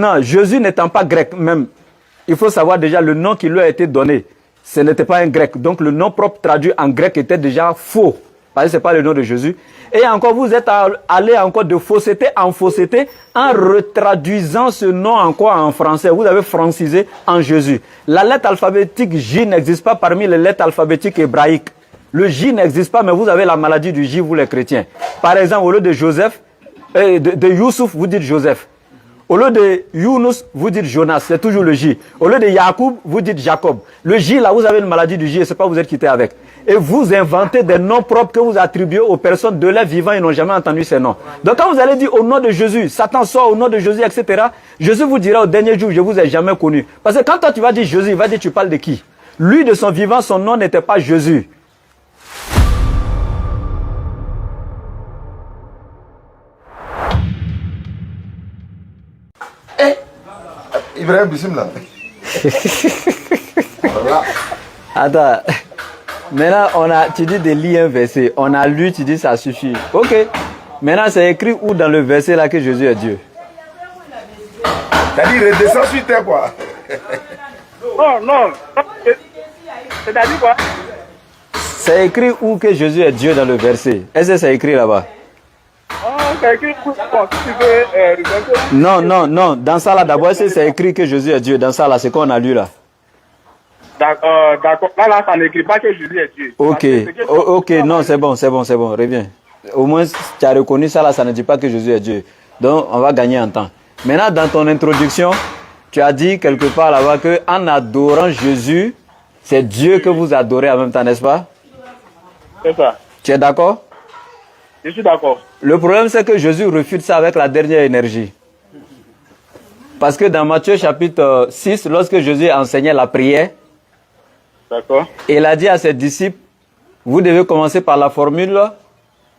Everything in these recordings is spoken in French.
Non, Jésus n'étant pas grec même, il faut savoir déjà le nom qui lui a été donné. Ce n'était pas un grec. Donc le nom propre traduit en grec était déjà faux. Parce que ce n'est pas le nom de Jésus. Et encore, vous êtes allé encore de fausseté en fausseté en retraduisant ce nom encore en français. Vous avez francisé en Jésus. La lettre alphabétique J n'existe pas parmi les lettres alphabétiques hébraïques. Le J n'existe pas, mais vous avez la maladie du J, vous les chrétiens. Par exemple, au lieu de Joseph, de Youssouf, vous dites Joseph. Au lieu de Younous, vous dites Jonas, c'est toujours le J. Au lieu de Yacoub, vous dites Jacob. Le J, là, vous avez une maladie du J et ce n'est pas vous êtes quitté avec. Et vous inventez des noms propres que vous attribuez aux personnes de l'air vivant, ils n'ont jamais entendu ces noms. Donc quand vous allez dire au nom de Jésus, Satan sort au nom de Jésus, etc., Jésus vous dira au dernier jour, je ne vous ai jamais connu. Parce que quand toi tu vas dire Jésus, il va dire tu parles de qui? Lui, de son vivant, son nom n'était pas Jésus. Ibrahim Bismillah. Voilà. Attends. Maintenant, tu dis de lire un verset. On a lu, tu dis ça suffit. Ok. Maintenant, c'est écrit où dans le verset là que Jésus est Dieu? C'est-à-dire, redescends sur terre, quoi. Non. C'est-à-dire quoi? C'est écrit où que Jésus est Dieu dans le verset? Est-ce que c'est écrit là-bas? C'est écrit où? Non. Dans ça là, d'abord, c'est écrit que Jésus est Dieu. Dans ça là, c'est qu'on a lu là. D'accord. Là, ça n'écrit pas que Jésus est Dieu. Ok, non, c'est bon, reviens. Au moins, tu as reconnu ça là, ça ne dit pas que Jésus est Dieu. Donc, on va gagner en temps. Maintenant, dans ton introduction, tu as dit quelque part là-bas qu'en adorant Jésus, c'est Dieu que vous adorez en même temps, n'est-ce pas? C'est ça. Tu es d'accord? Je suis d'accord. Le problème, c'est que Jésus refute ça avec la dernière énergie. Parce que dans Matthieu chapitre 6, lorsque Jésus enseignait la prière, d'accord, il a dit à ses disciples, vous devez commencer par la formule.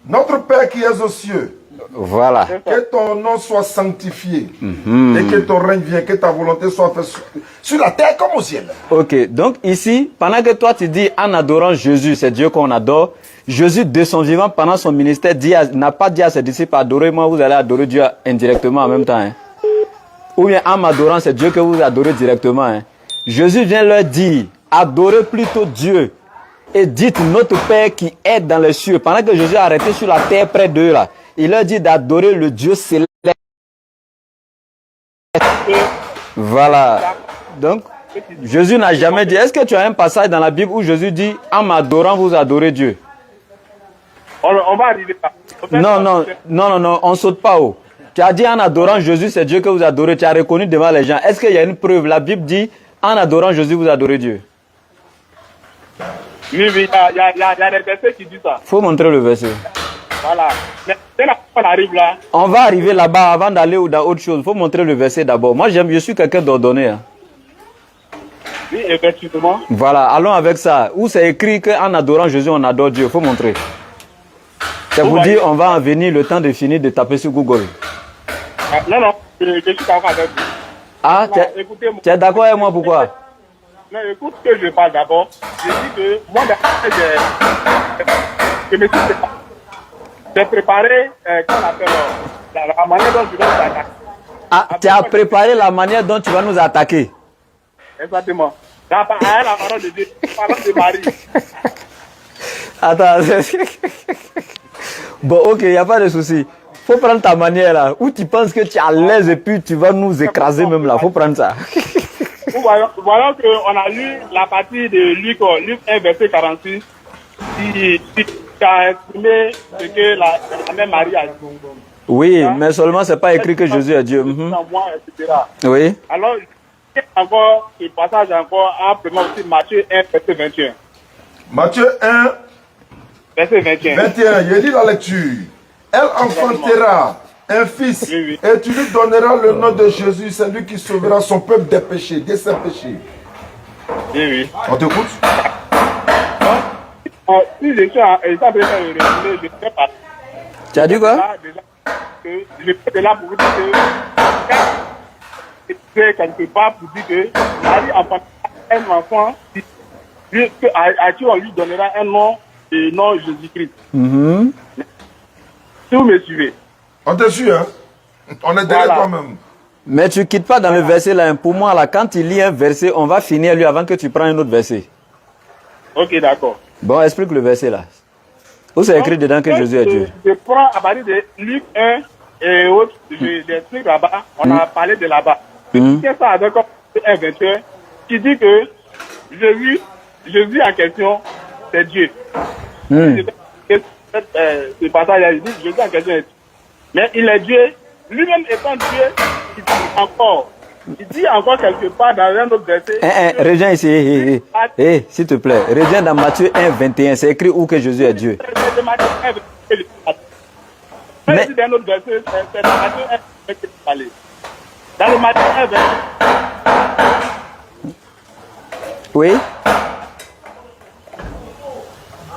Notre Père qui es aux cieux. Voilà. Que ton nom soit sanctifié. Et que ton règne vienne, que ta volonté soit faite sur la terre comme au ciel. Ok, donc ici, pendant que toi tu dis en adorant Jésus, c'est Dieu qu'on adore, Jésus de son vivant, pendant son ministère, n'a pas dit à ses disciples, adorez-moi, vous allez adorer Dieu indirectement en même temps. Hein. Ou bien en m'adorant, c'est Dieu que vous adorez directement. Hein. Jésus vient leur dire, adorez plutôt Dieu et dites notre Père qui est dans les cieux. Pendant que Jésus a arrêté sur la terre près d'eux là, il leur dit d'adorer le Dieu céleste. Voilà. Donc, Jésus n'a jamais dit. Est-ce que tu as un passage dans la Bible où Jésus dit en m'adorant, vous adorez Dieu? On va arriver là. Non, on ne saute pas haut. Tu as dit en adorant Jésus, c'est Dieu que vous adorez. Tu as reconnu devant les gens. Est-ce qu'il y a une preuve? La Bible dit en adorant Jésus, vous adorez Dieu. Oui, il y a des versets qui disent ça. Il faut montrer le verset. Voilà. Mais dès qu'on arrive là. On va arriver là-bas avant d'aller dans autre chose. Il faut montrer le verset d'abord. Moi, je suis quelqu'un d'ordonné. Hein. Oui, effectivement. Voilà, allons avec ça. Où c'est écrit qu'en adorant Jésus, on adore Dieu. Il faut montrer. C'est vous dire, on va en venir le temps de finir de taper sur Google. Non, je suis d'accord avec vous. Ah, tu es d'accord avec moi, pourquoi? Non, écoute que je parle d'abord. Je dis que moi, j'ai préparé, qu'on appelle, la manière dont je vais nous attaquer. Ah, tu as préparé la manière dont tu vas nous attaquer. Exactement. La parole de Dieu, la parole de Marie. Attends. Bon, ok, il n'y a pas de souci. Faut prendre ta manière là, où tu penses que tu es à l'aise et puis tu vas nous écraser même là. Faut prendre ça. Nous voyons qu'on a lu la partie de Luc 1, verset 46, qui a exprimé ce que la mère Marie a dit. Oui, mais seulement c'est pas écrit que Jésus est Dieu. Etc. Oui. Alors, encore ce passage encore amplement aussi Matthieu 1, verset 21. Matthieu 1, verset 21. 21, je lis la lecture. Elle enfantera un fils, oui. Et tu lui donneras le nom de Jésus, c'est lui qui sauvera son peuple des péchés, de ses péchés. Oui. On t'écoute? Si je suis en état de résumé, je ne sais pas. Tu as dit quoi? Je suis là pour vous dire que quelque part pour dire que Marie enfantera un enfant à qui on lui donnera un nom, et nom Jésus-Christ. Si vous me suivez. On te suit, hein? On est derrière toi-même. Mais tu quittes pas dans le verset là. Pour moi, là, quand il lit un verset, on va finir lui avant que tu prennes un autre verset. Ok, d'accord. Bon, explique le verset là. Où c'est écrit dedans que Jésus est Dieu? Je prends à partir de Luc 1 et autres, j'explique là-bas, on a parlé de là-bas. Qu'est-ce ça avec un 21 qui dit que Jésus en question, c'est Dieu. Ce passage, il dit Jésus en question est Dieu. Mais il est Dieu, lui-même étant Dieu, il dit encore quelque part dans un autre verset. Reviens ici, s'il te plaît. Reviens dans Matthieu 1, 21. C'est écrit où que Jésus est Dieu. Mais dans un autre verset, c'est dans Matthieu 1, 21. Dans le Matthieu 1, 21. Oui.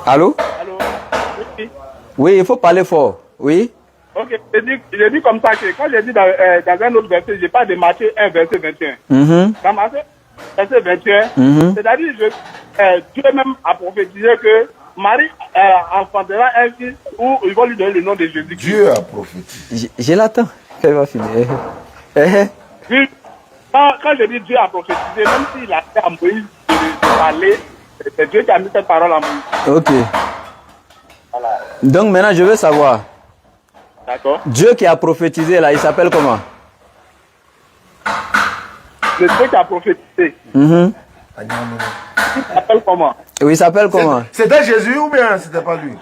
Allô? Allô? Oui. Oui, il faut parler fort. Oui. Ok, j'ai dit comme ça que quand j'ai dit dans un autre verset, je parle de Matthieu 1, verset 21. Dans Matthieu verset 21, c'est-à-dire Dieu même a prophétisé que Marie enfantera un fils où il va lui donner le nom de Jésus. Dieu a prophétisé. Je l'attends. Elle va finir. Oui. Quand je dis Dieu a prophétisé, même s'il a fait à Moïse de parler, c'est Dieu qui a mis cette parole à Moïse. Ok. Voilà. Donc maintenant, je veux savoir. D'accord. Dieu qui a prophétisé là, il s'appelle comment? Le Dieu qui a prophétisé. Il s'appelle comment? Oui, il s'appelle comment? C'était Jésus ou bien c'était pas lui?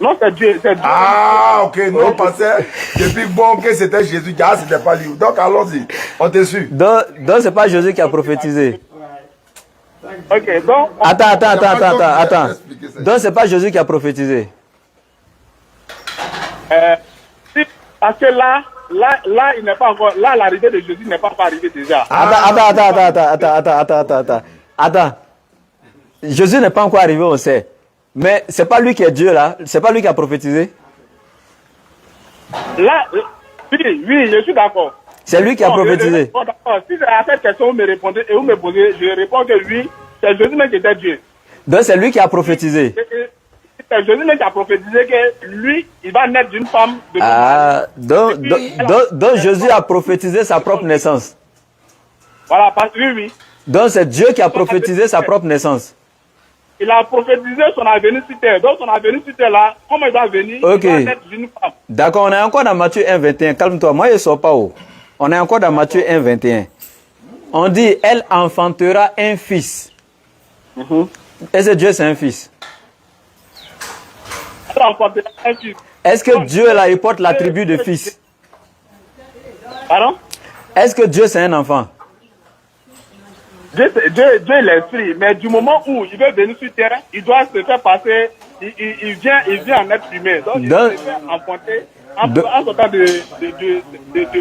Non, c'est Dieu. Ah, ok, nous on pensait depuis bon que c'était Jésus. Ah, c'était pas lui. Donc allons-y, on te suit. Donc c'est pas Jésus qui a prophétisé. Ok, donc. Attends. Donc c'est pas Jésus qui a prophétisé. Parce que là, il n'est pas encore. Là, l'arrivée de Jésus n'est pas encore arrivée déjà. Attends. Jésus n'est pas encore arrivé, on sait. Mais c'est pas lui qui est Dieu là. C'est pas lui qui a prophétisé. Là, oui, je suis d'accord. C'est lui qui a prophétisé. Si à cette question, vous me répondez et vous me posez, je réponds que oui, c'est Jésus même qui était Dieu. Donc c'est lui qui a prophétisé. C'est Jésus même qui a prophétisé que lui, il va naître d'une femme. Donc Jésus a prophétisé sa propre naissance. Voilà, oui. Donc c'est Dieu qui a prophétisé sa propre naissance. Il a prophétisé son avenir sur terre. Donc son avenir sur terre là, comment il va venir, il va naître d'une femme. D'accord, on est encore dans Matthieu 1, 21. Calme-toi, moi je ne sors pas où. On est encore dans Matthieu 1, 21. On dit, elle enfantera un fils. Est-ce que Dieu c'est un fils? Elle enfantera un fils. Est-ce que Dieu là, il porte l'attribut de fils? Pardon? Est-ce que Dieu c'est un enfant? Dieu est l'esprit, mais du moment où il veut venir sur terre, il doit se faire passer, il vient en être humain. Donc il se fait enfanter en sortant de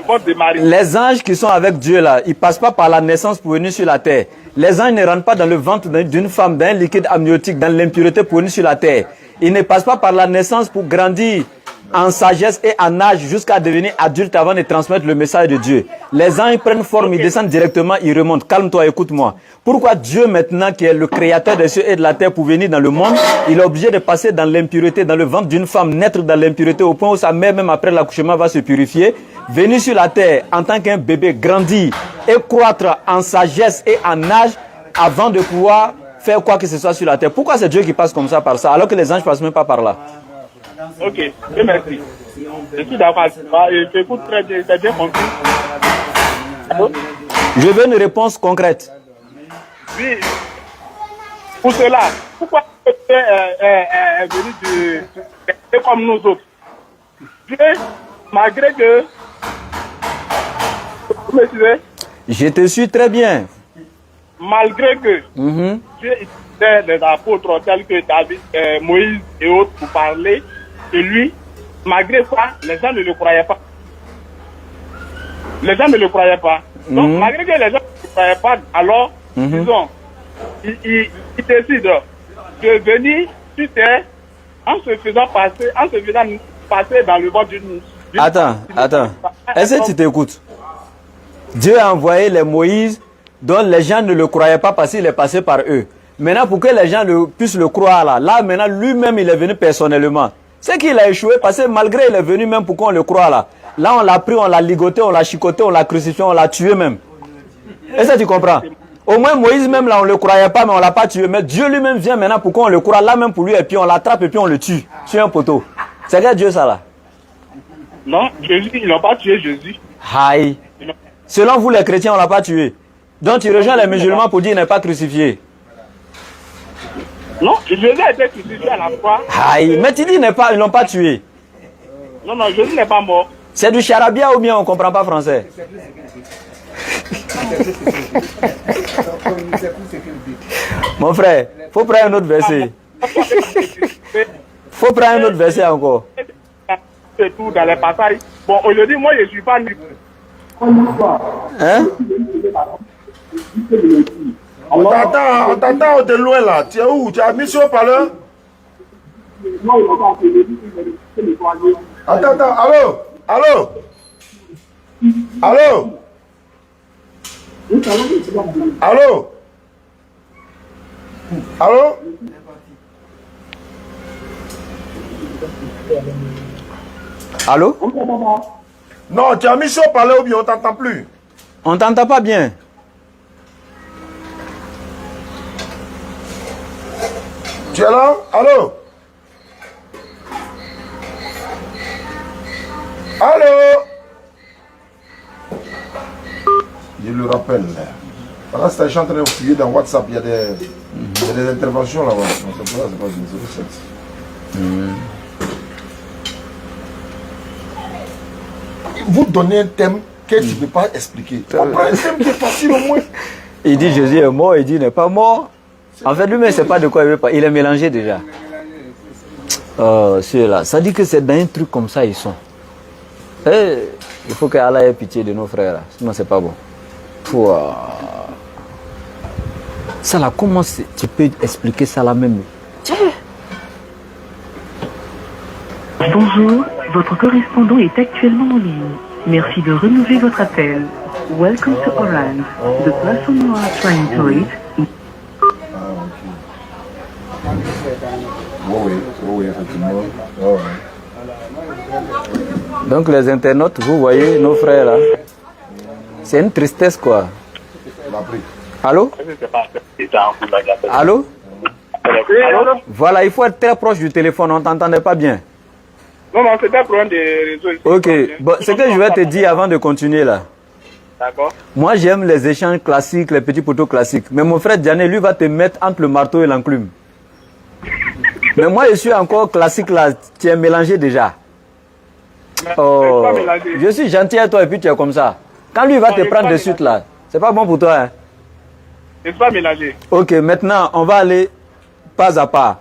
votre de Marie. Les anges qui sont avec Dieu là, ils ne passent pas par la naissance pour venir sur la terre. Les anges ne rentrent pas dans le ventre d'une femme, d'un liquide amniotique, dans l'impureté pour venir sur la terre. Ils ne passent pas par la naissance pour grandir en sagesse et en âge jusqu'à devenir adulte avant de transmettre le message de Dieu. Les anges prennent forme, ils descendent directement, ils remontent. Calme-toi, écoute-moi. Pourquoi Dieu maintenant, qui est le créateur des cieux et de la terre pour venir dans le monde, il est obligé de passer dans l'impureté, dans le ventre d'une femme, naître dans l'impureté au point où sa mère, même après l'accouchement, va se purifier, venir sur la terre en tant qu'un bébé, grandir et croître en sagesse et en âge avant de pouvoir faire quoi que ce soit sur la terre. Pourquoi c'est Dieu qui passe comme ça par ça, alors que les anges ne passent même pas par là? Ok, merci. Je suis d'accord. J'écoute très bien, c'est bien compris. Je veux une réponse concrète. Oui. Pour cela, pourquoi Dieu est venu de comme nous autres? Dieu, malgré que... Vous me suivez? Je te suis très bien. Malgré que Dieu utilisait les apôtres tels que David, Moïse et autres pour parler de lui, malgré ça, les gens ne le croyaient pas. Les gens ne le croyaient pas. Donc, malgré que les gens ne le croyaient pas, alors, disons, ils décident de venir sur terre en se faisant passer dans le ventre d'une... Attends. Est-ce que tu t'écoutes? Dieu a envoyé les Moïse dont les gens ne le croyaient pas parce qu'il est passé par eux. Maintenant, pour que les gens puissent le croire là, maintenant, lui-même, il est venu personnellement. C'est qu'il a échoué parce que malgré il est venu même pour qu'on le croie là. Là, on l'a pris, on l'a ligoté, on l'a chicoté, on l'a crucifié, on l'a tué même. Est-ce que tu comprends? Au moins, Moïse même, là, on ne le croyait pas, mais on ne l'a pas tué. Mais Dieu lui-même vient maintenant, pourquoi on le croit là même pour lui, et puis on l'attrape, et puis on le tue sur un poteau. C'est quel Dieu, ça, là? Non, Jésus, ils n'ont pas tué Jésus. Aïe. Selon vous, les chrétiens, on ne l'a pas tué. Donc, tu rejoins les musulmans pour dire qu'il n'est pas crucifié. Non, Jésus a été crucifié à la croix. Aïe. Mais tu dis qu'ils ne l'ont pas tué. Non, non, Jésus n'est pas mort. C'est du charabia ou bien on ne comprend pas français? Mon frère, il faut prendre un autre verset. Faut prendre un autre verset encore. C'est tout dans les passages. Bon, aujourd'hui, moi, je ne suis pas nu. Hein? On t'entend de loin là. Tu es où? Tu as mis sur le parleur? Attends, allô? Allô? Allô? Allô? Allô? Allô? Non, tu as mis sur le parleur ou bien on t'entend plus? On t'entend pas bien. Tu es là? Allô? Allô? Je le rappelle. Pendant ce temps, je suis en train de fouiller dans WhatsApp, il y a des interventions là-bas. C'est pas une 07. Vous donnez un thème que tu ne peux pas expliquer. On prend un thème qui est facile au moins. Il dit Jésus est mort, il dit il n'est pas mort. En fait, lui-même, il ne sait pas de quoi il veut pas. Il est mélangé déjà. Oh, celui-là. Ça dit que c'est dans un truc comme ça, ils sont. Eh, il faut qu'Allah ait pitié de nos frères. Là. Sinon, c'est pas bon. Pouah. Ça là, comment tu peux expliquer ça là même? Bonjour, votre correspondant est actuellement en ligne. Merci de renouveler votre appel. Welcome to Orange. The person you are trying to reach is... Oui, effectivement. Oh, Donc les internautes, vous voyez nos frères là. C'est une tristesse quoi. Allô? Allô? Voilà, il faut être très proche du téléphone, on ne t'entendait pas bien. Non, non, c'est un problème de réseau ici. Ok, bon, ce que je vais te dire avant de continuer là. D'accord. Moi j'aime les échanges classiques, les petits poteaux classiques. Mais mon frère Diané, lui, va te mettre entre le marteau et l'enclume. Mais moi je suis encore classique là, tu es mélangé déjà. Oh, je suis gentil à toi et puis tu es comme ça. Quand lui va te prendre de suite là, c'est pas bon pour toi. Hein? Je ne suis pas mélangé. Ok, maintenant on va aller pas à pas.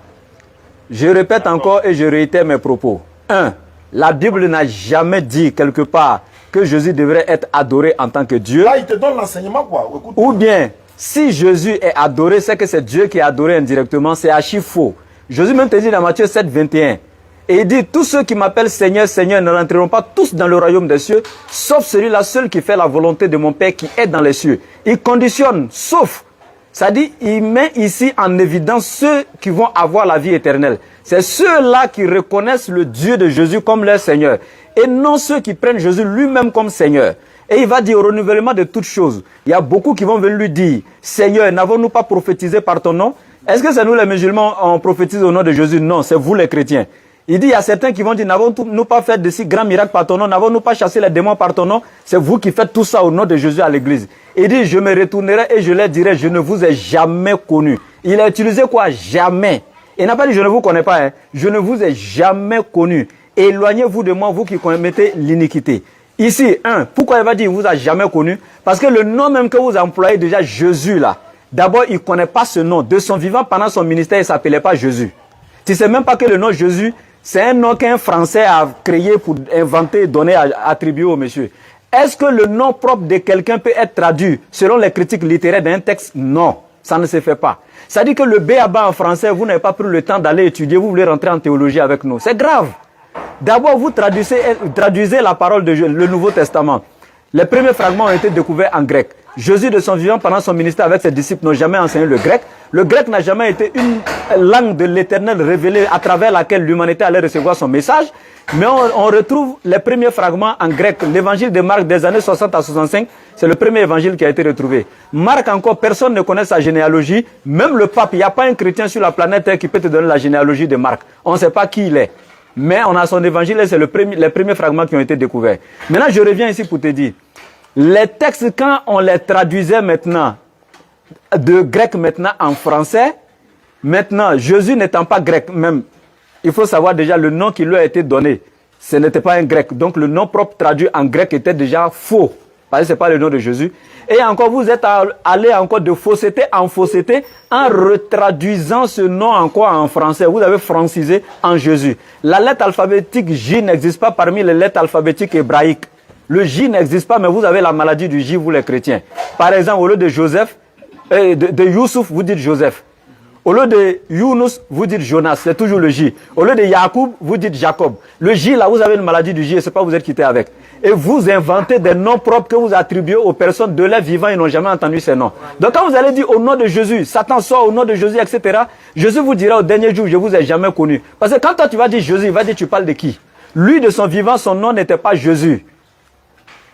Je répète encore et je réitère mes propos. 1. La Bible n'a jamais dit quelque part que Jésus devrait être adoré en tant que Dieu. Là, il te donne l'enseignement quoi. Écoute. Ou bien, si Jésus est adoré, c'est que c'est Dieu qui est adoré indirectement. C'est archi faux. Jésus même te dit dans Matthieu 7, 21. Et il dit, tous ceux qui m'appellent Seigneur, Seigneur ne rentreront pas tous dans le royaume des cieux, sauf celui-là seul qui fait la volonté de mon Père qui est dans les cieux. Il conditionne, sauf. Ça dit, il met ici en évidence ceux qui vont avoir la vie éternelle. C'est ceux-là qui reconnaissent le Dieu de Jésus comme leur Seigneur. Et non ceux qui prennent Jésus lui-même comme Seigneur. Et il va dire au renouvellement de toutes choses. Il y a beaucoup qui vont venir lui dire, Seigneur, n'avons-nous pas prophétisé par ton nom? Est-ce que c'est nous les musulmans on prophétise au nom de Jésus? Non, c'est vous les chrétiens. Il dit, il y a certains qui vont dire, n'avons-nous pas fait de si grands miracles par ton nom? N'avons-nous pas chassé les démons par ton nom? C'est vous qui faites tout ça au nom de Jésus à l'église. Il dit, je me retournerai et je leur dirai, je ne vous ai jamais connu. Il a utilisé quoi? Jamais. Il n'a pas dit, je ne vous connais pas. Hein. Je ne vous ai jamais connu. Éloignez-vous de moi, vous qui commettez l'iniquité. Ici, pourquoi il va dire, il ne vous a jamais connu? Parce que le nom même que vous employez déjà, Jésus là, d'abord, il ne connaît pas ce nom. De son vivant, pendant son ministère, il ne s'appelait pas Jésus. Tu ne sais même pas que le nom Jésus, c'est un nom qu'un Français a créé pour inventer, donner, attribuer au monsieur. Est-ce que le nom propre de quelqu'un peut être traduit selon les critiques littéraires d'un texte? Non, ça ne se fait pas. Ça dit que le B.A.B.A. en français, vous n'avez pas pris le temps d'aller étudier, vous voulez rentrer en théologie avec nous. C'est grave. D'abord, vous traduisez la parole de Dieu, le Nouveau Testament. Les premiers fragments ont été découverts en grec. Jésus de son vivant, pendant son ministère avec ses disciples, n'a jamais enseigné le grec. Le grec n'a jamais été une langue de l'Éternel révélée à travers laquelle l'humanité allait recevoir son message. Mais on retrouve les premiers fragments en grec. L'évangile de Marc des années 60 à 65, c'est le premier évangile qui a été retrouvé. Marc encore, personne ne connaît sa généalogie. Même le pape, il n'y a pas un chrétien sur la planète Terre qui peut te donner la généalogie de Marc. On ne sait pas qui il est. Mais on a son évangile et c'est les premiers fragments qui ont été découverts. Maintenant, je reviens ici pour te dire. Les textes, quand on les traduisait maintenant, de grec maintenant en français, maintenant, Jésus n'étant pas grec même, il faut savoir déjà le nom qui lui a été donné. Ce n'était pas un grec. Donc le nom propre traduit en grec était déjà faux. Parce que ce n'est pas le nom de Jésus. Et encore, vous êtes allé encore de fausseté en retraduisant ce nom encore en français. Vous avez francisé en Jésus. La lettre alphabétique J n'existe pas parmi les lettres alphabétiques hébraïques. Le J n'existe pas, mais vous avez la maladie du J, vous les chrétiens. Par exemple, au lieu de Joseph, de Youssouf, vous dites Joseph. Au lieu de Younous, vous dites Jonas, c'est toujours le J. Au lieu de Yacoub, vous dites Jacob. Le J, là, vous avez une maladie du J et c'est pas vous êtes quitté avec. Et vous inventez des noms propres que vous attribuez aux personnes de l'air vivant, ils n'ont jamais entendu ces noms. Donc quand vous allez dire au nom de Jésus, Satan sort au nom de Jésus, etc., Jésus vous dira au dernier jour, je vous ai jamais connu. Parce que quand toi tu vas dire Jésus, il va dire tu parles de qui? Lui, de son vivant, son nom n'était pas Jésus.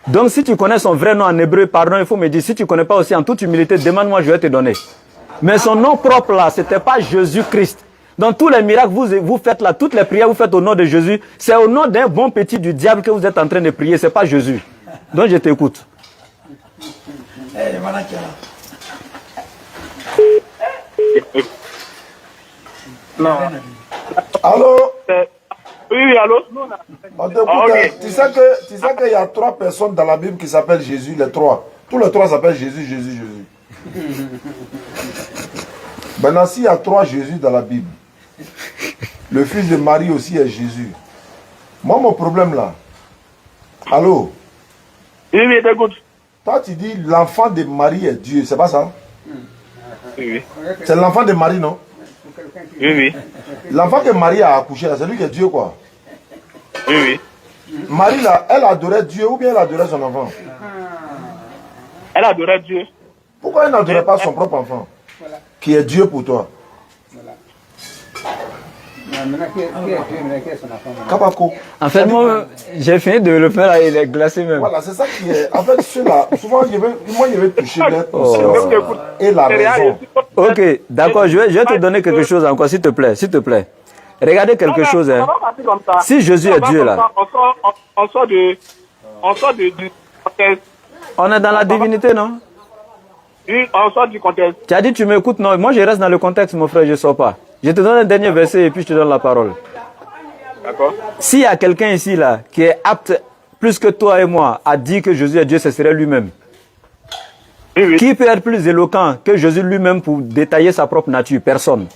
Donc si tu connais son vrai nom en hébreu, pardon, il faut me dire, si tu ne connais pas aussi en toute humilité, demande-moi, je vais te donner. Mais son nom propre là, ce n'était pas Jésus-Christ. Dans tous les miracles, vous faites là, toutes les prières, vous faites au nom de Jésus. C'est au nom d'un bon petit du diable que vous êtes en train de prier, ce n'est pas Jésus. Donc je t'écoute. Non. Allô? Oui, allô? Okay. Tu sais qu'il y a 3 personnes dans la Bible qui s'appellent Jésus, les 3. Tous les 3 s'appellent Jésus, Jésus, Jésus. Maintenant, s'il y a 3 Jésus dans la Bible, le fils de Marie aussi est Jésus. Moi, mon problème là, allô? Oui, écoute. Toi, tu dis l'enfant de Marie est Dieu, c'est pas ça? Oui. C'est l'enfant de Marie, non? Oui, oui. L'enfant que Marie a accouché, c'est lui qui est Dieu, quoi. Oui, oui. Marie, là, elle adorait Dieu ou bien elle adorait son enfant? Elle adorait Dieu. Pourquoi elle n'adorait pas son propre enfant? Qui est Dieu pour toi? Kabako. En fait, moi, j'ai fini de le faire, là, il est glacé même. Voilà, c'est ça qui est. En fait, ceux-là, souvent, moi, je vais toucher leur conscience et la raison. Ok, d'accord, je vais te donner quelque chose encore, s'il te plaît, s'il te plaît. Regardez quelque chose. Hein. Si Jésus est Dieu, là. On sort du contexte. On est dans la divinité, non? Oui, on sort du contexte. Tu as dit, tu m'écoutes, non? Moi, je reste dans le contexte, mon frère, je ne sors pas. Je te donne un dernier verset et puis je te donne la parole. D'accord. S'il y a quelqu'un ici, là, qui est apte, plus que toi et moi, à dire que Jésus est Dieu, ce serait lui-même. Oui, oui. Qui peut être plus éloquent que Jésus lui-même pour détailler sa propre nature? Personne.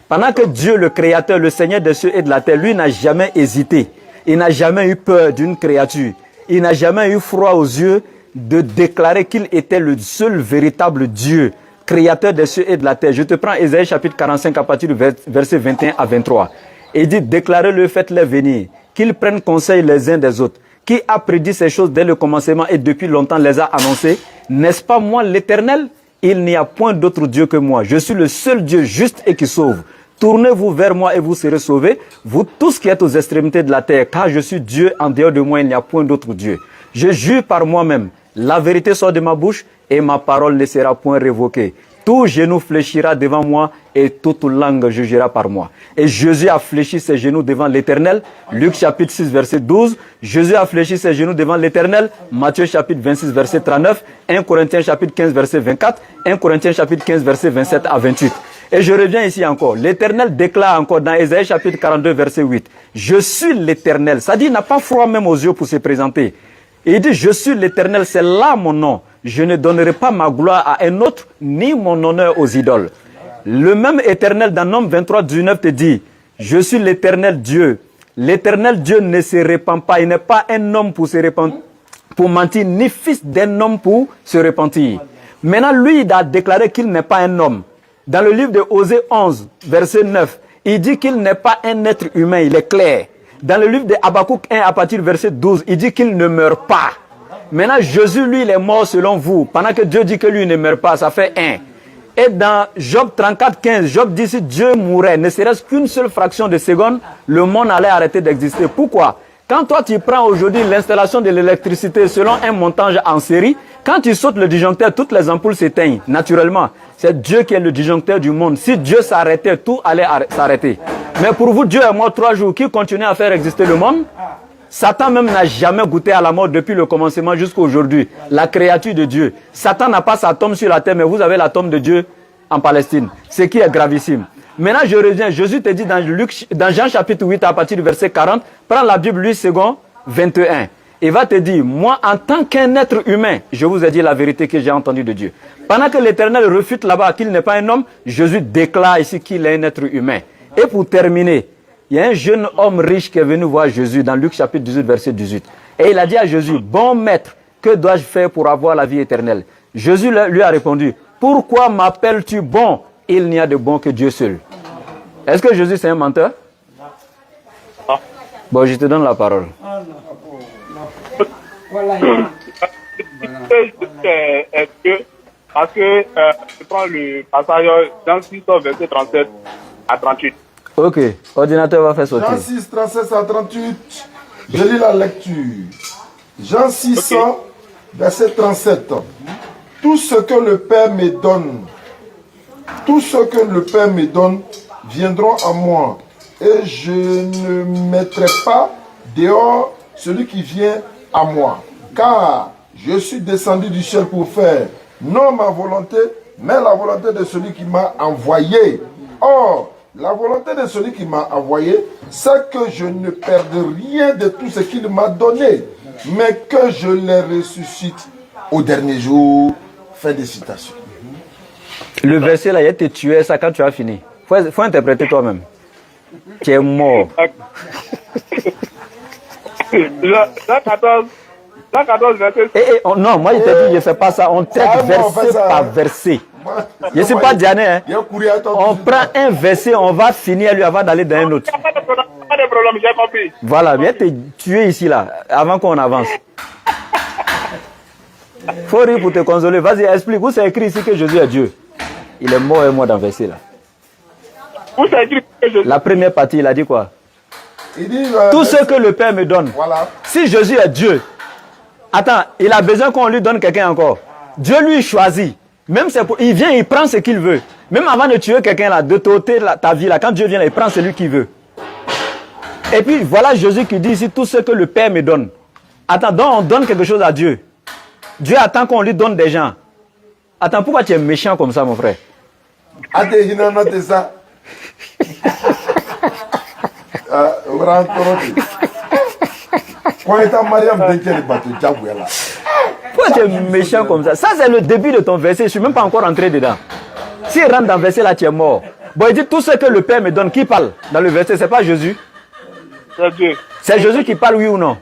Pendant que Dieu, le Créateur, le Seigneur des cieux et de la terre, lui n'a jamais hésité. Il n'a jamais eu peur d'une créature. Il n'a jamais eu froid aux yeux de déclarer qu'il était le seul véritable Dieu, Créateur des cieux et de la terre. Je te prends Ésaïe chapitre 45 à partir du verset 21 à 23. Et dit, déclarez-le, faites-les venir, qu'ils prennent conseil les uns des autres. Qui a prédit ces choses dès le commencement et depuis longtemps les a annoncées? N'est-ce pas moi l'Éternel? Il n'y a point d'autre Dieu que moi. Je suis le seul Dieu juste et qui sauve. Tournez-vous vers moi et vous serez sauvés, vous tous qui êtes aux extrémités de la terre, car je suis Dieu, en dehors de moi il n'y a point d'autre Dieu. Je jure par moi-même, la vérité sort de ma bouche et ma parole ne sera point révoquée. Tout genou fléchira devant moi et toute langue jugera par moi. Et Jésus a fléchi ses genoux devant l'Éternel. Luc chapitre 6 verset 12. Jésus a fléchi ses genoux devant l'Éternel. Matthieu chapitre 26 verset 39. 1 Corinthiens chapitre 15 verset 24. 1 Corinthiens chapitre 15 verset 27 à 28. Et je reviens ici encore. L'Éternel déclare encore dans Ésaïe chapitre 42 verset 8. Je suis l'Éternel. Ça dit, il n'a pas froid même aux yeux pour se présenter. Et il dit, je suis l'Éternel, c'est là mon nom. Je ne donnerai pas ma gloire à un autre, ni mon honneur aux idoles. Le même Éternel dans Nombre 23, 19 te dit, je suis l'Éternel Dieu. L'Éternel Dieu ne se répand pas. Il n'est pas un homme pour se répandre, pour mentir, ni fils d'un homme pour se repentir. Maintenant, lui, il a déclaré qu'il n'est pas un homme. Dans le livre de Osée 11, verset 9, il dit qu'il n'est pas un être humain, il est clair. Dans le livre de Habakkuk 1, à partir du verset 12, il dit qu'il ne meurt pas. Maintenant, Jésus, lui, il est mort selon vous. Pendant que Dieu dit que lui ne meurt pas, ça fait 1. Et dans Job 34, 15, Job dit si Dieu mourait, ne serait-ce qu'une seule fraction de seconde, le monde allait arrêter d'exister. Pourquoi? Quand toi, tu prends aujourd'hui l'installation de l'électricité selon un montage en série, quand tu sautes le disjoncteur, toutes les ampoules s'éteignent. Naturellement, c'est Dieu qui est le disjoncteur du monde. Si Dieu s'arrêtait, tout allait s'arrêter. Mais pour vous, Dieu est mort 3 jours. Qui continue à faire exister le monde? Satan même n'a jamais goûté à la mort depuis le commencement jusqu'à aujourd'hui. La créature de Dieu. Satan n'a pas sa tombe sur la terre, mais vous avez la tombe de Dieu en Palestine. Ce qui est gravissime. Maintenant, je reviens. Jésus te dit dans Jean chapitre 8, à partir du verset 40, prends la Bible, lui, second 21. Il va te dire, moi, en tant qu'un être humain, je vous ai dit la vérité que j'ai entendue de Dieu. Pendant que l'Éternel refute là-bas qu'il n'est pas un homme, Jésus déclare ici qu'il est un être humain. Et pour terminer, il y a un jeune homme riche qui est venu voir Jésus dans Luc chapitre 18, verset 18. Et il a dit à Jésus, bon maître, que dois-je faire pour avoir la vie éternelle? Jésus lui a répondu, pourquoi m'appelles-tu bon? Il n'y a de bon que Dieu seul. Est-ce que Jésus c'est un menteur? Bon, je te donne la parole. Parce que je prends le passage dans 6, verset 37 à 38. Ok, ordinateur va faire sauter. Jean 6, 37 à 38. Je lis la lecture. Jean 6, okay. Verset 37. Tout ce que le Père me donne, tout ce que le Père me donne viendront à moi. Et je ne mettrai pas dehors celui qui vient à moi. Car je suis descendu du ciel pour faire non ma volonté, mais la volonté de celui qui m'a envoyé. Or, la volonté de celui qui m'a envoyé, c'est que je ne perde rien de tout ce qu'il m'a donné, mais que je les ressuscite au dernier jour. Fin de citation. Le verset là, il te tué, ça quand tu as fini. Faut interpréter toi-même. Tu es mort. Dans 14 verset. Non, moi je te dis, je ne fais pas ça. On traite verset par verset. Je ne suis pas Diané. Hein. On prend un verset, on va finir lui avant d'aller dans un autre. Pas de problème, j'ai compris. Voilà, viens te tuer ici là, avant qu'on avance. Faut rire pour te consoler. Vas-y, explique. Où c'est écrit ici que Jésus est Dieu? Il est mort et mort dans le verset là. Où c'est écrit que Jésus... La première partie, il a dit quoi? Il dit, tout ce que le Père me donne. Voilà. Si Jésus est Dieu, attends, il a besoin qu'on lui donne quelqu'un encore. Dieu lui choisit. Même il vient, il prend ce qu'il veut. Même avant de tuer quelqu'un là, de t'ôter ta vie là, quand Dieu vient, il prend celui qu'il veut. Et puis voilà Jésus qui dit ici tout ce que le Père me donne. Attends, donc on donne quelque chose à Dieu. Dieu attend qu'on lui donne des gens. Attends, pourquoi tu es méchant comme ça, mon frère? Pourquoi tu es méchant comme ça? Ça, c'est le début de ton verset. Je ne suis même pas encore entré dedans. S'il rentre dans le verset là, tu es mort. Bon, il dit tout ce que le Père me donne. Qui parle dans le verset? C'est pas Jésus? C'est Dieu. C'est Jésus qui parle, oui ou non?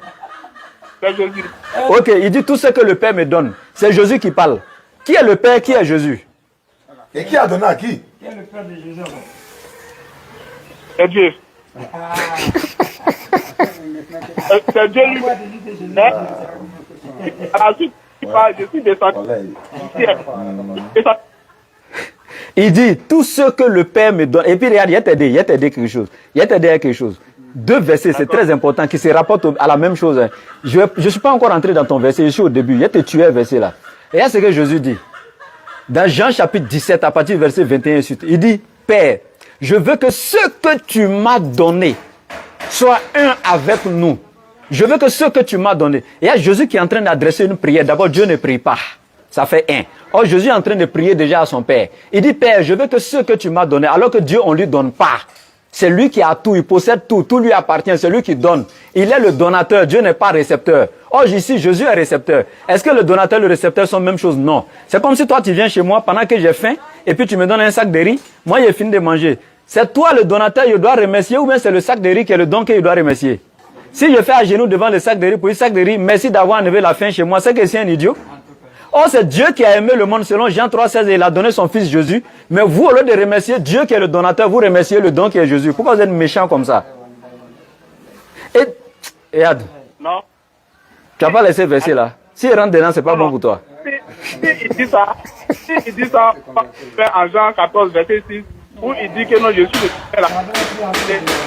C'est Jésus. Ok, il dit tout ce que le Père me donne. C'est Jésus qui parle. Qui est le Père? Qui est Jésus? Et qui a donné à qui? Qui est le Père de Jésus? C'est Dieu. C'est Dieu lui. Ensuite, je suis descendu. Il dit tout ce que le Père me donne. Et puis regarde, il y a t'aidé quelque chose. Il y a t'aidé quelque chose. 2 versets, c'est très important, qui se rapportent à la même chose. Je ne suis pas encore entré dans ton verset, je suis au début. Il y a te tué verset là. Et là, c'est ce que Jésus dit. Dans Jean chapitre 17, à partir du verset 21 et suite, il dit, Père, je veux que ce que tu m'as donné soit un avec nous. Je veux que ce que tu m'as donné. Et il y a Jésus qui est en train d'adresser une prière. D'abord, Dieu ne prie pas. Ça fait 1. Or, Jésus est en train de prier déjà à son Père. Il dit, Père, je veux que ce que tu m'as donné, alors que Dieu, on ne lui donne pas. C'est lui qui a tout, il possède tout, tout lui appartient, c'est lui qui donne. Il est le donateur, Dieu n'est pas récepteur. Or ici, Jésus est récepteur. Est-ce que le donateur et le récepteur sont la même chose? Non. C'est comme si toi tu viens chez moi pendant que j'ai faim et puis tu me donnes un sac de riz, moi j'ai fini de manger. C'est toi le donateur, je dois remercier ou bien c'est le sac de riz qui est le don que je dois remercier? Si je fais à genoux devant le sac de riz pour le sac de riz, merci d'avoir enlevé la faim chez moi, c'est que c'est un idiot. Or, c'est Dieu qui a aimé le monde selon Jean 3,16 et il a donné son fils Jésus. Mais vous, au lieu de remercier Dieu qui est le donateur, vous remerciez le don qui est Jésus. Pourquoi vous êtes méchant comme ça? Et regarde. Non. Tu n'as pas laissé verser là. S'il rentre dedans, c'est pas bon pour toi. Si il dit ça, en Jean 14, verset 6, où il dit que non, je suis le chemin.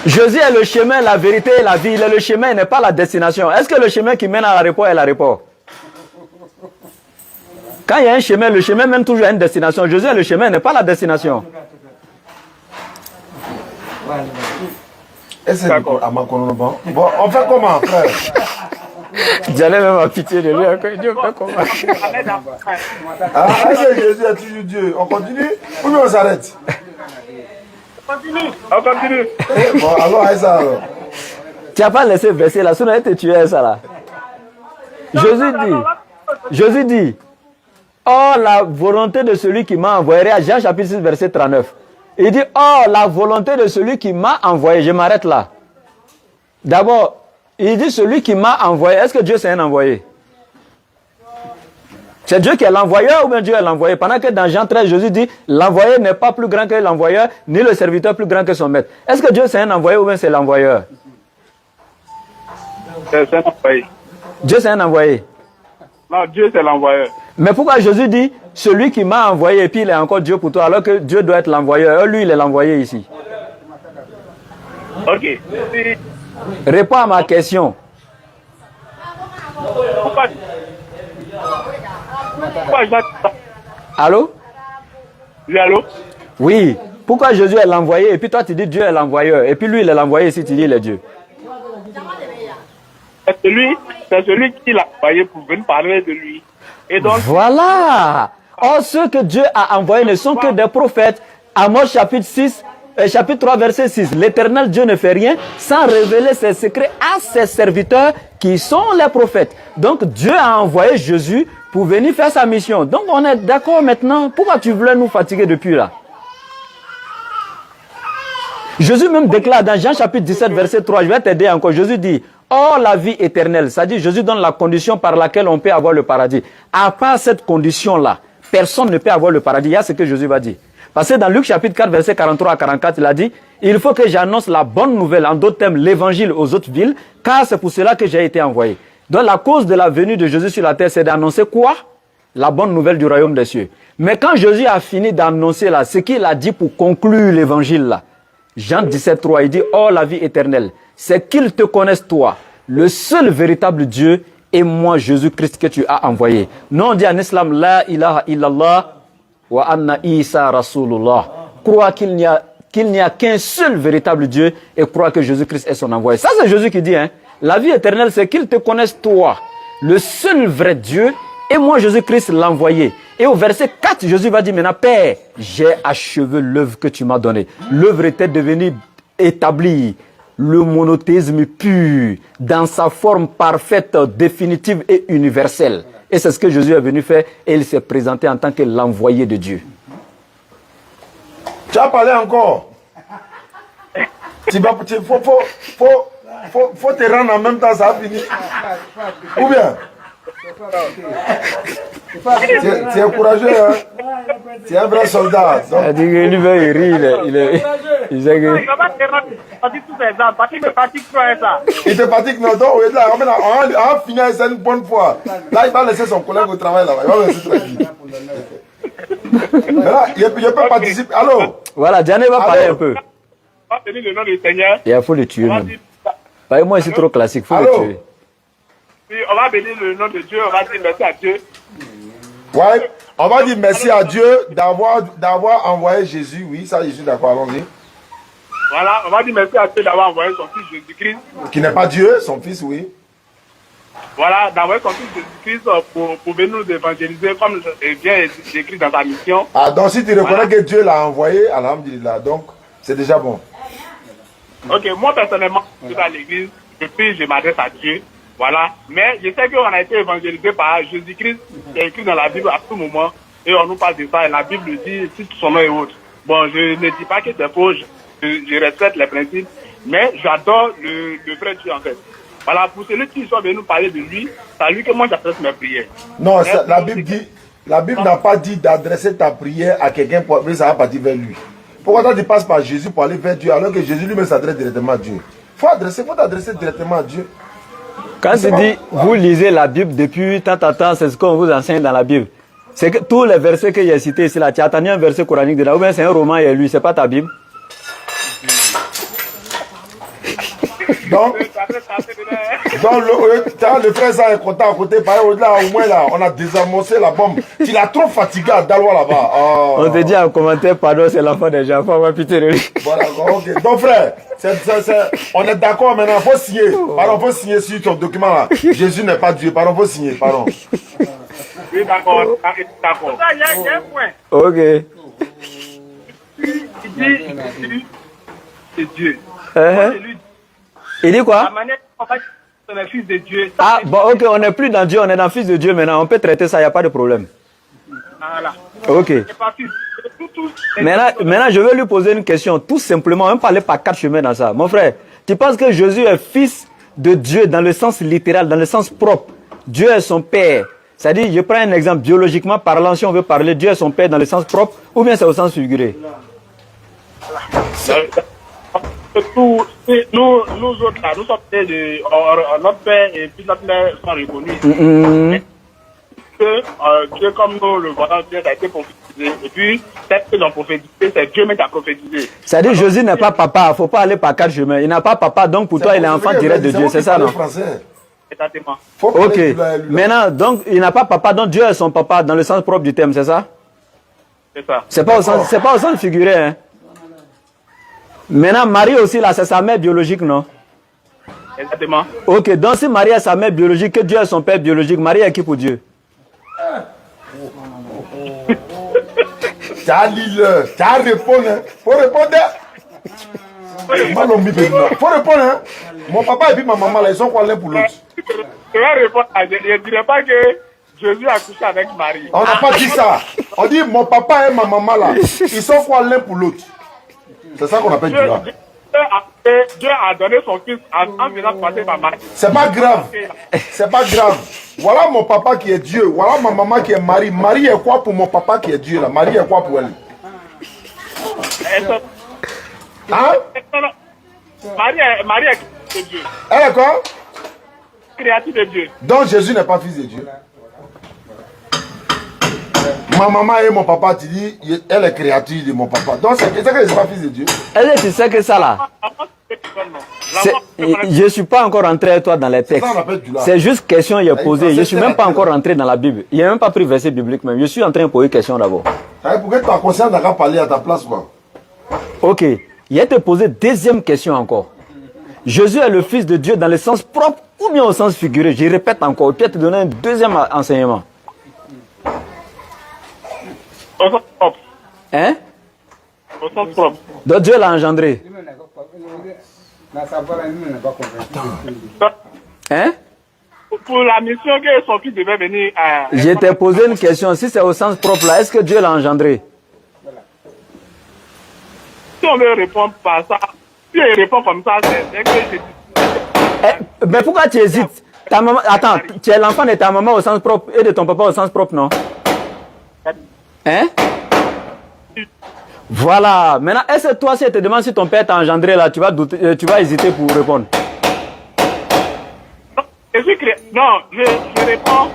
Jésus est le chemin, la vérité et la vie. Il est le chemin, il n'est pas la destination. Est-ce que le chemin qui mène à l'aéroport est l'aéroport? Quand il y a un chemin, le chemin mène toujours à une destination. Jésus est le chemin, il n'est pas la destination. Et c'est bon, on fait comment, frère? J'allais même à pitié de lui. Dieu fait comment? Ah, est-ce que Jésus est toujours Dieu? On continue ou bien on s'arrête? On continue. Bon, alors, Aïssa, alors. Tu n'as pas laissé verser là, sinon elle te tuait ça là. Jésus dit, oh la volonté de celui qui m'a envoyé, à Jean chapitre 6 verset 39. Il dit, oh la volonté de celui qui m'a envoyé, je m'arrête là. D'abord, il dit celui qui m'a envoyé, est-ce que Dieu c'est un envoyé? C'est Dieu qui est l'envoyeur ou bien Dieu est l'envoyé? Pendant que dans Jean 13, Jésus dit, l'envoyé n'est pas plus grand que l'envoyeur, ni le serviteur plus grand que son maître. Est-ce que Dieu c'est un envoyé ou bien c'est l'envoyeur? C'est un envoyé. Dieu c'est un envoyé. Non, Dieu c'est l'envoyeur. Mais pourquoi Jésus dit, celui qui m'a envoyé et puis il est encore Dieu pour toi, alors que Dieu doit être l'envoyeur? Lui, il est l'envoyé ici. Ok. Réponds à ma question. Pourquoi Allô? Oui, allô? Oui. Pourquoi Jésus est l'envoyé et puis toi tu dis Dieu est l'envoyeur et puis lui il est l'envoyé ici, tu dis il est Dieu? C'est celui qui l'a envoyé pour venir parler de lui. Et donc, voilà. Or, ceux que Dieu a envoyés ne sont que des prophètes. Amos chapitre 3 verset 6. L'Éternel Dieu ne fait rien sans révéler ses secrets à ses serviteurs qui sont les prophètes. Donc Dieu a envoyé Jésus pour venir faire sa mission. Donc on est d'accord maintenant. Pourquoi tu voulais nous fatiguer depuis là? Jésus même déclare dans Jean chapitre 17 verset 3, je vais t'aider encore. Jésus dit, oh la vie éternelle, c'est-à-dire Jésus donne la condition par laquelle on peut avoir le paradis. À part cette condition-là, personne ne peut avoir le paradis. Il y a ce que Jésus va dire. Parce que dans Luc chapitre 4 verset 43 à 44, il a dit, il faut que j'annonce la bonne nouvelle, en d'autres termes l'évangile aux autres villes, car c'est pour cela que j'ai été envoyé. Donc la cause de la venue de Jésus sur la terre, c'est d'annoncer quoi? La bonne nouvelle du royaume des cieux. Mais quand Jésus a fini d'annoncer là, ce qu'il a dit pour conclure l'évangile là, Jean 17, 3, il dit, oh la vie éternelle, c'est qu'ils te connaissent toi, le seul véritable Dieu, et moi Jésus-Christ que tu as envoyé. Non, on dit en islam, la ilaha illallah, wa anna Isa Rasulullah. Crois qu'il n'y a qu'un seul véritable Dieu, et crois que Jésus-Christ est son envoyé. Ça c'est Jésus qui dit, hein. La vie éternelle, c'est qu'ils te connaissent toi, le seul vrai Dieu, et moi Jésus-Christ l'envoyé. Et au verset 4, Jésus va dire maintenant, Père, j'ai achevé l'œuvre que tu m'as donnée. L'œuvre était devenue établie, le monothéisme pur, dans sa forme parfaite, définitive et universelle. Et c'est ce que Jésus est venu faire, et il s'est présenté en tant que l'envoyé de Dieu. Tu as parlé encore. Faut te rendre en même temps, ça a fini. Ou bien? Tu es courageux, hein? Tu es un vrai soldat. Il dit que lui, il sait que... Il te fatigue, non? Donc, on a fini ça une bonne fois. Là, il va laisser son collègue au travail là-bas. Il va me laisser tranquille. Là, il peut participer. Allô? Voilà, Diane va parler un peu. On va tenir le nom du Seigneur. Il faut le tuer même. Moi, c'est trop classique, il faut le tuer. Puis on va bénir le nom de Dieu, on va dire merci à Dieu. Ouais, on va dire merci à Dieu d'avoir envoyé Jésus. Oui, ça, je suis d'accord, allons-y. Voilà, on va dire merci à Dieu d'avoir envoyé son fils Jésus-Christ. Qui n'est pas Dieu, son fils, oui. Voilà, d'envoyer son fils Jésus-Christ pour venir nous évangéliser comme bien écrit dans sa mission. Ah, donc si tu reconnais que Dieu l'a envoyé, alhamdulillah, donc c'est déjà bon. Ok, moi personnellement, je suis à l'église, je m'adresse à Dieu. Voilà, mais je sais qu'on a été évangélisé par Jésus-Christ, qui est écrit dans la Bible à tout moment, et on nous parle de ça, et la Bible dit, cite son nom et autres. Bon, je ne dis pas que c'est faux, je respecte les principes, mais j'adore le vrai Dieu en fait. Voilà, pour celui qui sont venus nous parler de lui, c'est à lui que moi j'adresse mes prières. Non, la Bible n'a pas dit d'adresser ta prière à quelqu'un pour que ça va partir vers lui. Pourquoi toi tu passes par Jésus pour aller vers Dieu, alors que Jésus lui-même s'adresse directement à Dieu? Faut t'adresser directement à Dieu. Quand tu dis, vous lisez la Bible depuis tant à temps, c'est ce qu'on vous enseigne dans la Bible. C'est que tous les versets que j'ai cités ici, là, tu as entendu un verset coranique dedans, ou bien c'est un roman et lui, c'est pas ta Bible. Donc le frère ça est content à côté, par exemple, là, au moins là, on a désamorcé la bombe. Tu l'as trop fatigué à Dalois là-bas. Oh. On te dit en commentaire, pardon, c'est l'enfant des gens, faut avoir pitié de lui. Voilà, ok. Donc frère, on est d'accord maintenant, faut signer. Pardon, faut signer sur ton document là. Jésus n'est pas Dieu, pardon, faut signer, pardon. Oui, d'accord. Il y a un point. Ok. Il dit, c'est Dieu. Il dit quoi? La manière dont on va dire que c'est le fils de Dieu. Ah, bon, ok, on n'est plus dans Dieu, on est dans le Fils de Dieu maintenant. On peut traiter ça, il n'y a pas de problème. Voilà. Ok. C'est pas fils. Maintenant, je vais lui poser une question. Tout simplement, on ne parlait pas 4 chemins dans ça. Mon frère, tu penses que Jésus est fils de Dieu dans le sens littéral, dans le sens propre? Dieu est son père. C'est-à-dire, je prends un exemple, biologiquement parlant, si on veut parler, Dieu est son père dans le sens propre, ou bien c'est au sens figuré? Nous autres là, nous sommes notre père et puis notre mère sont reconnus. Dieu comme nous le voyons, Dieu a été prophétisé. Et puis, peut-être qu'ils ont prophétisé, c'est Dieu même qui a prophétisé. C'est-à-dire Jésus n'est pas papa, il ne faut pas aller par 4 chemins. Il n'a pas papa, donc pour toi il est enfant direct de Dieu, c'est ça non? Exactement. Ok. Maintenant, donc il n'a pas papa, donc Dieu est son papa dans le sens propre du terme, c'est ça? C'est ça. C'est pas au sens figuré, hein? Maintenant, Marie aussi, là, c'est sa mère biologique, non? Exactement. Ok, donc si Marie est sa mère biologique, que Dieu est son père biologique, Marie est qui pour Dieu? Tu as lu tu as répondu, hein? Faut répondre. Faut répondre, hein? Mon papa et puis ma maman, là, ils sont quoi l'un pour l'autre? Je vais répondre, je ne dirais pas que Jésus a couché avec Marie. On n'a pas dit ça. On dit mon papa et ma maman, là, ils sont quoi l'un pour l'autre? C'est ça qu'on appelle Dieu. Dieu a donné son fils en faisant passer par Marie. C'est pas grave. C'est pas grave. Voilà mon papa qui est Dieu. Voilà ma maman qui est Marie. Marie est quoi pour mon papa qui est Dieu là? Marie est quoi pour elle? Hein? Marie est fils de Dieu. Elle est quoi? Créature de Dieu. Donc Jésus n'est pas fils de Dieu. Ma maman et mon papa, tu dis, elle est créature de mon papa. Donc c'est ça qu'elle n'est pas fils de Dieu. Est-ce que tu sais que ça là? Je ne suis pas encore rentré avec toi dans les textes. C'est juste question qu'il a posée. Je ne suis même pas encore rentré dans la Bible. Il n'a même pas pris verset biblique même. Je suis en train de poser une question d'abord. Pourquoi tu as conscience d'avoir parlé à ta place quoi? Ok. Il a te posé deuxième question encore. Jésus est le fils de Dieu dans le sens propre ou bien au sens figuré? Je répète encore. Tu vas te donner un deuxième enseignement. Au sens propre. Hein? Au sens propre. Donc Dieu l'a engendré. Hein? Pour la mission que son fils devait venir à... Je t'ai posé une question. Si c'est au sens propre là, est-ce que Dieu l'a engendré? Si on veut répondre par ça, si il répond comme ça, c'est que je dis... Mais pourquoi tu hésites? Ta maman, attends, tu es l'enfant de ta maman au sens propre et de ton papa au sens propre, non? Hein? Voilà. Maintenant, est-ce que toi, si elle te demande si ton père t'a engendré là, tu vas hésiter pour répondre? Non, je réponds.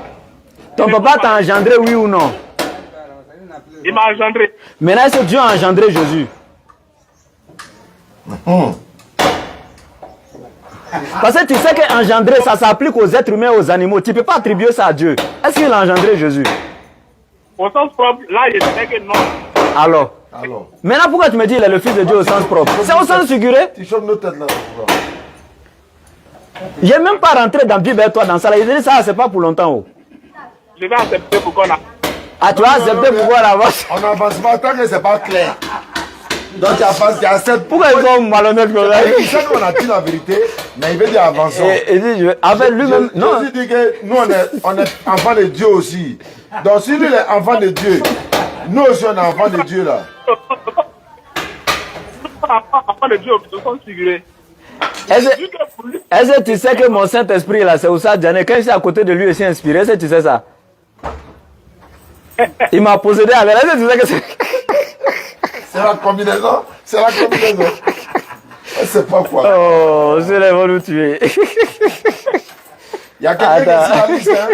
Ton papa t'a engendré, oui ou non? Il m'a engendré. Maintenant, est-ce que Dieu a engendré Jésus? Parce que tu sais qu'engendrer, ça s'applique aux êtres humains, aux animaux. Tu ne peux pas attribuer ça à Dieu. Est-ce qu'il a engendré Jésus? Au sens propre, là, je dirais que non. Alors. Maintenant, pourquoi tu me dis qu'il est le fils de Dieu au sens propre? C'est au sens figuré? Tu chopes nos têtes là. Je n'ai même pas rentré dans la Bible avec toi dans ça. Il dit ça, c'est pas pour longtemps. Oh. Je vais accepter pourquoi on a... Ah, tu vas accepter pourquoi là-bas? On n'avance pas tant que c'est pas clair. Donc tu acceptes. Pourquoi ils sont malhonnêtes comme ça? Il sait qu'on a dit la vérité, mais il veut dire avançons. Avec lui-même, non. Jésus dit que nous on est enfants de Dieu aussi. Donc si lui est enfant de Dieu, nous aussi on est enfants de Dieu là. Enfant de Dieu au sens figuré. Est-ce que tu sais que mon Saint-Esprit là, c'est Oussa Djane, quand je suis à côté de lui, je suis inspiré, est-ce que tu sais ça? Il m'a possédé avec. Est-ce que tu sais que c'est. C'est la combinaison. C'est la combinaison. Je sais pas quoi. Oh, c'est les vont nous tuer. Il y a quelqu'un qui est sur la liste. Hein?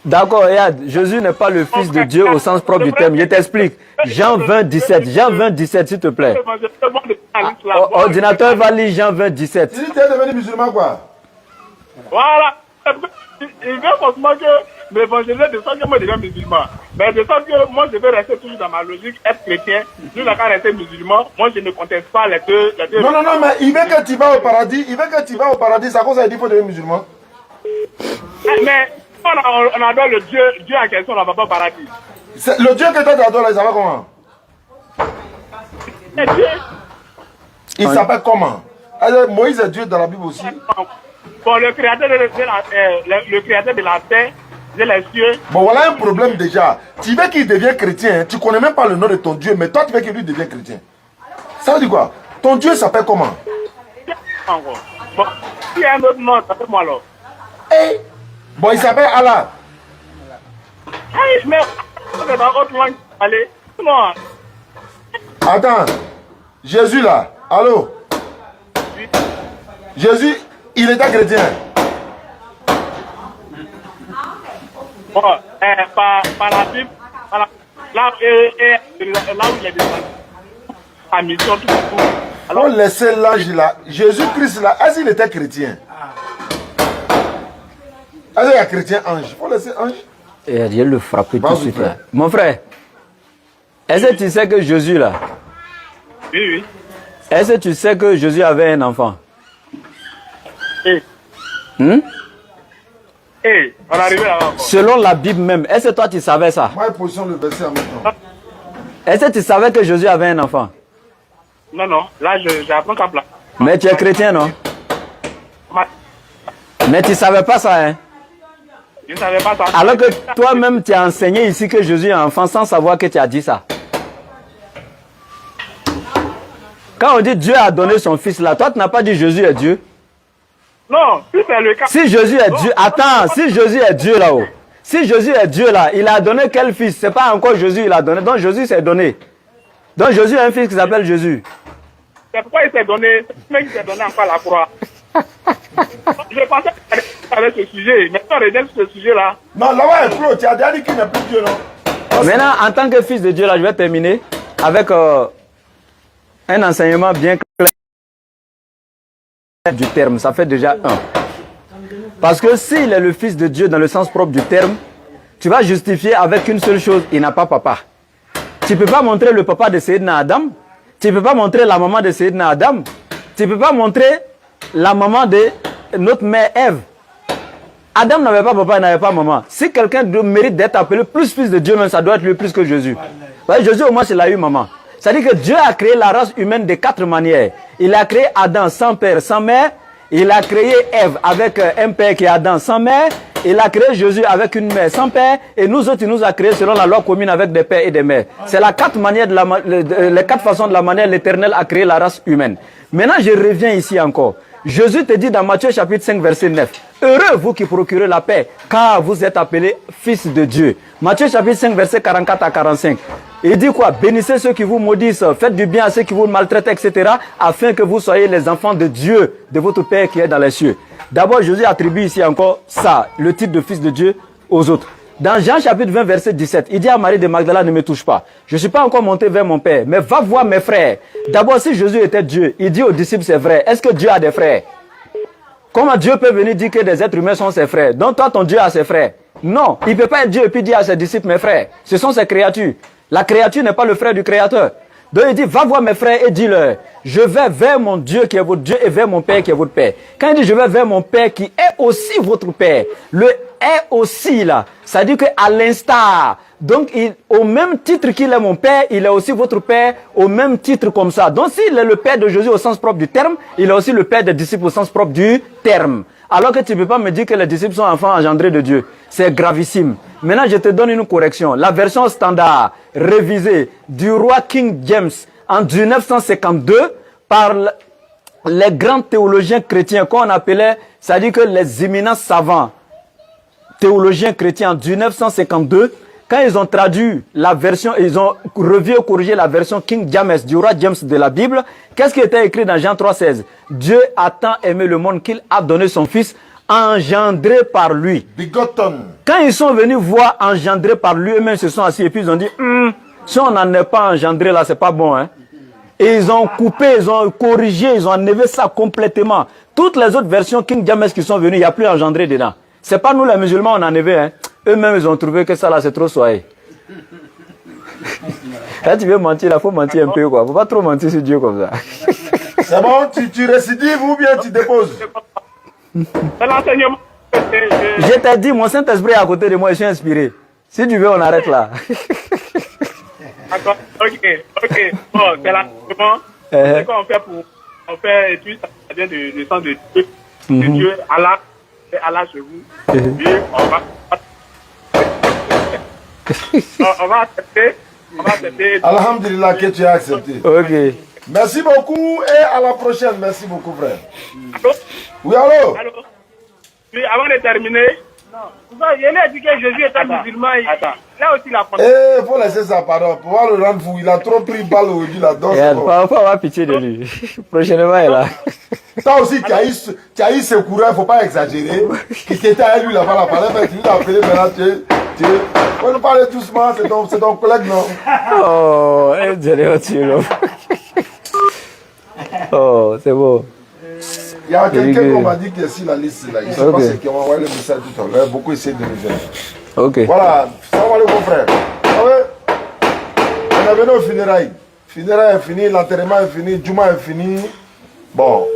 D'accord, regarde, Jésus n'est pas le Fils de Dieu au sens propre du terme. Je t'explique. Jean 20, 17. Jean 20, 17, s'il te plaît. Ordinateur va lire Jean 20, 17. Tu dis que tu es devenu musulman, quoi? Voilà. Il veut forcément que l'évangile de ça que moi je deviens musulman. Mais de sorte que moi je vais rester toujours dans ma logique, être chrétien. Lui, il a qu'à rester musulman. Moi, je ne conteste pas les deux. Non, mais il veut que tu vas au paradis. Il veut que tu vas au paradis. Ça cause ça, il dit qu'il faut devenir musulman. Mais on adore le Dieu en question, on ne va pas au paradis. Le Dieu que toi tu adores, il s'appelle comment? Il s'appelle comment? Moïse est Dieu dans la Bible aussi. Bon, le créateur de la terre, de les cieux. Bon, voilà un problème déjà. Tu veux qu'il devienne chrétien, tu ne connais même pas le nom de ton Dieu, mais toi tu veux qu'il lui devienne chrétien. Ça veut dire quoi? Ton Dieu s'appelle comment? Bon, il y a un autre nom, ça s'appelle moi alors. Bon, il s'appelle Allah. Mais c'est dans autre langue. Allez, non. Attends, Jésus là, allô? Jésus, il était chrétien. Bon, par la Bible, là où il est descendu, à mission tout. Alors, laissez l'ange là, Jésus-Christ là, est-ce qu'il était chrétien? Est-ce qu'il y a chrétien ange? Il faut laisser ange. Et Dieu le frapper tout de suite là. Mon frère, est-ce que tu sais que Jésus là? Oui. Est-ce que tu sais que Jésus avait un enfant? On est arrivé là-bas. Selon la Bible même, est-ce que toi tu savais ça? Moi, position le verset en même temps. Est-ce que tu savais que Jésus avait un enfant? Non, là j'apprends qu'à plat. Mais tu es chrétien, non? Mais tu ne savais pas ça, hein? Je ne savais pas ça. Alors que toi-même, tu as enseigné ici que Jésus est enfant sans savoir que tu as dit ça. Quand on dit Dieu a donné son fils là, toi tu n'as pas dit Jésus est Dieu. Non, si c'est le cas. Si Jésus est Dieu, attends, si Jésus est Dieu là-haut, si Jésus est Dieu là, il a donné quel fils? C'est pas encore Jésus, il a donné. Donc Jésus s'est donné. Donc Jésus a un fils qui s'appelle Jésus. C'est pourquoi il s'est donné, c'est même qu'il s'est donné encore à la croix. Je pensais que avec ce sujet, mais on revient sur ce sujet là. Non, là-bas est clos, tu as déjà dit qu'il n'est plus Dieu, non? Maintenant, en tant que fils de Dieu là, je vais terminer avec un enseignement bien clair du terme. Ça fait déjà un. Parce que s'il est le fils de Dieu dans le sens propre du terme, tu vas justifier avec une seule chose, il n'a pas papa. Tu ne peux pas montrer le papa de Sayyidina Adam. Tu ne peux pas montrer la maman de Sayyidina Adam. Tu ne peux pas montrer la maman de notre mère Ève. Adam n'avait pas papa, il n'avait pas maman. Si quelqu'un mérite d'être appelé plus fils de Dieu, même ça doit être lui plus que Jésus. Ouais, Jésus au moins il a eu maman. C'est-à-dire que Dieu a créé la race humaine de 4 manières. Il a créé Adam sans père, sans mère. Il a créé Ève avec un père qui est Adam sans mère. Il a créé Jésus avec une mère sans père. Et nous autres, il nous a créés selon la loi commune avec des pères et des mères. C'est la 4 manières les 4 façons de la manière l'Éternel a créé la race humaine. Maintenant, je reviens ici encore. Jésus te dit dans Matthieu chapitre 5 verset 9, heureux vous qui procurez la paix, car vous êtes appelés fils de Dieu. Matthieu chapitre 5 verset 44 à 45. Il dit quoi? Bénissez ceux qui vous maudissent, faites du bien à ceux qui vous maltraitent, etc. afin que vous soyez les enfants de Dieu, de votre Père qui est dans les cieux. D'abord, Jésus attribue ici encore ça, le titre de fils de Dieu aux autres. Dans Jean chapitre 20 verset 17, il dit à Marie de Magdala, ne me touche pas. Je ne suis pas encore monté vers mon Père, mais va voir mes frères. D'abord, si Jésus était Dieu, il dit aux disciples c'est vrai. Est-ce que Dieu a des frères? Comment Dieu peut venir dire que des êtres humains sont ses frères? Donc toi, ton Dieu a ses frères. Non, il ne peut pas être Dieu et puis dire à ses disciples mes frères. Ce sont ses créatures. La créature n'est pas le frère du Créateur. Donc il dit, va voir mes frères et dis-leur, je vais vers mon Dieu qui est votre Dieu et vers mon Père qui est votre Père. Quand il dit, je vais vers mon Père qui est aussi votre Père, le est aussi là, ça dit qu'à l'instar, donc au même titre qu'il est mon Père, il est aussi votre Père, au même titre comme ça. Donc s'il est le Père de Jésus au sens propre du terme, il est aussi le Père des disciples au sens propre du terme. Alors que tu ne peux pas me dire que les disciples sont enfants engendrés de Dieu. C'est gravissime. Maintenant, je te donne une correction. La version standard, révisée, du roi King James en 1952 par les grands théologiens chrétiens qu'on appelait, c'est-à-dire que les éminents savants théologiens chrétiens en 1952, quand ils ont traduit la version, ils ont revu et corrigé la version King James, du roi James de la Bible, qu'est-ce qui était écrit dans Jean 3,16? Dieu a tant aimé le monde qu'il a donné son fils engendrés par lui. Begotten. Quand ils sont venus voir engendrés par lui, eux-mêmes se sont assis et puis ils ont dit, si on n'en est pas engendré là, c'est pas bon. Hein? Et ils ont coupé, ils ont corrigé, ils ont enlevé ça complètement. Toutes les autres versions King James qui sont venues, il n'y a plus engendré dedans. C'est pas nous les musulmans, on a enlevé. Hein? Eux-mêmes, ils ont trouvé que ça là, c'est trop soigné. Quand tu veux mentir, il faut mentir un peu. Il ne faut pas trop mentir sur Dieu comme ça. C'est bon, tu récidives ou bien tu déposes? C'est l'enseignement. Je t'ai dit, mon Saint-Esprit est à côté de moi, je suis inspiré. Si tu veux, on arrête là. D'accord, ok. Bon, c'est l'enseignement. C'est quoi on fait pour... On fait étude, ça vient du sang de Dieu. De Dieu, Allah, c'est Allah chez vous. Et on va accepter. Alhamdulillah que tu as accepté. Ok. Merci beaucoup et à la prochaine. Merci beaucoup, frère. Allô? Oui, allô? Allô? Oui, avant de terminer, il a dit que Jésus était musulman. Là aussi, la fondation. Il faut laisser sa parole. Pour pouvoir le rendre fou. Il a trop pris balle aujourd'hui là-dedans. Il faut avoir pitié de lui. Prochainement, il est là. Toi aussi, tu as eu ce courant, il ne faut pas exagérer. Qui était à lui là-bas, tu l'as appelé maintenant, on va nous parler doucement, c'est ton collègue, non? Oh, oh, c'est beau. Il y a quelqu'un qu'on m'a dit qui est sur la liste là. Il ne sait pas ce qui m'a envoyé le message tout à l'heure. Beaucoup essaient de nous aider. Ok. Voilà, salam alaikum frère. On est venu aux funérailles. Funérailles est fini, l'enterrement est fini, Juma est fini. Bon,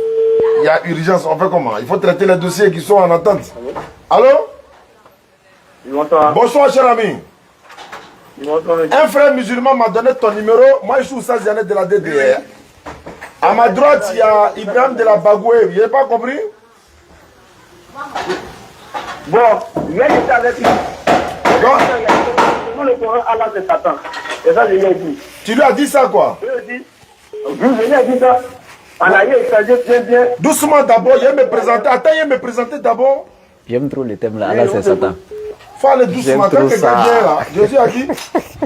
il y a urgence, on fait comment? Il faut traiter les dossiers qui sont en attente. Allô? Bonsoir cher ami. Un frère musulman m'a donné ton numéro. Moi je suis Oussa Ziané de la DDR. À ma droite, il y a Ibrahim de la Bagoué. Vous n'avez pas compris? Bon, hier j'étais avec lui. Dans le Coran, Allah c'est Satan. Et ça, je lui ai dit. Tu lui as dit ça quoi? Je lui ai dit. Je lui ai dit ça. Allah y est éclairé bien. Doucement d'abord, il me présenter. Attends, il me présenter d'abord. J'aime trop le thème là. Allah c'est Satan. Faut aller doucement. Quand quelqu'un vient là, Jésus a dit,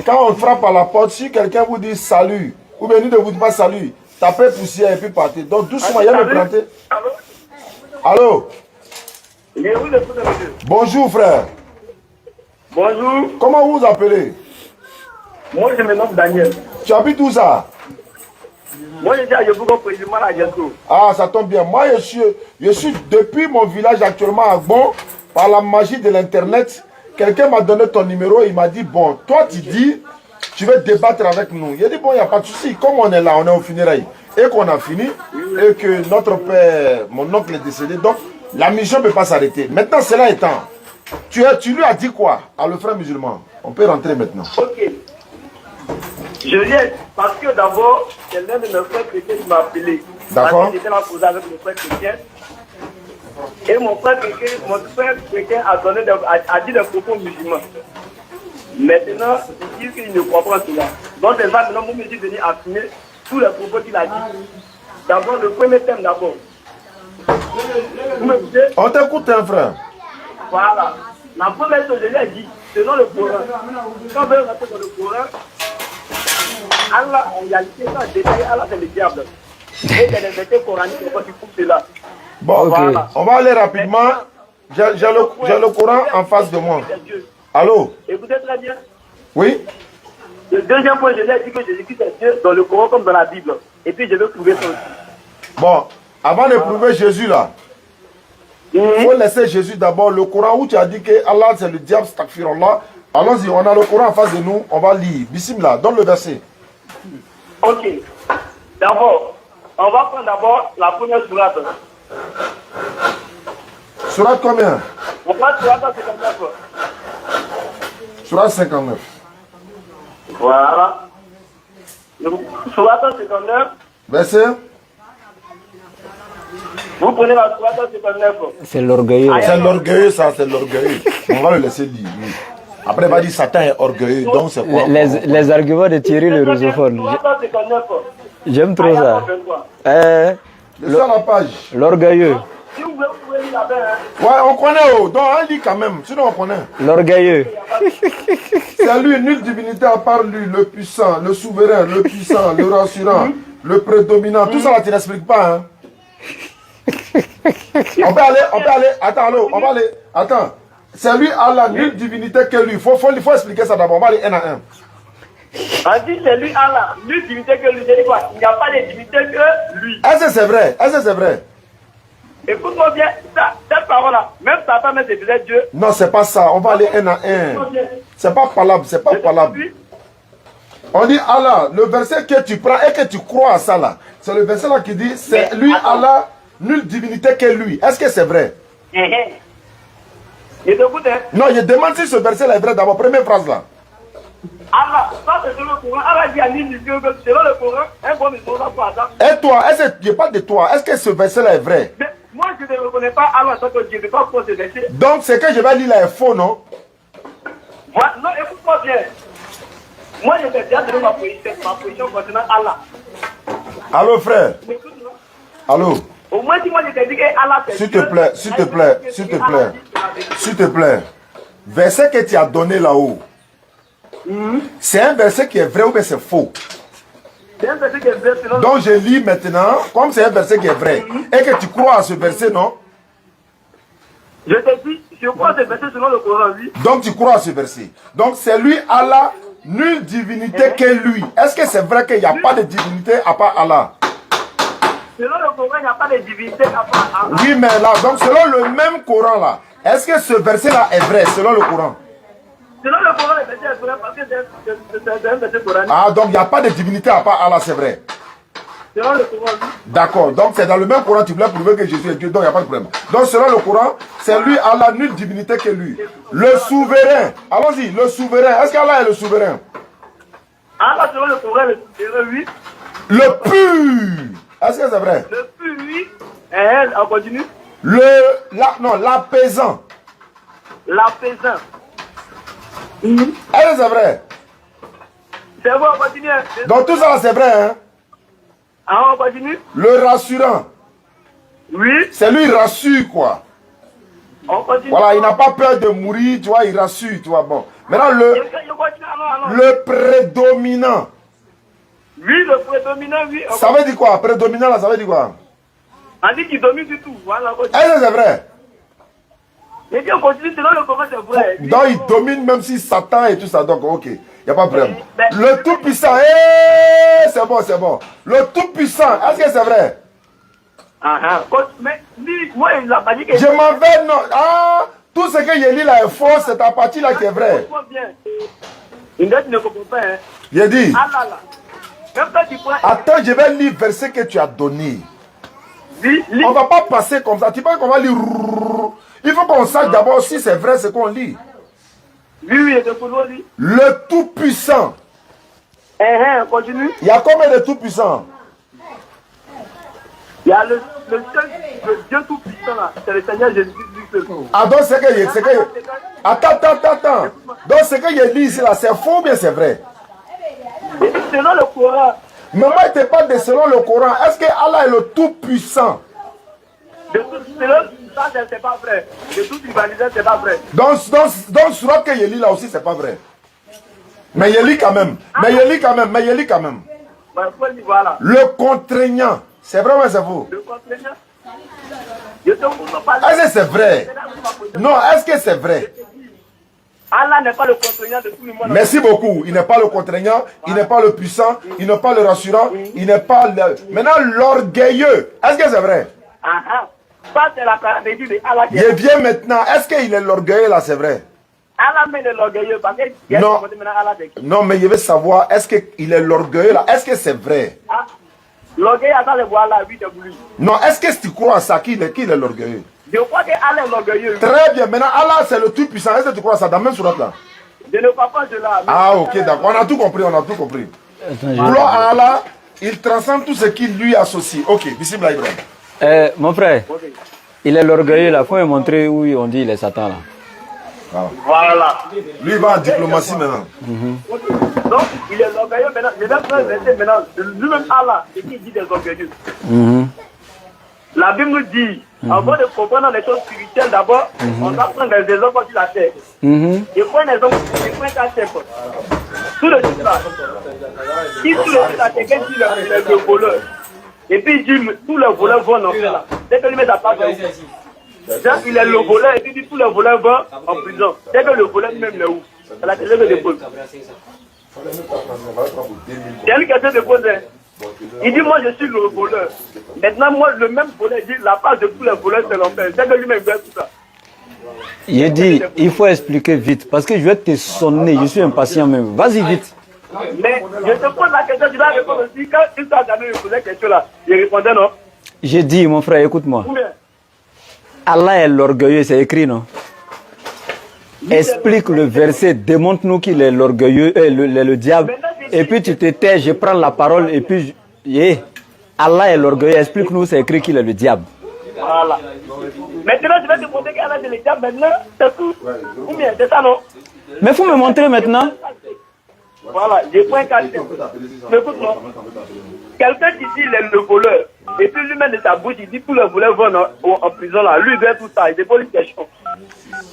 quand on frappe à la porte, si quelqu'un vous dit salut, ou bien il ne vous dit pas salut, tapez poussière et puis partez. Donc doucement, il me présenter. Allô? Bonjour frère. Bonjour. Comment vous vous appelez? Moi je me nomme Daniel. Tu habites où ça? Moi je suis à Yopougon, président à Yasso. Ah, ça tombe bien. Moi je suis depuis mon village actuellement à Gbon, par la magie de l'internet. Quelqu'un m'a donné ton numéro, il m'a dit bon, toi tu dis, tu veux débattre avec nous. Il a dit bon, il n'y a pas de souci. Comme on est là, on est au funérailles et qu'on a fini, et que notre père, mon oncle est décédé, donc la mission ne peut pas s'arrêter. Maintenant, cela étant, tu lui as dit quoi à le frère musulman? On peut rentrer maintenant. Ok. Je viens parce que d'abord, c'est l'un de mes frères chrétiens qui m'a appelé. D'accord. J'étais là posé avec mon frère chrétien. Et mon frère chrétien a dit des propos musulmans. Maintenant, il dit qu'il ne croit pas cela. Donc, c'est ça, maintenant, moi, je suis venu affirmer tous les propos qu'il a dit. D'abord, le premier thème d'abord. Vous m'écoutez? On t'écoute, hein, frère. Voilà. La première chose, je lui ai dit, selon le Coran, quand on veut rentrer dans le Coran, Allah, en réalité, ça détaille, Allah, c'est le diable. Et il y a des versets coraniques qui prouvent cela. Bon, voilà. On va aller rapidement. J'ai le Coran en face de moi. Allô? Écoutez très bien. Oui? Le deuxième point, je lui ai dit que Jésus-Christ est Dieu dans le Coran comme dans la Bible. Et puis je vais prouver ça aussi. Bon, avant de prouver Jésus là, il faut laisser Jésus d'abord. Le Coran où tu as dit que Allah c'est le diable, stakfirullah. Allons-y, on a le Coran en face de nous, on va lire. Bismillah, donne le verset. Ok. D'abord, on va prendre d'abord la première sourate. Sourate combien? On prend sourate 59. Sourate 59. Voilà. Sourate 59. Verset? Vous prenez la sourate 59. C'est l'orgueilleux. C'est l'orgueilleux, ça, c'est l'orgueilleux. On va le laisser lire. Oui. Après, il va dire Satan est orgueilleux, donc c'est quoi? Les arguments de Thierry le Rosophone. J'aime trop ça. Sur la page. L'orgueilleux. Si vous pouvez lire là-bas. Ouais, on connaît, oh. Donc on lit quand même, sinon on connaît. L'orgueilleux. C'est lui, nulle divinité à part lui, le puissant, le souverain, le puissant, le rassurant, le prédominant. Tout ça là, tu n'expliques pas, hein? On peut aller, attends, allô, on va aller, attends. C'est lui Allah, nulle divinité que lui. Il faut expliquer ça d'abord, on va aller un à un. On dit c'est lui Allah, nulle divinité que lui. C'est quoi? Il n'y a pas de divinité que lui. Est-ce que c'est vrai? Est-ce que c'est vrai? Écoute-moi bien, cette parole-là, même Satan même c'est peut-être Dieu. Non, c'est pas ça, on va aller un à un. C'est pas palable, c'est pas palable. On dit Allah, le verset que tu prends et que tu crois à ça là, c'est le verset là qui dit, c'est lui Allah, nulle divinité que lui. Est-ce que c'est vrai? Je t'écoute, hein? Non, je demande si ce verset là est vrai d'abord, première phrase là. Allah, ça c'est selon le Coran. Allah dit à l'île que selon le Coran, un bon musulman peut attendre. Et toi, je parle de toi, est-ce que ce verset là est vrai? Mais moi je ne reconnais pas Allah en tant que Dieu, je ne peux pas ce verset. Donc ce que je vais lire là est faux, non? Moi, non, écoute-moi bien. Moi je t'ai déjà donné ma position concernant Allah. Allô frère? Écoute-moi. Allô? Au moins si moi je t'ai dit que Allah c'est S'il Dieu. te plaît, s'il te plaît, s'il te plaît, s'il te plaît. Verset que tu as donné là-haut, c'est un verset qui est vrai ou bien c'est faux? C'est un verset qui est vrai selon Donc je lis maintenant, comme c'est un verset qui est vrai, et que tu crois à ce verset, non? Je te dis, je crois ce verset selon le Coran, oui. Donc tu crois à ce verset. Donc c'est lui Allah, nulle divinité que lui. Est-ce que c'est vrai qu'il n'y a pas de divinité à part Allah? Selon le Coran, il n'y a pas de divinité à part Allah. Oui, mais là, donc selon le même Coran là, est-ce que ce verset là est vrai selon le Coran? Selon le Coran, le verset est vrai parce que c'est un verset coranique. Ah, donc il n'y a pas de divinité à part Allah, c'est vrai. Selon le Coran, oui. D'accord, donc c'est dans le même Coran, tu voulais prouver que Jésus est Dieu, donc il n'y a pas de problème. Donc selon le Coran, c'est lui Allah, nulle divinité que lui. Le souverain, allons-y, le souverain, est-ce qu'Allah est le souverain? Allah, selon le Coran, le souverain, oui. Le pur, est-ce que c'est vrai? Le plus, oui. On continue. L'apaisant. L'apaisant. Est-ce que c'est vrai? C'est bon, on continue. Donc tout ça c'est vrai, hein? Ah, on continue. Le rassurant. Oui. C'est lui, il rassure quoi. On continue. Voilà, il n'a pas peur de mourir, tu vois, il rassure, tu vois, bon. Maintenant, le prédominant. Oui, le prédominant, oui. Ça veut dire quoi? Prédominant, là, ça veut dire quoi? On dit qu'il domine du tout. Voilà, est-ce que c'est vrai? Et puis on continue, selon le Coran, c'est vrai. Donc, il domine même si Satan et tout ça, donc, ok, il n'y a pas de problème. Le Tout-Puissant, c'est bon, c'est bon. Le Tout-Puissant, est-ce que c'est vrai? Mais lui, moi, il n'a pas dit que... Je m'en vais, non. Ah, tout ce que j'ai dit là est faux, c'est ta partie là qui est vraie. Une dette ne comprend pas, hein. J'ai dit. Ah là là. Même quand tu prends... Attends, je vais lire le verset que tu as donné. Oui, on ne va pas passer comme ça. Tu penses qu'on va lire. Il faut qu'on sache d'abord si c'est vrai ce qu'on lit. Oui, c'est pour nous lire. Le Tout-Puissant. Continue. Il y a combien de Tout-Puissants? Il y a le seul, le Dieu Tout-Puissant là. C'est le Seigneur Jésus-Christ. Ah, donc c'est que... Attends. Donc ce que je lis ici là, c'est faux ou bien c'est vrai? Selon le Coran. Mais moi, je te parle de selon le Coran. Est-ce que Allah est le Tout-Puissant? Selon ça, c'est pas vrai. De toute rivalité, c'est pas vrai. Donc surat que je lis là aussi, c'est pas vrai. Mais je lis quand même. Voilà. Le contraignant. C'est vrai ou c'est faux? Le contraignant. Est-ce que c'est vrai? Non, est-ce que c'est vrai? Allah n'est pas le contraignant de tout le monde. Merci beaucoup. Il n'est pas le contraignant, il n'est pas le puissant, il n'est pas le rassurant, il n'est pas le... Maintenant, l'orgueilleux. Est-ce que c'est vrai? Ça, c'est la caractéristique de Allah. Il vient maintenant. Est-ce qu'il est l'orgueilleux là, c'est vrai? Allah met l'orgueilleux parce que... Non. Non, mais je veux savoir, est-ce qu'il est l'orgueilleux là? Est-ce que c'est vrai? L'orgueil, attends, le voilà, oui, c'est voulu. Non, est-ce que tu crois à ça? Qui est l'orgueilleux? Je crois que Allah est l'orgueilleux. Très bien. Maintenant, Allah, c'est le Tout-Puissant. Est-ce que tu crois à ça? Dans la même sourate là? Je ne crois pas de là. Ah, ok, d'accord. On a tout compris, Gloire à Allah, il transcende tout ce qui lui associe. Ok, bismillah Ibrahim. Mon frère, il est l'orgueilleux là. Il faut me montrer où on dit il est Satan là. Voilà. Lui, il va en diplomatie maintenant. Donc, il est l'orgueilleux maintenant. Je vais prendre un verset maintenant. Lui-même Allah, c'est qui dit des orgueilleux. La Bible nous dit, avant de comprendre les choses spirituelles, d'abord, on doit prendre des exemples sur la terre. Je prends un exemple, je prends un cas simple. Tout le titre là, si tout le titre là, quelqu'un dit le voleur, et puis il dit tous les voleurs vont en enfer là. Dès que lui met sa place, genre, il est le voleur et puis dit tous les voleurs vont en prison. Dès que le voleur lui-même il est où? C'est la question de dépose. C'est lui qui a déposé. Il dit, moi je suis le voleur. Maintenant, moi, le même voleur dit, la place de tous les voleurs, c'est l'enfer. C'est que lui-même veut tout ça. J'ai dit, il faut expliquer vite, parce que je vais te sonner, je suis impatient même. Vas-y vite. Mais je te pose la question, tu dois répondre aussi. Quand il t'a jamais posé la question là, il répondait non. J'ai dit, mon frère, écoute-moi. Allah est l'orgueilleux, c'est écrit, non? Explique le verset, démontre-nous qu'il est l'orgueilleux, le diable. Et puis tu te tais, je prends la parole et puis... Allah est l'orgueilleux, explique-nous, c'est écrit qu'il est le diable. Voilà. Maintenant, tu vas te montrer qu'Allah est le diable, maintenant, c'est tout. Ou bien, c'est ça, non? Mais il faut me montrer maintenant. Voilà, j'ai point 4. Mais écoute-moi. Quelqu'un qui dit il est le voleur, et puis lui-même de sa bouche, il dit tous les voleurs vont en prison là. Lui, il veut tout ça, il dépose une question.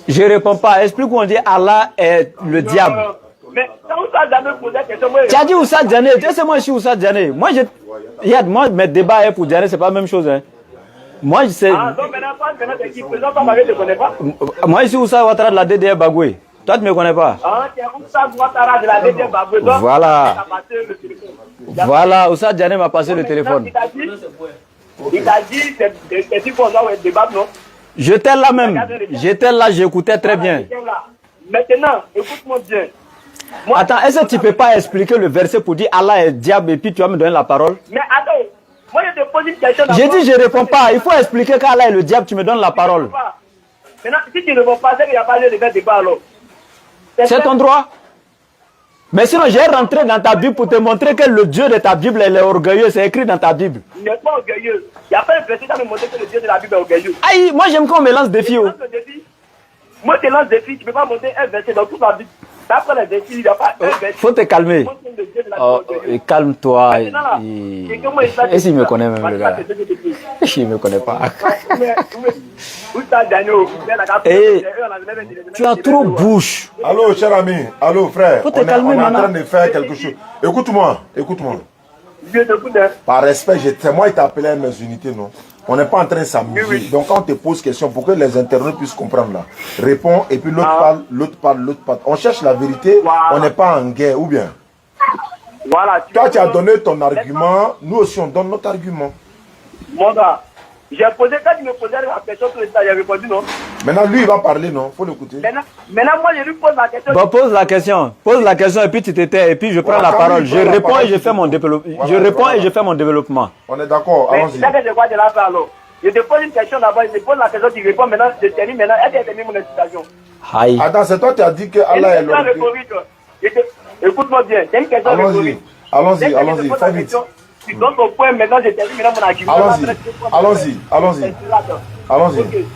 Je ne réponds pas. Explique où on dit Allah est le diable. Mais quand Oussa Djane pose la question, moi... Tu as dit Oussa Djane, tu sais moi je suis Oussa Djane. Moi, moi mes débats pour Djane, c'est pas la même chose. Hein. Moi, je sais... Ah, donc maintenant, c'est qui? Président Famara, tu ne connais pas? Moi, je suis Oussa Ouattara de la DDR Bagoué. Toi, tu ne me connais pas? Ah, tu es Oussa Ouattara de la DDR Bagoué. Voilà. Voilà, Oussa Djane m'a passé le téléphone. Il t'a dit, c'est qui pour ça, débat, non? J'étais là même. J'étais là, j'écoutais très bien. Maintenant, écoute-moi bien. Moi, attends, est-ce que tu ne peux pas expliquer le verset pour dire Allah est diable et puis tu vas me donner la parole? Mais attends, moi je te pose une question. J'ai dit je ne réponds pas. Il faut expliquer qu'Allah est le diable, tu me donnes la parole. Maintenant, si tu ne réponds pas, c'est qu'il n'y a pas lieu de faire débat alors. C'est ton droit. Mais sinon, j'ai rentré dans ta Bible pour te montrer que le Dieu de ta Bible est orgueilleux. C'est écrit dans ta Bible. Il n'est pas orgueilleux. Il n'y a pas un verset qui me montrer que le Dieu de la Bible est orgueilleux. Aïe, moi j'aime qu'on me lance des filles. Moi, je te lance des filles, tu ne peux pas montrer un verset dans toute la Bible. D'après les défis, il n'y a pas un verset. Faut te calmer. Oh, calme-toi. Et s'il me connaît même, le gars? Il ne me connaît pas. Tu as trop bouche. Allô, cher ami. Allô, frère. Faut te on calmer, est en train de faire quelque chose. Écoute-moi, écoute-moi. Par respect, c'est moi qui t'ai appelé à mes unités, non? On n'est pas en train de s'amuser. Oui. Donc quand on te pose question, pour que les internautes puissent comprendre là, réponds et puis l'autre parle, l'autre parle, l'autre parle. On cherche la vérité, on n'est pas en guerre, ou bien? Voilà. Toi, tu as donné ton argument, nous aussi on donne notre argument. Mon gars, j'ai posé, quand tu me posais la question tout le temps, j'ai répondu non. Maintenant, lui, il va parler, non? Faut l'écouter. Maintenant, moi, je lui pose la question. Bon, pose la question. Pose la question et puis tu t'étais et puis je prends la parole. Je réponds et je fais mon développement. Je réponds et je fais mon développement. On est d'accord, allons-y. Je te pose une question d'abord, je te pose la question, tu réponds maintenant, je termine maintenant. Est-ce que tu as terminé mon explication? Aïe. Attends, c'est toi qui as dit que Allah est l'orgueilleux. Écoute-moi bien, c'est une question rhétorique. Allons-y, allons-y, fais vite. Tu donnes ton point, maintenant je termine maintenant mon argument. Allons-y, allons-y. Allons-y.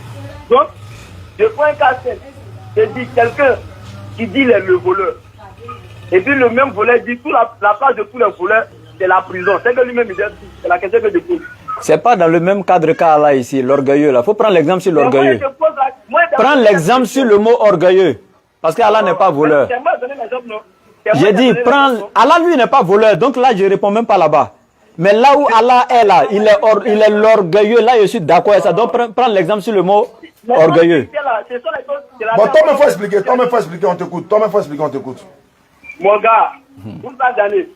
Donc, je prends un cas simple. Je dis quelqu'un qui dit le voleur. Et puis le même voleur dit toute la place de tous les voleurs, c'est la prison. C'est que lui-même il dit, c'est la question que je pose. C'est pas dans le même cadre qu'Allah ici, l'orgueilleux là. Faut prendre l'exemple sur l'orgueilleux. Prends l'exemple sur le mot orgueilleux. Parce qu'Allah n'est pas voleur. J'ai dit, Allah lui n'est pas voleur. Donc là, je ne réponds même pas là-bas. Mais là où Allah est là, il est l'orgueilleux. Là, je suis d'accord avec ça. Donc prends l'exemple sur le mot orgueilleux. Bon, toi-même, il faut expliquer. Toi-même, il faut expliquer, on t'écoute. Toi-même, il faut expliquer, on t'écoute. Mon gars, vous allez.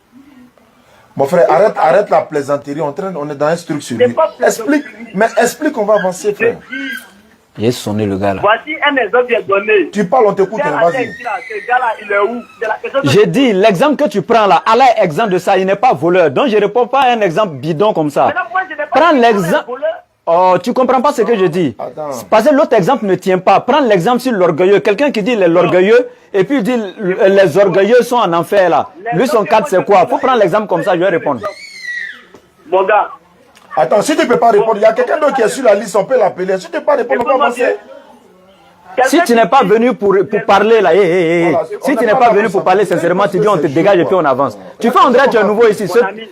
Mon frère, arrête la plaisanterie. On est dans un truc sur lui. Explique, mais explique, on va avancer, frère. Il est sonné le gars là. Voici un exemple qui est donné. Tu parles, on t'écoute, vas-y. Ce gars-là, il est où? J'ai dit, l'exemple que tu prends là, Allah est exempt de ça, il n'est pas voleur. Donc je ne réponds pas à un exemple bidon comme ça. Prends l'exemple. Oh, tu comprends pas ce que je dis. Attends. Parce que l'autre exemple ne tient pas. Prends l'exemple sur l'orgueilleux. Quelqu'un qui dit l'orgueilleux et puis il dit les orgueilleux sont en enfer là. Lui son cadre c'est quoi? Faut prendre l'exemple comme ça, je vais répondre. Mon gars. Attends, si tu ne peux pas répondre, il y a quelqu'un d'autre qui est sur la liste, on peut l'appeler. Si tu ne peux pas répondre, on peut avancer. Si tu n'es pas venu pour parler là, si tu n'es pas venu pour parler sincèrement, tu dis on te dégage et puis on avance. Tu fais André, tu es nouveau ici.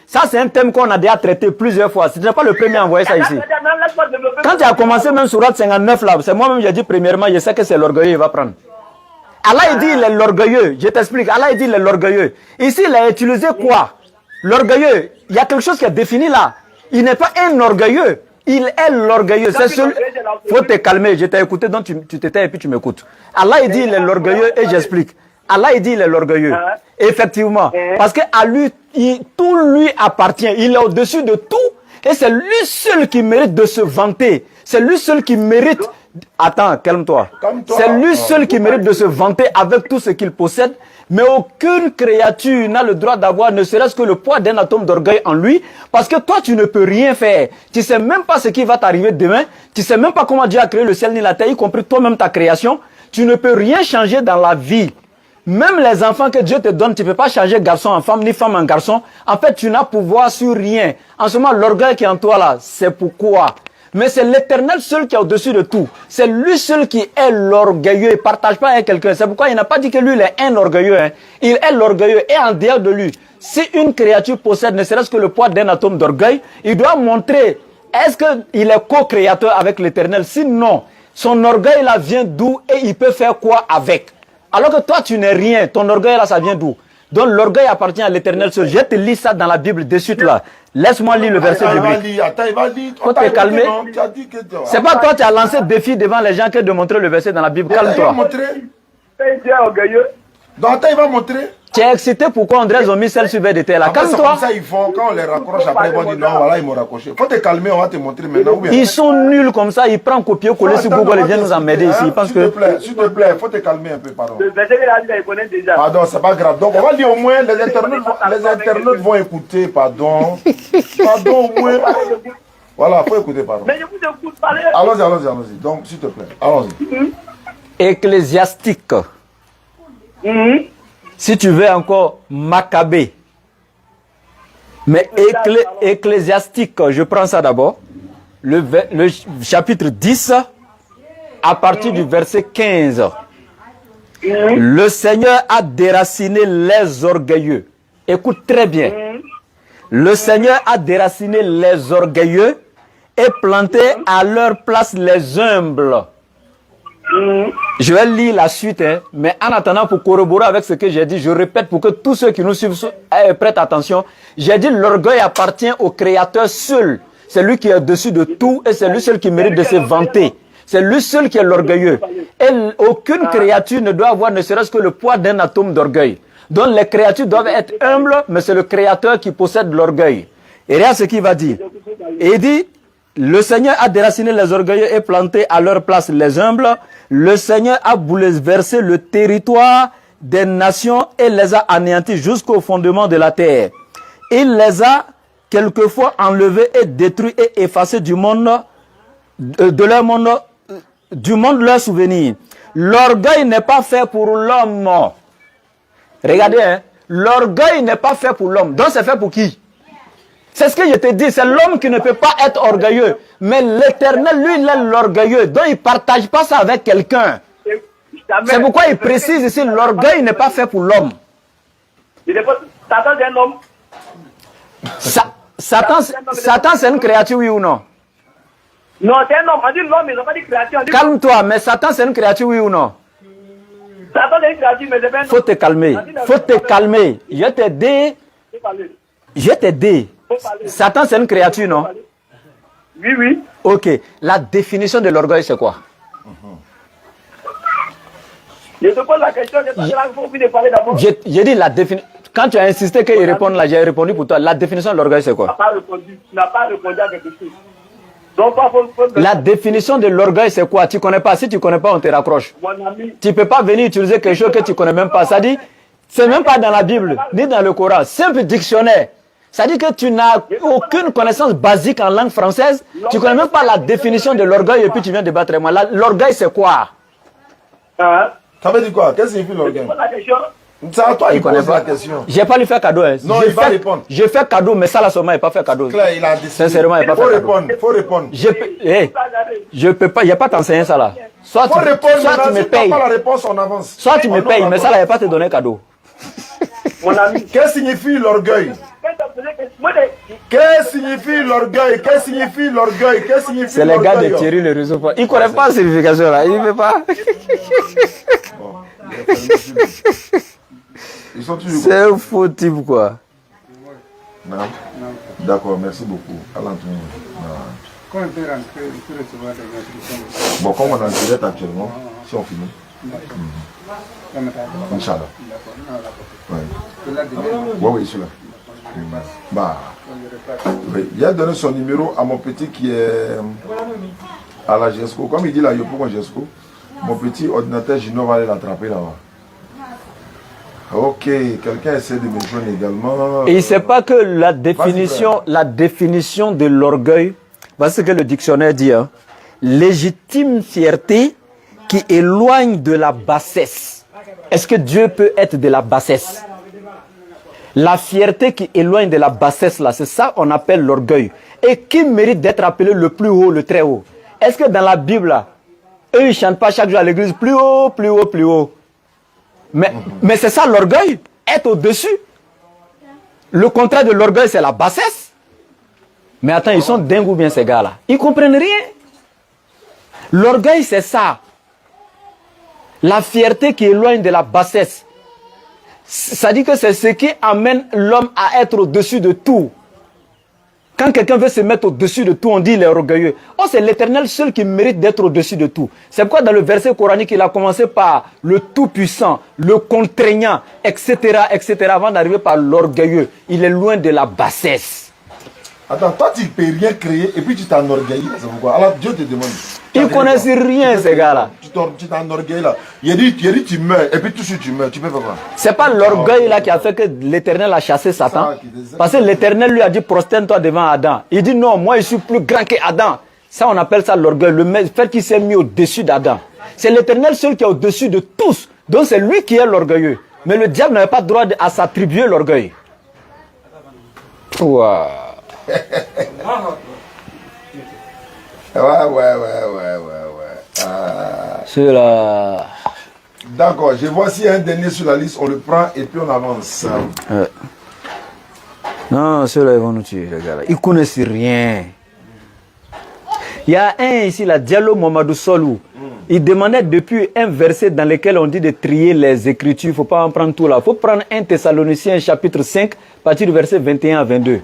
Ça c'est un thème qu'on a déjà traité plusieurs fois. Tu n'es pas le premier à envoyer ça ici. Quand tu as commencé même sur Surat 59 là, c'est moi-même j'ai dit premièrement, je sais que c'est l'orgueilleux, il va prendre. Allah il dit il est l'orgueilleux, je t'explique. Allah il dit il est l'orgueilleux. Ici il a utilisé quoi? L'orgueilleux, il y a quelque chose qui est défini là. Il n'est pas un orgueilleux. Il est l'orgueilleux. C'est celui... Faut te calmer. Je t'ai écouté, donc tu t'étais et puis tu m'écoutes. Allah, il dit il est l'orgueilleux et j'explique. Allah, il dit il est l'orgueilleux. Effectivement. Parce que à lui, tout lui appartient. Il est au-dessus de tout. Et c'est lui seul qui mérite de se vanter. C'est lui seul qui mérite... Attends, calme-toi. C'est lui seul qui mérite de se vanter avec tout ce qu'il possède. Mais aucune créature n'a le droit d'avoir ne serait-ce que le poids d'un atome d'orgueil en lui. Parce que toi, tu ne peux rien faire. Tu ne sais même pas ce qui va t'arriver demain. Tu ne sais même pas comment Dieu a créé le ciel ni la terre, y compris toi-même ta création. Tu ne peux rien changer dans la vie. Même les enfants que Dieu te donne, tu ne peux pas changer garçon en femme, ni femme en garçon. En fait, tu n'as pouvoir sur rien. En ce moment, l'orgueil qui est en toi là, c'est pourquoi. Mais c'est l'Éternel seul qui est au-dessus de tout. C'est lui seul qui est l'orgueilleux. Il ne partage pas avec quelqu'un. C'est pourquoi il n'a pas dit que lui, il est un orgueilleux. Hein. Il est l'orgueilleux. Et en dehors de lui, si une créature possède ne serait-ce que le poids d'un atome d'orgueil, il doit montrer est-ce qu'il est co-créateur avec l'Éternel. Sinon, son orgueil là vient d'où et il peut faire quoi avec. Alors que toi, tu n'es rien. Ton orgueil là, ça vient d'où? Donc l'orgueil appartient à l'Éternel seul. Je te lis ça dans la Bible de suite là. Laisse-moi lire le verset biblique. Faut te calmer. C'est pas toi qui as lancé le défi devant les gens que de montrer le verset dans la Bible. Calme-toi. Donc il va montrer. Tu es excité pourquoi André ont mis celle sur VDT là. Calme-toi. Comme ça ils font, quand on les raccroche après ils vont dire non, voilà ils m'ont raccroché. Faut te calmer, on va te montrer maintenant. Ils sont nuls comme ça, ils prennent copier-coller sur Google et viennent nous emmerder ici. S'il te plaît, faut te calmer un peu, pardon. Le verset qu'il a dit, il connaît déjà. Pardon, c'est pas grave. Donc on va dire au moins, les internautes vont écouter, pardon. Pardon au moins. Voilà, faut écouter, pardon. Mais je vous écoute parler. Allons-y. Donc s'il te plaît, allons-y. Ecclésiastique. Si tu veux encore Maccabée. Mais ecclésiastique, je prends ça d'abord. Le chapitre 10, à partir du verset 15. Le Seigneur a déraciné les orgueilleux. Écoute très bien. Le Seigneur a déraciné les orgueilleux et planté à leur place les humbles. Je vais lire la suite, hein, mais en attendant, pour corroborer avec ce que j'ai dit, je répète pour que tous ceux qui nous suivent prêtent attention. J'ai dit l'orgueil appartient au Créateur seul. C'est lui qui est au-dessus de tout et c'est lui seul qui mérite de se vanter. C'est lui seul qui est l'orgueilleux. Et aucune créature ne doit avoir ne serait-ce que le poids d'un atome d'orgueil. Donc les créatures doivent être humbles, mais c'est le Créateur qui possède l'orgueil. Et regarde ce qu'il va dire. Et il dit, le Seigneur a déraciné les orgueilleux et planté à leur place les humbles. Le Seigneur a bouleversé le territoire des nations et les a anéantis jusqu'au fondement de la terre. Il les a quelquefois enlevés et détruits et effacés du monde, du monde leur souvenir. L'orgueil n'est pas fait pour l'homme. Regardez, hein, l'orgueil n'est pas fait pour l'homme. Donc c'est fait pour qui? C'est ce que je te dis, c'est l'homme qui ne peut pas être orgueilleux. Mais l'Éternel, lui, il est l'orgueilleux. Donc il ne partage pas ça avec quelqu'un. C'est pourquoi il précise ici, l'orgueil n'est pas fait pour l'homme. Satan, c'est un homme. Satan, c'est une créature, oui ou non? Non, c'est un homme. On dit l'homme, ils n'ont pas dit créature. Calme-toi, mais Satan, c'est une créature, oui ou non? Satan, c'est une créature, mais c'est pas un homme. Faut te calmer. Faut te calmer. Je t'ai dit. Satan, c'est une créature, non? Oui. Ok. La définition de l'orgueil, c'est quoi? Je te pose la question, de parler d'abord. J'ai dit la définition. Quand tu as insisté qu'il réponde là, j'ai répondu pour toi. La définition de l'orgueil, c'est quoi? Tu n'as pas répondu à quelque chose. Donc, la définition de l'orgueil, c'est quoi? Tu ne connais pas. Si tu ne connais pas, on te raccroche. Tu ne peux pas venir utiliser quelque chose que tu ne connais même pas. Ça dit, c'est même pas dans la Bible, ni dans le Coran. Simple dictionnaire. Ça dit que tu n'as aucune connaissance basique en langue française. Tu ne connais même pas la définition de l'orgueil et puis tu viens débattre avec moi. L'orgueil, c'est quoi? Ça veut dire quoi? Qu'est-ce que signifie l'orgueil? C'est à toi, il pose la question. Je n'ai pas lui fait cadeau. Hein. Non, il va répondre. Je fais cadeau, mais ça, là, seulement, il n'a pas fait cadeau. Claire, il a décidé. Sincèrement, il n'a pas fait cadeau. Faut répondre. Je peux pas, il n'y a pas t'enseigner ça, là. Soit tu me payes. Pas la réponse, on avance. Soit tu me payes, mais ça, là, il n'y a pas te donner cadeau. Mon ami, qu'est-ce que signifie l'orgueil? Qu'est-ce que signifie l'orgueil? Qu'est-ce que signifie l'orgueil? Qu'est-ce que signifie c'est les gars de Thierry, le réseau. Ils ne connaissent pas la signification là. Ils ne veulent pas. C'est un faux type quoi. D'accord, merci beaucoup. Quand on peut rentrer, on peut recevoir des instructions. Bon, comme on est en direct actuellement, si on finit. Inch'Allah. Oui, celui-là. Bah, oui. Il a donné son numéro à mon petit qui est à la GESCO. Comme il dit là, il faut GESCO. Mon petit ordinateur, je vais aller l'attraper là-bas. Ok, quelqu'un essaie de me joindre également. Et il ne sait pas que la définition de l'orgueil, voici ce que le dictionnaire dit, hein, légitime fierté qui éloigne de la bassesse. Est-ce que Dieu peut être de la bassesse? La fierté qui éloigne de la bassesse, là, c'est ça qu'on appelle l'orgueil. Et qui mérite d'être appelé le plus haut, le très haut? Est-ce que dans la Bible, là, eux, ils ne chantent pas chaque jour à l'église plus haut, plus haut, plus haut? Mais c'est ça l'orgueil, être au-dessus. Le contraire de l'orgueil, c'est la bassesse. Mais attends, ils sont dingues ou bien ces gars-là? Ils ne comprennent rien. L'orgueil, c'est ça. La fierté qui éloigne de la bassesse. Ça dit que c'est ce qui amène l'homme à être au-dessus de tout. Quand quelqu'un veut se mettre au-dessus de tout, on dit il est orgueilleux. Oh, c'est l'Éternel seul qui mérite d'être au-dessus de tout. C'est pourquoi dans le verset coranique, il a commencé par le tout-puissant, le contraignant, etc., etc., avant d'arriver par l'orgueilleux. Il est loin de la bassesse. Attends, toi tu ne peux rien créer et puis tu t'enorgueillis. C'est pourquoi? Alors Dieu te demande. Ils ne connaissent rien, ces gars-là. Tu t'enorgueillis là. Il a dit tu meurs et puis tout de suite tu meurs. Tu peux pas voir. C'est pas l'orgueil là qui a fait que l'Éternel a chassé Satan. Parce que l'Éternel lui a dit prosterne-toi devant Adam. Il dit non, moi je suis plus grand qu'Adam. Ça on appelle ça l'orgueil. Le fait qu'il s'est mis au-dessus d'Adam. C'est l'Éternel seul qui est au-dessus de tous. Donc c'est lui qui est l'orgueilleux. Mais le diable n'avait pas droit à s'attribuer l'orgueil. Waouh. Ouais. C'est là. D'accord, je vois s'il y a un dernier sur la liste, on le prend et puis on avance. Non, ceux-là ils vont nous tuer, les gars. Ils connaissent rien. Il y a un ici, la Diallo Mamadou Solou. Il demandait depuis un verset dans lequel on dit de trier les Écritures. Il ne faut pas en prendre tout là. Il faut prendre 1 Thessaloniciens chapitre 5, à partir du verset 21 à 22.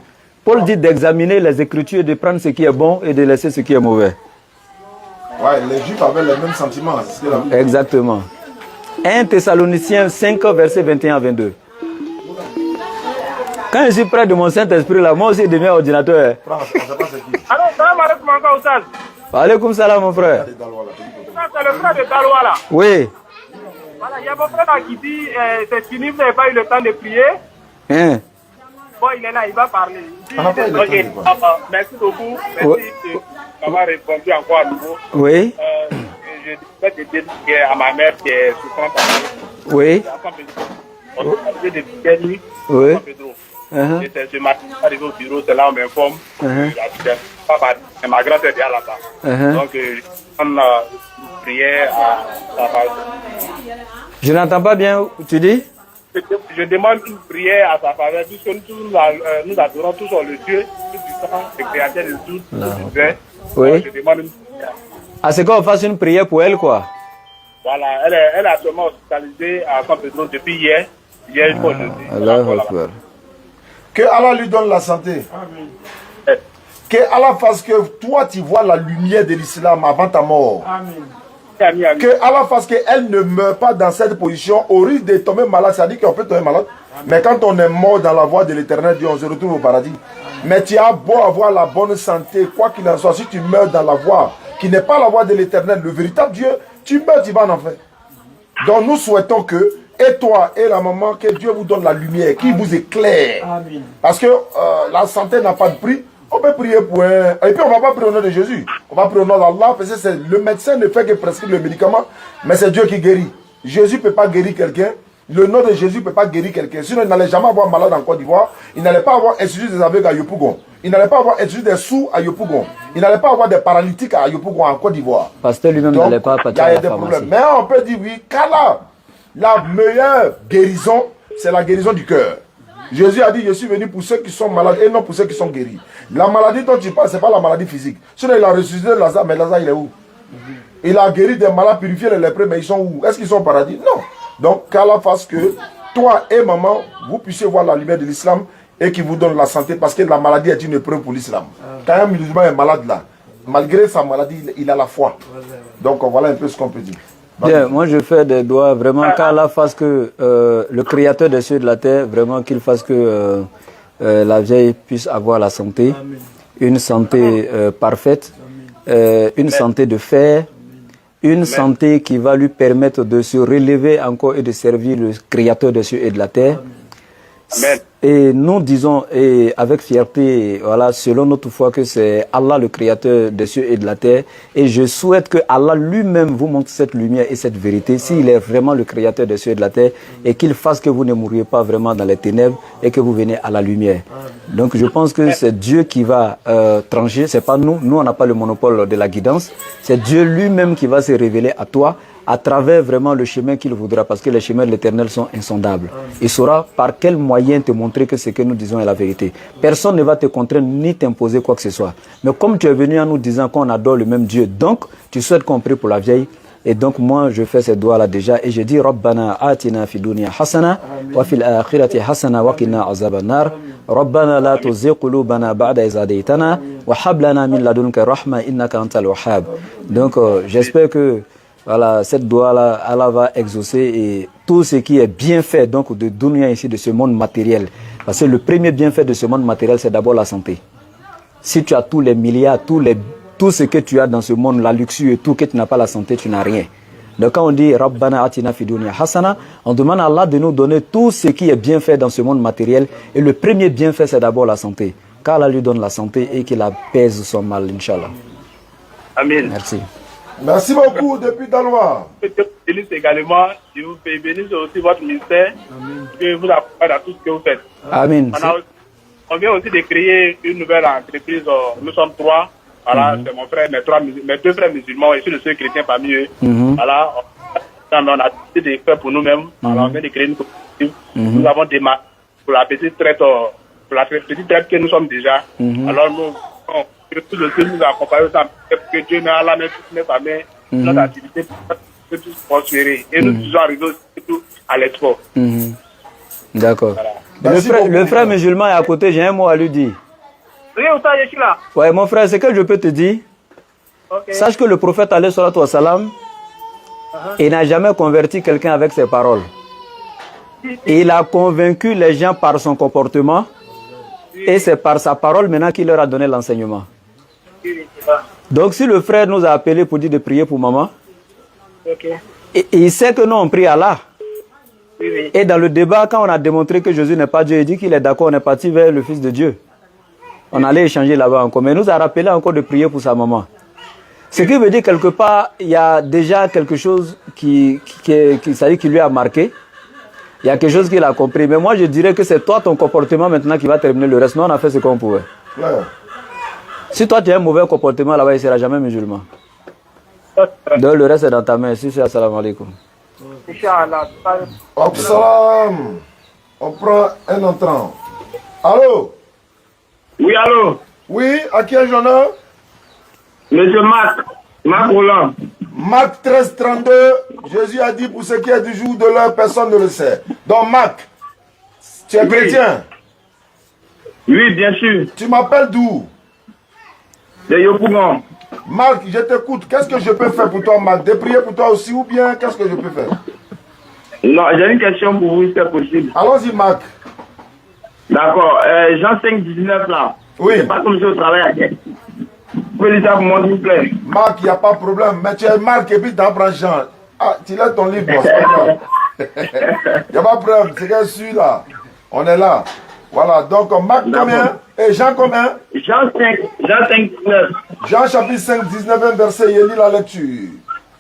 Paul dit d'examiner les Écritures, de prendre ce qui est bon et de laisser ce qui est mauvais. Ouais, les Juifs avaient les mêmes sentiments. C'est ce que Exactement. 1 Thessaloniciens 5, verset 21 à 22. Quand je suis près de mon Saint-Esprit là, moi aussi je deviens ordinateur. Alors, salam alaikum encore, Oustaz. Alaikum salam mon frère. C'est le frère de Daloa là. Oui. Voilà, il y a mon frère là qui dit c'est fini, vous n'avez pas eu le temps de prier. Hein? Bon, il est là, il va parler. Merci beaucoup. Merci d'avoir répondu encore à nouveau. Oui. Je vais te dire à ma mère qui est souffrante. Oui. Oui. Ce matin, je suis arrivé au bureau, c'est là on m'informe. C'est ma grand sœur là-bas. Donc, on a prié à sa famille. Je n'entends pas bien, tu dis? Je demande une prière à sa faveur, puisque nous adorons tous le Dieu, tout puissant, le créateur de tout, l'univers. Oui. Je demande une prière. Ah, c'est qu'on fasse une prière pour elle, quoi? Voilà, elle a seulement hospitalisé à San Pedro depuis hier. Hier, il faut jeudi. Que Allah lui donne la santé. Amen. Que Allah fasse que toi tu vois la lumière de l'islam avant ta mort. Amen. Que Allah fasse qu'elle ne meure pas dans cette position au risque de tomber malade. Ça dit qu'on peut tomber malade. Mais quand on est mort dans la voie de l'éternel Dieu, on se retrouve au paradis. Mais tu as beau avoir la bonne santé, quoi qu'il en soit, si tu meurs dans la voie qui n'est pas la voie de l'éternel, le véritable Dieu, tu meurs, tu vas en enfer. Donc nous souhaitons que, et toi et la maman, que Dieu vous donne la lumière, qu'il vous éclaire. Amen. Parce que la santé n'a pas de prix. On peut prier pour un... Et puis on ne va pas prier au nom de Jésus. On va prier au nom d'Allah parce que le médecin ne fait que prescrire le médicament, mais c'est Dieu qui guérit. Jésus ne peut pas guérir quelqu'un. Le nom de Jésus ne peut pas guérir quelqu'un. Sinon, il n'allait jamais avoir malade en Côte d'Ivoire. Il n'allait pas avoir institut des aveugles à Yopougon. Il n'allait pas avoir institut des sourds à Yopougon. Il n'allait pas avoir des paralytiques à Yopougon en Côte d'Ivoire. Pasteur lui-même n'allait pas partir à la pharmacie. Mais on peut dire oui, qu'Allah, la meilleure guérison, c'est la guérison du cœur. Jésus a dit, je suis venu pour ceux qui sont malades et non pour ceux qui sont guéris. La maladie dont tu parles, ce n'est pas la maladie physique. Sinon, il a ressuscité Lazare, mais Lazare, il est où? Il a guéri des malades, purifié les lépreux, mais ils sont où? Est-ce qu'ils sont au paradis? Non. Donc, qu'Allah fasse que toi et maman, vous puissiez voir la lumière de l'islam et qu'il vous donne la santé, parce que la maladie est une épreuve pour l'islam. Quand un musulman est malade là, malgré sa maladie, il a la foi. Donc voilà un peu ce qu'on peut dire. Bien, moi je fais des doigts vraiment qu'Allah fasse que le créateur des cieux et de la terre, vraiment qu'il fasse que la vieille puisse avoir la santé, une santé parfaite, une santé de fer, une santé qui va lui permettre de se relever encore et de servir le créateur des cieux et de la terre. Amen. Et nous disons et avec fierté, voilà, selon notre foi, que c'est Allah le créateur des cieux et de la terre. Et je souhaite que Allah lui-même vous montre cette lumière et cette vérité, s'il est vraiment le créateur des cieux et de la terre, et qu'il fasse que vous ne mouriez pas vraiment dans les ténèbres et que vous venez à la lumière. Donc je pense que c'est Dieu qui va trancher, c'est pas nous. Nous, on n'a pas le monopole de la guidance. C'est Dieu lui-même qui va se révéler à toi à travers vraiment le chemin qu'il voudra, parce que les chemins de l'Éternel sont insondables. Il saura par quel moyen te montrer que ce que nous disons est la vérité. Personne ne va te contraindre ni t'imposer quoi que ce soit. Mais comme tu es venu en nous disant qu'on adore le même Dieu, donc tu souhaites qu'on prie pour la vieille. Et donc moi je fais ces doigts-là déjà et je dis Rabbana atina fi dunya hasana wa fil akhirati hasana wa qina azaban nar. Rabbana la tuzigh qulubana ba'da idh hadaytana wa hab lana min ladunka rahma innaka antal wahhab. Donc j'espère que voilà, cette doigt-là, Allah va exaucer et tout ce qui est bien fait donc de dunya ici, de ce monde matériel. Parce que le premier bienfait de ce monde matériel, c'est d'abord la santé. Si tu as tous les milliards, tout ce que tu as dans ce monde, la luxure et tout, que tu n'as pas la santé, tu n'as rien. Donc quand on dit Rabbana atina fi dunya hasana, on demande à Allah de nous donner tout ce qui est bien fait dans ce monde matériel. Et le premier bienfait, c'est d'abord la santé. Qu'Allah lui donne la santé et qu'il apaise son mal, Inch'Allah. Amen. Merci. Merci beaucoup depuis Daloa. Je vous bénisse également, je vous bénisse aussi votre ministère, que vous apportez à tout ce que vous faites. Amen. On vient aussi de créer une nouvelle entreprise, nous sommes 3. Voilà, c'est mon frère, mes 2 frères musulmans, et je suis le seul chrétien parmi eux. Voilà, on a décidé de faire pour nous-mêmes. Alors, on vient de créer une coopérative. Nous avons démarré pour la petite traite, que nous sommes déjà. Alors, que tout le monde nous accompagne, que Dieu n'a la main, notre activité peut tous prospérer. Et nous toujours arriver surtout à l'export. D'accord. Voilà. Le frère musulman est à côté, j'ai un mot à lui dire. Oui, je suis là. Ouais, mon frère, c'est que je peux te dire. Okay. Sache que le prophète alayhi salatu wa salam, il n'a jamais converti quelqu'un avec ses paroles. Il a convaincu les gens par son comportement. Et c'est par sa parole maintenant qu'il leur a donné l'enseignement. Donc si le frère nous a appelé pour dire de prier pour maman, et il sait que nous on prie Allah. Et dans le débat, quand on a démontré que Jésus n'est pas Dieu, il dit qu'il est d'accord, on est parti vers le Fils de Dieu. On allait échanger là-bas encore. Mais il nous a rappelé encore de prier pour sa maman. Ce qui veut dire quelque part, il y a déjà quelque chose qui lui a marqué. Il y a quelque chose qu'il a compris. Mais moi, je dirais que c'est toi, ton comportement maintenant qui va terminer le reste. Nous, on a fait ce qu'on pouvait. Ouais. Si toi, tu as un mauvais comportement là-bas, il ne sera jamais musulman. Donc, le reste est dans ta main. Si c'est assalamu alaikum. Inch'Allah. Salam. On prend un entrant. Allô? Oui, allô? Oui, à qui ai-je l'honneur? Monsieur Marc Roland. Marc 13, 32, Jésus a dit pour ce qui est du jour de l'heure, personne ne le sait. Donc Marc, tu es chrétien? Oui, bien sûr. Tu m'appelles d'où? De Yopougon. Marc, je t'écoute. Qu'est-ce que je peux faire pour toi, Marc? De prier pour toi aussi ou bien qu'est-ce que je peux faire? Non, j'ai une question pour vous, si c'est possible. Allons-y, Marc. D'accord. Jean 5, 19 là. Oui. C'est pas comme si au travail. Vous pouvez lire ça pour moi, s'il vous plaît. Marc, il n'y a pas de problème. Mais tu es Marc et puis tu apprends Jean. Ah, tu lèves ton livre, bon, c'est pas grave. Il n'y a pas de problème. C'est bien sûr là. On est là. Voilà. Donc, Marc combien? Et Jean combien? Jean 5, 19. Jean chapitre 5, 19 verset, il lit la lecture.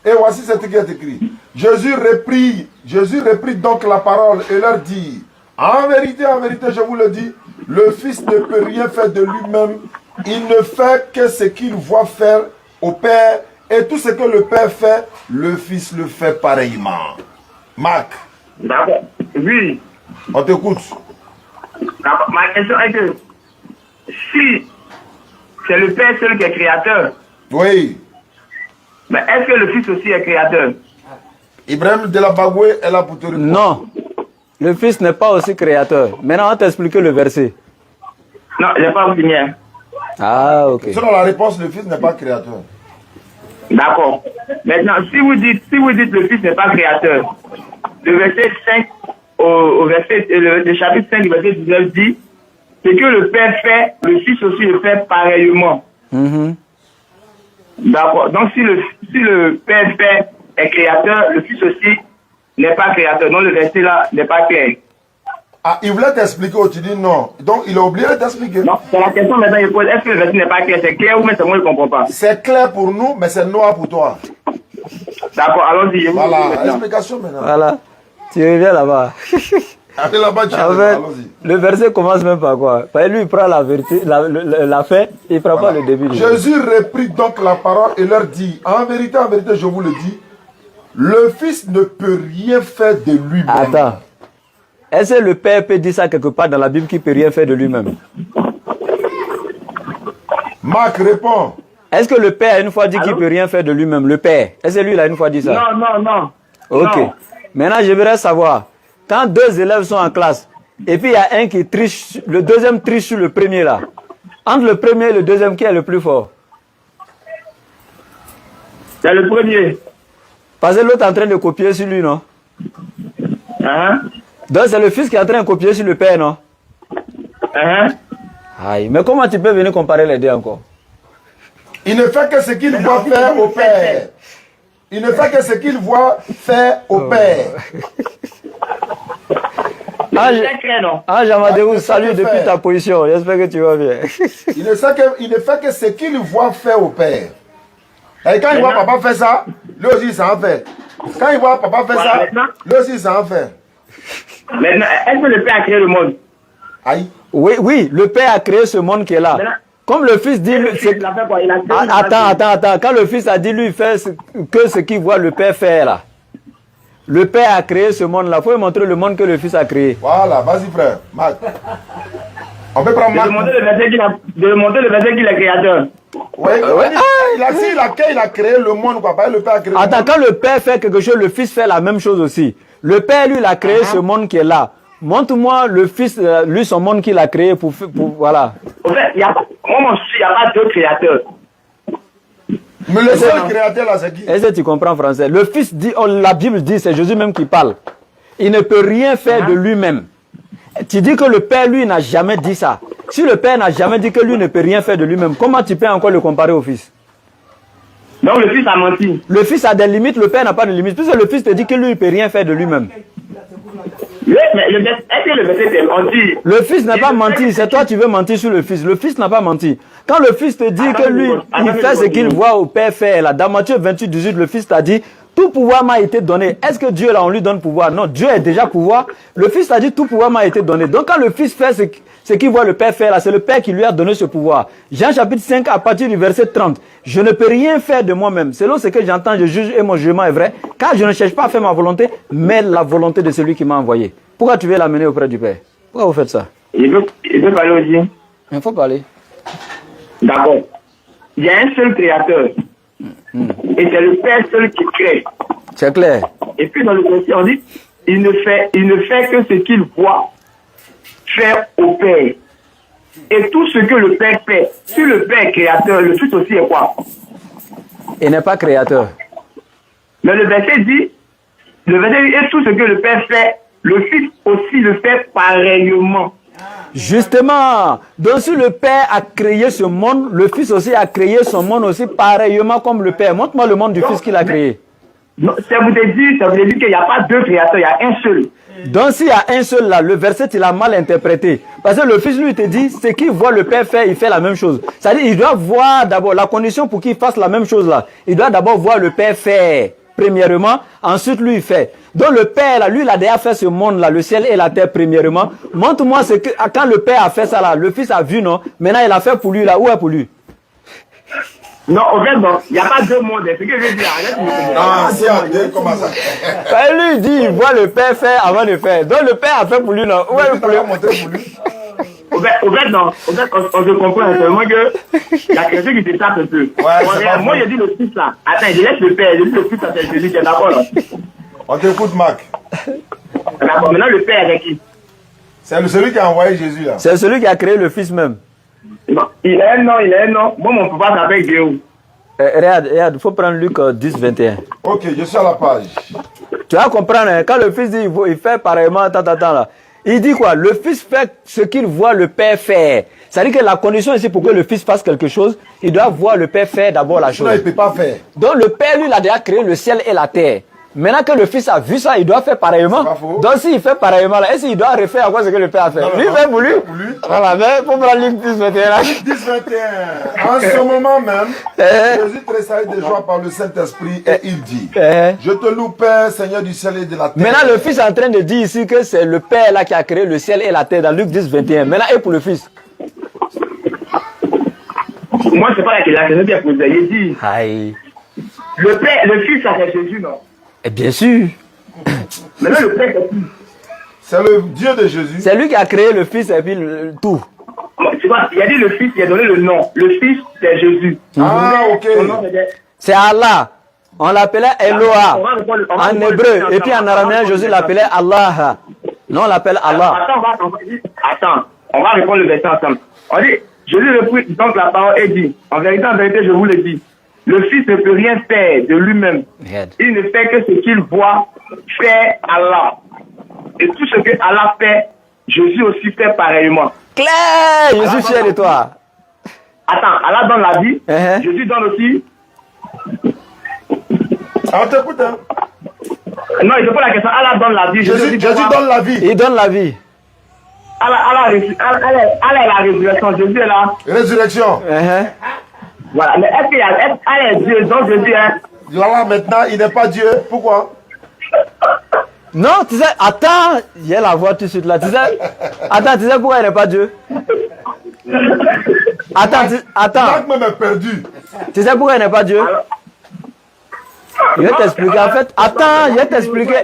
Et voici ce qui est écrit. Jésus reprit donc la parole et leur dit, en vérité, je vous le dis, le Fils ne peut rien faire de lui-même. Il ne fait que ce qu'il voit faire au Père. Et tout ce que le Père fait, le Fils le fait pareillement. Marc. D'accord. Oui. On t'écoute. D'accord. Ma question est que si c'est le Père seul qui est créateur, Oui. mais est-ce que le Fils aussi est créateur? Ibrahim de la Bagoué est là pour te répondre. Non. Le Fils n'est pas aussi créateur. Maintenant, on va t'expliquer le verset. Non, je n'ai pas fini. Ah, ok. Selon la réponse, le Fils n'est pas créateur. D'accord. Maintenant, si vous dites le Fils n'est pas créateur, le verset 5, le chapitre 5 du verset 19 dit, ce que le Père fait, le Fils aussi le fait pareillement. D'accord. Donc si le Père fait est créateur, le Fils aussi n'est pas créateur. Donc le verset là n'est pas clair. Ah, il voulait t'expliquer, tu dis non. Donc il a oublié de t'expliquer. Non, c'est la question maintenant, il pose, est-ce que le verset n'est pas clair? C'est clair ou mais c'est moi qui ne comprends pas? C'est clair pour nous, mais c'est noir pour toi. D'accord, allons-y. Voilà, explication maintenant. Voilà. Tu reviens là-bas. Allez là-bas, tu En fait, allons-y. le verset commence même par quoi? Parce que lui, il prend la vérité, la fait, il ne prend pas le début. Jésus reprit donc la parole et leur dit, en vérité, je vous le dis, le Fils ne peut rien faire de lui-même. Attends. Est-ce que le Père peut dire ça quelque part dans la Bible qu'il ne peut rien faire de lui-même? Marc répond. Est-ce que le Père a une fois dit qu'il ne peut rien faire de lui-même? Le Père. Est-ce que lui, il a une fois dit ça? Non. Ok. Non. Maintenant, j'aimerais savoir, quand deux élèves sont en classe, et puis il y a un qui triche, le deuxième triche sur le premier là. Entre le premier et le deuxième, qui est le plus fort? C'est le premier. Parce que l'autre est en train de copier sur lui, non? Donc c'est le fils qui est en train de copier sur le père, non? Aïe, mais comment tu peux venir comparer les deux encore? Il ne fait que ce qu'il voit faire au Père. Il ne fait que ce qu'il voit faire au Père. Jean-Madérou, salut depuis ta position. J'espère que tu vas bien. Il ne fait que ce qu'il voit faire au Père. Et quand il voit papa faire ça, lui aussi il s'en fait. Quand il voit papa faire ça, lui aussi il s'en fait. Maintenant, est-ce que le Père a créé le monde? Aïe. Oui, le Père a créé ce monde qui est là. Maintenant, comme le Fils dit... Attends. Quand le Fils a dit, lui, il fait que ce qu'il voit le Père faire là. Le Père a créé ce monde là. Il faut lui montrer le monde que le Fils a créé. Voilà, vas-y frère. Marc. On peut prendre Marc. Demander le verset qu'il est créateur. Oui. Il a créé le monde, quoi. Le Père a créé Attends, quand le Père fait quelque chose, le Fils fait la même chose aussi. Le Père, lui, il a créé ce monde qui est là. Montre-moi le Fils, lui, son monde qu'il a créé pour voilà. En fait, il n'y a pas deux créateurs. Mais le seul créateur là, c'est qui? Est-ce que tu comprends français? Le Fils dit, la Bible dit, c'est Jésus même qui parle. Il ne peut rien faire de lui-même. Tu dis que le Père, lui, n'a jamais dit ça. Si le Père n'a jamais dit que lui ne peut rien faire de lui-même, comment tu peux encore le comparer au Fils? Donc le Fils a menti. Le Fils a des limites, le Père n'a pas de limites. Puisque le Fils te dit que lui, il ne peut rien faire de lui-même. Oui, mais est-ce que le verset est menti? Le Fils n'a pas menti, c'est toi qui veux mentir sur le Fils. Le Fils n'a pas menti. Quand le Fils te dit que lui, il fait ce qu'il voit au Père faire, là, dans Matthieu 28, 18, le Fils t'a dit, tout pouvoir m'a été donné. Est-ce que Dieu, là, on lui donne pouvoir? Non, Dieu est déjà pouvoir. Le Fils t'a dit, tout pouvoir m'a été donné. Donc, quand le Fils fait ce qu'il voit le Père faire, là, c'est le Père qui lui a donné ce pouvoir. Jean chapitre 5, à partir du verset 30. Je ne peux rien faire de moi-même. Selon ce que j'entends, je juge et mon jugement est vrai. Car je ne cherche pas à faire ma volonté, mais la volonté de celui qui m'a envoyé. Pourquoi tu veux l'amener auprès du Père? Pourquoi vous faites ça? Il veut parler aussi. Il faut parler. D'accord. Il y a un seul créateur. Et c'est le Père seul qui crée. C'est clair. Et puis dans le verset, on dit, il ne fait que ce qu'il voit faire au Père. Et tout ce que le Père fait, si le Père est créateur, le Fils aussi est quoi? Il n'est pas créateur. Mais le verset dit, et tout ce que le Père fait, le Fils aussi le fait pareillement. Justement, donc si le Père a créé ce monde, le Fils aussi a créé son monde aussi pareillement comme le Père. Montre-moi le monde du Fils qu'il a créé. Non, ça vous dit qu'il n'y a pas deux créateurs, il y a un seul. Donc s'il y a un seul là, le verset il a mal interprété. Parce que le Fils lui te dit, ce qu'il voit le Père faire, il fait la même chose. C'est-à-dire il doit voir d'abord la condition pour qu'il fasse la même chose là. Il doit d'abord voir le Père faire. Premièrement, ensuite lui il fait. Donc le Père là, lui il a déjà fait ce monde là, le ciel et la terre premièrement. Montre-moi ce que quand le Père a fait ça là, le Fils a vu non. Maintenant il a fait pour lui là, où est pour lui? Non, au fait, bon, il n'y a pas deux mondes. C'est ce que je veux dire. Ah, c'est comment ça? Lui il dit, il voit le Père faire avant de faire. Donc le Père a fait pour lui non. Où est pour lui? Au fait, non. Au fait, on se comprend seulement que il y a quelqu'un qui te tape un peu. Moi, je dis le Fils là. Attends, je laisse le Père. Je dis le Fils là, c'est Jésus, c'est d'accord là. On t'écoute, Marc. D'accord, maintenant le Père avec qui? C'est celui qui a envoyé Jésus là. C'est celui qui a créé le Fils même. Non. Il a un nom. Moi, mon papa s'appelle Guéou. Regarde, il faut prendre Luc 10, 21. Ok, je suis à la page. Tu vas comprendre, hein, quand le fils dit il fait pareillement, là. Il dit quoi? Le fils fait ce qu'il voit le père faire. C'est-à-dire que la condition ici pour que le fils fasse quelque chose, il doit voir le père faire d'abord la chose. Non, il ne peut pas faire. Donc le père, lui, il a déjà créé le ciel et la terre. Maintenant que le fils a vu ça, il doit faire pareillement. Donc s'il fait pareillement, là, est-ce qu'il doit refaire quoi ce que le père a fait? Lui, il fait pour lui. Voilà, mais il faut prendre Luc 10, 21. Luc 10, 21. En ce moment même, Jésus tressaille de joie par le Saint-Esprit et il dit, je te loue, Père, Seigneur du ciel et de la terre. Maintenant, le fils est en train de dire ici que c'est le père là qui a créé le ciel et la terre dans Luc 10, 21. Maintenant, et pour le fils? Moi, c'est pas la question qui a posé. Il dit, Aïe. le père, le fils, ça c'est Jésus, non? Et bien sûr. Maintenant, le père, c'est qui? C'est le Dieu de Jésus. C'est lui qui a créé le fils et puis tout. Tu vois, il a dit le fils, il a donné le nom. Le fils, c'est Jésus. Ah, ok. Son nom, c'est- C'est Allah. On l'appelait Eloah en hébreu. Et puis en araméen, Jésus l'appelait Allah. Non, on l'appelle Allah. Attends, on va répondre le verset ensemble. On dit, Jésus reprit donc la parole et dit, en vérité, je vous le dis, le Fils ne peut rien faire de lui-même. Regarde. Il ne fait que ce qu'il voit faire Allah. Et tout ce que Allah fait, Jésus aussi fait pareillement. Claire, je suis fier de toi. Attends, Allah donne la vie, Jésus donne aussi. On t'écoute, hein. Non, il ne pas la question. Allah donne la vie. Jésus donne la vie. Il donne la vie. Allah est la résurrection. Jésus est là. Résurrection. Voilà. Mais est-ce qu'il y a. Allah est Dieu, donc Jésus est. Là, maintenant, il n'est pas Dieu. Pourquoi? Non, tu sais, attends, il y a la voix tout de suite là. Tu sais, attends, tu sais pourquoi il n'est pas Dieu? Attends. Marc même est perdu. Tu sais pourquoi il n'est pas Dieu? Je vais t'expliquer. En fait, attends, je vais t'expliquer.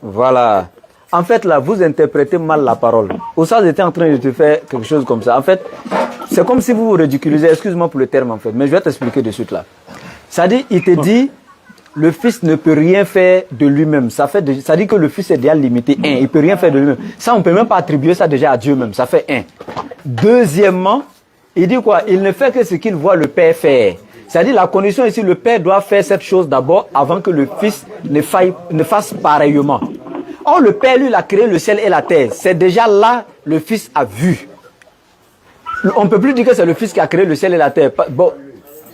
Voilà. En fait, là, vous interprétez mal la parole. Au sens, j'étais en train de te faire quelque chose comme ça. En fait, c'est comme si vous vous ridiculisez. Excuse-moi pour le terme, en fait. Mais je vais t'expliquer de suite, là. Ça dit, il te dit, le Fils ne peut rien faire de lui-même. Ça dit que le Fils est déjà limité. Un, il ne peut rien faire de lui-même. Ça, on ne peut même pas attribuer ça déjà à Dieu même. Ça fait un. Deuxièmement, il dit quoi? Il ne fait que ce qu'il voit le Père faire. C'est-à-dire, la condition ici, le Père doit faire cette chose d'abord avant que le Fils ne fasse pareillement. Or, le Père, lui, il a créé le ciel et la terre. C'est déjà là, le Fils a vu. On ne peut plus dire que c'est le Fils qui a créé le ciel et la terre. Bon,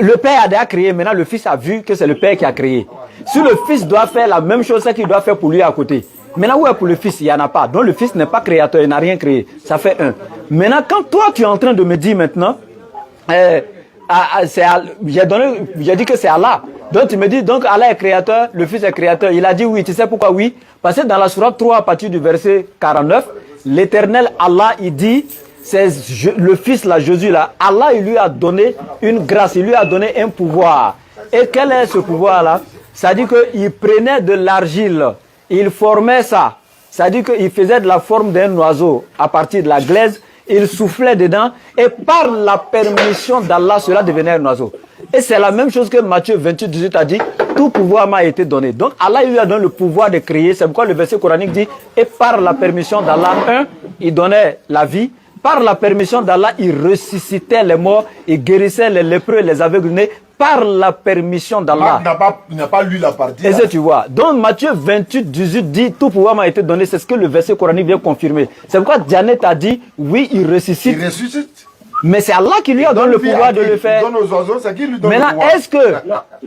le Père a déjà créé, maintenant le Fils a vu que c'est le Père qui a créé. Si le Fils doit faire la même chose, c'est qu'il doit faire pour lui à côté. Maintenant, où est pour le Fils? Il n'y en a pas. Donc, le Fils n'est pas créateur, il n'a rien créé. Ça fait un. Maintenant, quand toi, tu es en train de me dire maintenant, j'ai dit que c'est Allah. Donc tu me dis, donc Allah est créateur, le Fils est créateur. Il a dit oui. Tu sais pourquoi oui? Parce que dans la sourate 3, à partir du verset 49, l'éternel Allah, il dit, c'est le Fils là, Jésus là, Allah, il lui a donné une grâce, il lui a donné un pouvoir. Et quel est ce pouvoir là? Ça dit qu'il prenait de l'argile, il formait ça. Ça dit qu'il faisait de la forme d'un oiseau à partir de la glaise. Il soufflait dedans et par la permission d'Allah, cela devenait un oiseau. Et c'est la même chose que Matthieu 28, 18 a dit, tout pouvoir m'a été donné. Donc Allah il lui a donné le pouvoir de créer. C'est pourquoi le verset coranique dit, et par la permission d'Allah, il donnait la vie. Par la permission d'Allah, il ressuscitait les morts, il guérissait les lépreux, les aveugles-nés. Par la permission d'Allah. Il n'a pas lu la partie. Et ça, tu vois. Donc, Matthieu 28, 18 dit, tout pouvoir m'a été donné. C'est ce que le verset coranique vient confirmer. C'est pourquoi Janet a dit, oui, il ressuscite. Il ressuscite. Mais c'est Allah qui lui a donné le pouvoir de le faire. Il donne aux oiseaux, c'est qui lui donne maintenant, le pouvoir? est-ce que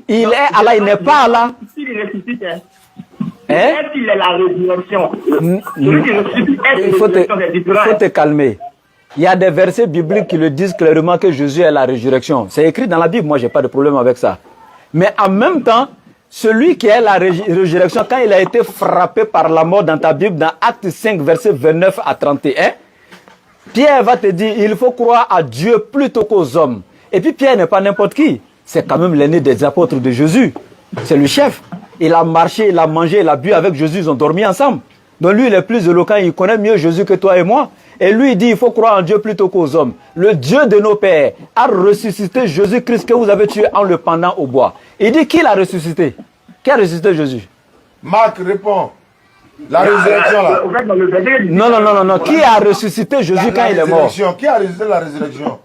il est Allah, il n'est pas Allah? Il ressuscite, Est-ce qu'il est la résurrection? Celui qui ressuscite, est il faut te calmer. Il y a des versets bibliques qui le disent clairement que Jésus est la résurrection. C'est écrit dans la Bible, moi j'ai pas de problème avec ça. Mais en même temps, celui qui est la résurrection, quand il a été frappé par la mort dans ta Bible, dans Actes 5, versets 29 à 31, Pierre va te dire, il faut croire à Dieu plutôt qu'aux hommes. Et puis Pierre n'est pas n'importe qui. C'est quand même l'aîné des apôtres de Jésus. C'est le chef. Il a marché, il a mangé, il a bu avec Jésus, ils ont dormi ensemble. Donc lui, il est plus éloquent, il connaît mieux Jésus que toi et moi. Et lui, il dit, il faut croire en Dieu plutôt qu'aux hommes. Le Dieu de nos pères a ressuscité Jésus-Christ que vous avez tué en le pendant au bois. Il dit, qui l'a ressuscité? Qui a ressuscité Jésus? Marc répond. La résurrection là. Au fait, dans le verset, Non, non, non, non, non. Qui a ressuscité Jésus quand il est mort? résurrection. Qui a ressuscité la résurrection?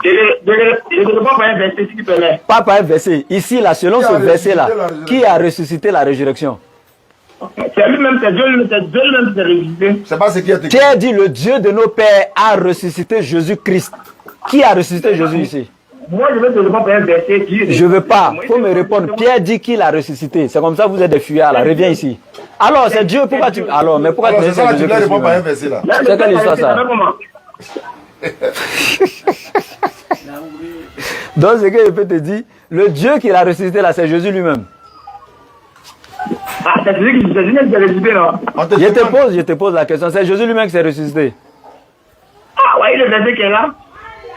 je ne réponds pas un verset s'il te plaît. Pas par un verset. Ici, là, selon Qui a ce verset-là, ressuscité la résurrection? qui a ressuscité la résurrection? C'est lui-même, c'est Dieu lui-même, c'est Dieu lui-même qui s'est ressuscité. C'est pas ce qui est écrit. Pierre dit le Dieu de nos pères a ressuscité Jésus-Christ. Qui a ressuscité Jésus ici? Moi, je vais te répondre par un verset qui... Je veux pas. Faut me répondre. Pierre dit qu'il a ressuscité. C'est comme ça que vous êtes des fuyards là. Reviens ici. Alors, c'est Dieu. Pourquoi tu... Alors, mais pourquoi Alors, tu c'est dis ça que là, tu Jésus voulais Christ répondre par un lui-même? verset là. C'est quelle histoire ça? Donc, ce que je peux te dire, le Dieu qui l'a ressuscité là, c'est Jésus lui-même. Ah, c'est celui qui s'est ressuscité, non? On te Je te pose la question. C'est Jésus lui-même qui s'est ressuscité. Ah, ouais, le verset qui est là.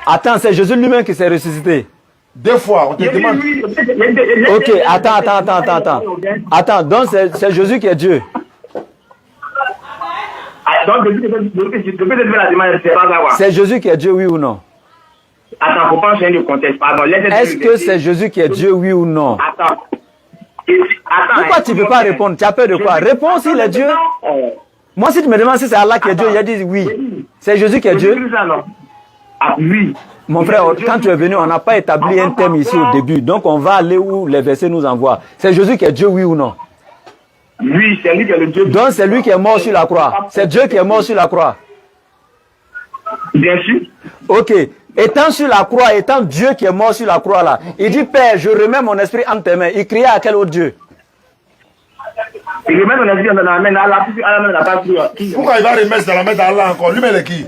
Attends, c'est Jésus lui-même qui s'est ressuscité. Deux fois, on te demande. Ok, attends. Attends, donc c'est Jésus qui est Dieu. Donc, depuis que tu fais la demande, c'est pas savoir. C'est Jésus qui est Dieu, oui ou non? Attends, faut pas changer de contexte, pardon. Est-ce que c'est Jésus qui est Dieu, oui ou non? Attends. Pourquoi tu ne peux pas répondre? Tu as peur de quoi? Réponds s'il est Dieu. Moi, si tu me demandes si c'est Allah qui est Dieu, j'ai dit oui. C'est Jésus qui est Dieu. Ah oui. Mon frère, quand tu es venu, on n'a pas établi un thème ici au début. Donc, on va aller où les versets nous envoient. C'est Jésus qui est Dieu, oui ou non? Oui, c'est lui qui est le Dieu. Donc, c'est lui qui est mort sur la croix. C'est Dieu qui est mort sur la croix. Bien sûr. Ok. Étant sur la croix, étant Dieu qui est mort sur la croix là, il dit Père, je remets mon esprit entre tes mains. Il criait à quel autre Dieu? Il remet son esprit dans la main d'Allah. Allah n'a pas cru. Pourquoi il va remettre dans la main d'Allah encore? Lui-même, il est qui?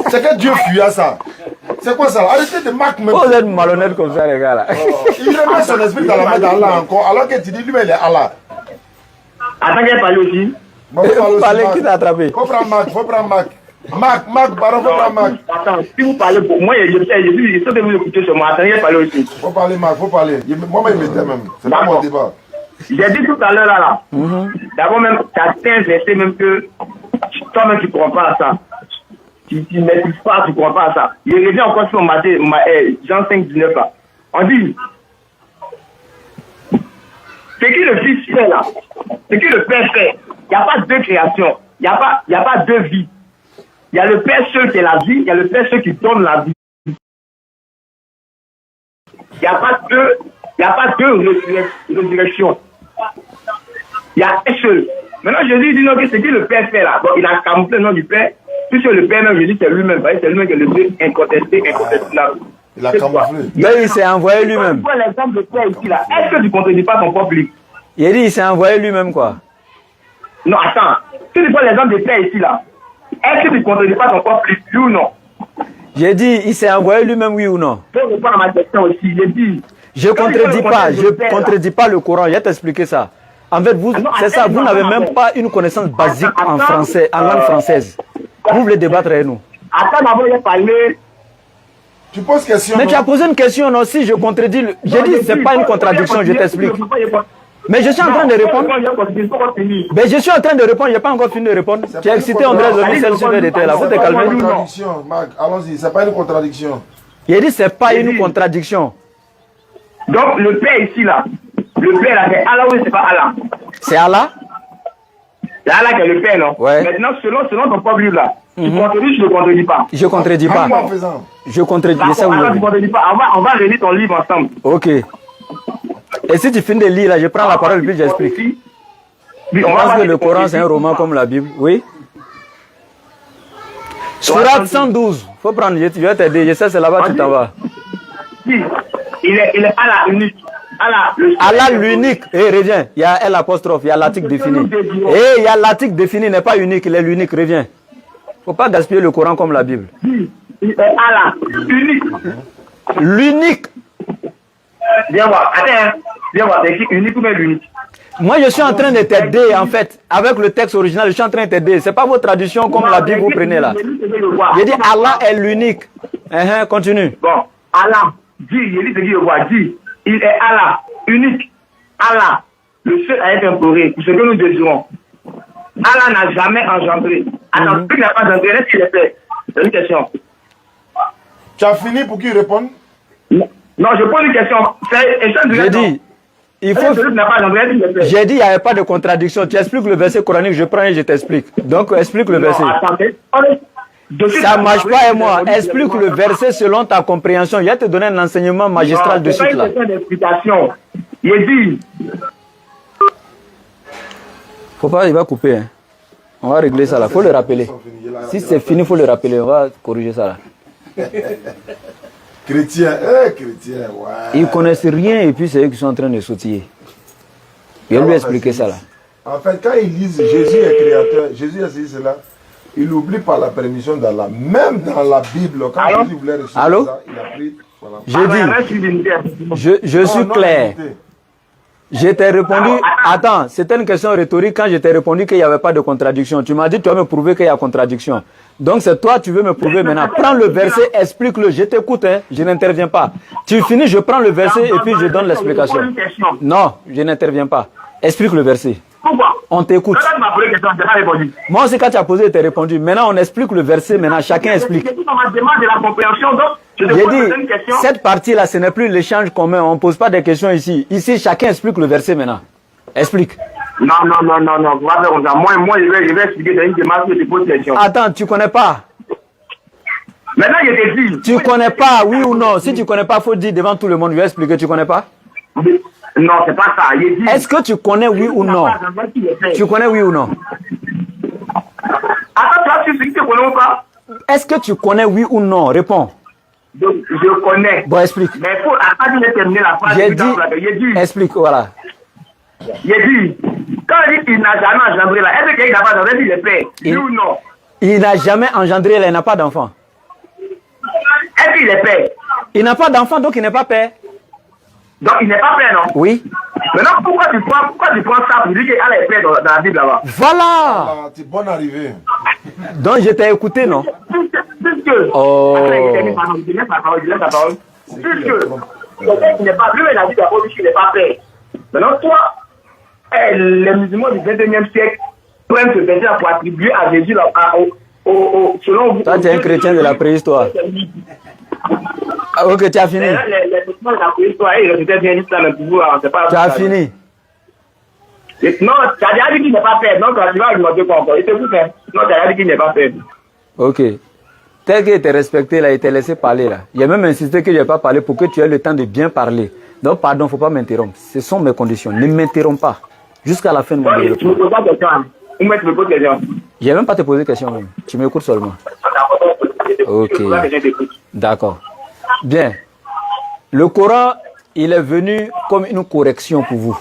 C'est que Dieu fuit à ça. C'est quoi ça? Arrêtez de marquer même. Vous êtes malhonnête comme ça, les gars là. Il remet son esprit dans la main d'Allah encore, alors que tu dis lui-même, il est Allah. Attends qu'elle parle aussi. Bon, faut parler aussi, Parlez Marc. qui t'a attrapé? Faut prendre Marc, faut prendre Marc. Marc, pardon, faut prendre Marc. Attends, si vous parlez pour moi, je sais que vous écoutez sur moi. Attendez qu'elle parle aussi. Faut parler Marc, faut parler. Moi-même, il m'était même. C'est pas mon débat. J'ai dit tout à l'heure là. D'abord même, tu as un verset même que toi-même tu ne comprends pas à ça. Tu ne maîtrises pas, tu ne comprends pas à ça. Je reviens encore sur Jean 5, 19 là. On dit, ce que le Fils fait là, ce que le Père fait, il n'y a pas deux créations, il n'y a pas deux vies. Il y a le Père seul qui est la vie, il y a le Père seul qui donne la vie. Il n'y a pas deux résurrections. Il y a un seul. Maintenant, Jésus dit non, que ce que le Père fait là, donc il a camouflé le nom du Père, puisque le Père même, Jésus, c'est lui-même, c'est lui-même qui est le Dieu incontesté, incontestable. Il a camouflé. Mais il s'est envoyé lui-même. Pourquoi l'exemple de Père ici là? Est-ce que tu ne contredis pas ton propre livre? Il a dit il s'est envoyé lui-même quoi. Non, attends. Si tu prends l'exemple de Père ici là, est-ce que tu ne contredis pas ton propre livre, oui ou non? J'ai dit il s'est envoyé lui-même, oui ou non? Pour répondre à ma question aussi, j'ai dit. Je contredis pas le Coran, je vais t'expliquer ça. En fait, vous, c'est ça, vous n'avez même pas une connaissance basique en français, en langue française. Vous voulez débattre avec nous. Attends, d'abord, j'ai parlé. Tu poses question. Mais tu as posé une question, non? Si je contredis, j'ai dit c'est pas une contradiction, je t'explique. Mais je suis en train de répondre. Mais je suis en train de répondre, je n'ai pas encore fini de répondre. Tu as excité André Zomi, celle sur le là. Vous te C'est pas une calmez. contradiction, Marc. Allons-y, c'est pas une contradiction. Il a dit c'est pas une contradiction. Donc, le Père ici, là, le Père, là, c'est Allah ou c'est pas Allah? C'est Allah? C'est Allah qui est le Père, non? Ouais. Maintenant, selon ton propre livre, là, tu contredis, je ne contredis pas. Je contredis pas. En faisant. Je contredis. C'est ça où Alors, tu contredis pas. On va relire ton livre ensemble. Ok. Et si tu finis de lire là, je prends la parole et puis j'explique. Oui, Je pense que le Coran c'est un roman comme la Bible. Oui. Surat 112. Faut prendre, je vais t'aider. Je sais, c'est là-bas, tu t'en vas. Si, il est Allah unique. Allah l'unique. Eh, reviens. Il y a L apostrophe, il y a l'article défini. Eh, il y a l'article défini, n'est pas unique, il est l'unique. Reviens. Faut pas gaspiller le Coran comme la Bible. Il est Allah unique. L'unique. Viens voir. Attends, viens voir. C'est écrit unique ou même l'unique? Moi, je suis en train de t'aider, en fait. Avec le texte original, je suis en train de t'aider. C'est pas vos traductions comme la Bible vous prenez là. J'ai dit Allah est l'unique. Continue. Bon, Allah, dit, il dit ce qu'il voit, dit, il est Allah, unique. Allah, le seul à être imploré, pour ce que nous désirons. Allah n'a jamais engendré. Alors, il n'a pas engendré, est-ce qu'il est fait? C'est une question. Tu as fini pour qu'il réponde? Non, je pose une question. J'ai dit, il faut... J'ai dit, il n'y avait pas de contradiction. Tu expliques le verset coranique, je prends et je t'explique. Donc, explique le verset. Ça ne marche pas et moi. Explique le verset selon ta compréhension. Il va te donner un enseignement magistral de suite là. Faut pas, il va couper. Hein. On va régler ça là. Faut le rappeler. Si c'est fini, faut le rappeler. On va corriger ça là. Chrétien, chrétien, ouais. Ils connaissent rien et puis c'est eux qui sont en train de sautiller. Je vais lui expliquer ça là. En fait, quand ils disent Jésus est créateur, Jésus a dit cela, il n'oublie pas la permission d'Allah. Même dans la Bible, quand Jésus voulait réussir ça, il a pris. Voilà. Je suis clair. Je t'ai répondu, attends, c'était une question rhétorique quand je t'ai répondu qu'il n'y avait pas de contradiction. Tu m'as dit, tu vas me prouver qu'il y a contradiction. Donc c'est toi, tu veux me prouver maintenant. Prends le verset, explique-le, je t'écoute, hein, je n'interviens pas. Tu finis, je prends le verset et puis je donne l'explication. Non, je n'interviens pas. Explique le verset. On t'écoute. Moi aussi, quand tu as posé, tu as répondu. Maintenant, on explique le verset, maintenant, chacun explique. J'ai dit, cette partie-là, ce n'est plus l'échange commun. On ne pose pas des questions ici. Ici, chacun explique le verset maintenant. Explique. Non. Moi, je vais expliquer dans une démarche de pose question. Attends, tu ne connais pas. Maintenant, je te dis. Tu ne connais pas, oui ou non? Si tu ne connais pas, il faut dire devant tout le monde. Je vais expliquer. Tu ne connais pas? Non, c'est pas ça. Est-ce que tu connais oui ou non? Tu connais oui ou non? Attends, tu sais que tu connais ou pas? Est-ce que tu connais oui ou non? Réponds. Je connais. Bon, explique. Mais il faut attendre de terminer la phrase. J'ai dit, explique, voilà. J'ai dit, quand il dit qu'il n'a jamais engendré là, est-ce qu'il n'a pas engendré le père? Oui ou non? Il n'a jamais engendré là, il n'a pas d'enfant. Est-ce qu'il est père? Il n'a pas d'enfant, donc il n'est pas père. Donc il n'est pas père, non? Oui. Maintenant, pourquoi tu prends ça pour dire qu'Allah est père dans la Bible là-bas? Voilà. C'est bonne arrivée. Donc je t'ai écouté, non? Puisque. Oh. Après, il laisse ta parole. Puisque. Il n'est pas père, il a dit d'abord qu'il n'est pas père. Maintenant, toi, les musulmans du 21e siècle prennent ce verset pour attribuer à Jésus selon vous. Toi, tu es un chrétien de la préhistoire. Ah, ok, tu as fini. Les musulmans de la préhistoire, ils rejetaient bien l'islam, tu as fini. Non, tu as déjà dit qu'il n'est pas père. Non, tu vas argumenter quoi encore? Il te fout, hein? Non, tu as déjà dit qu'il n'est pas père. Ok. Tel qu'il était respecté, là, il t'a laissé parler, là. Il a même insisté que je n'ai pas parlé pour que tu aies le temps de bien parler. Donc, pardon, il ne faut pas m'interrompre. Ce sont mes conditions. Ne m'interromps pas. Jusqu'à la fin de mon développement. Tu me poses pas de question. Ou tu me poses des questions. Je n'ai même pas te poser de questions, même. Tu m'écoutes seulement. Ok. D'accord. Bien. Le Coran, il est venu comme une correction pour vous.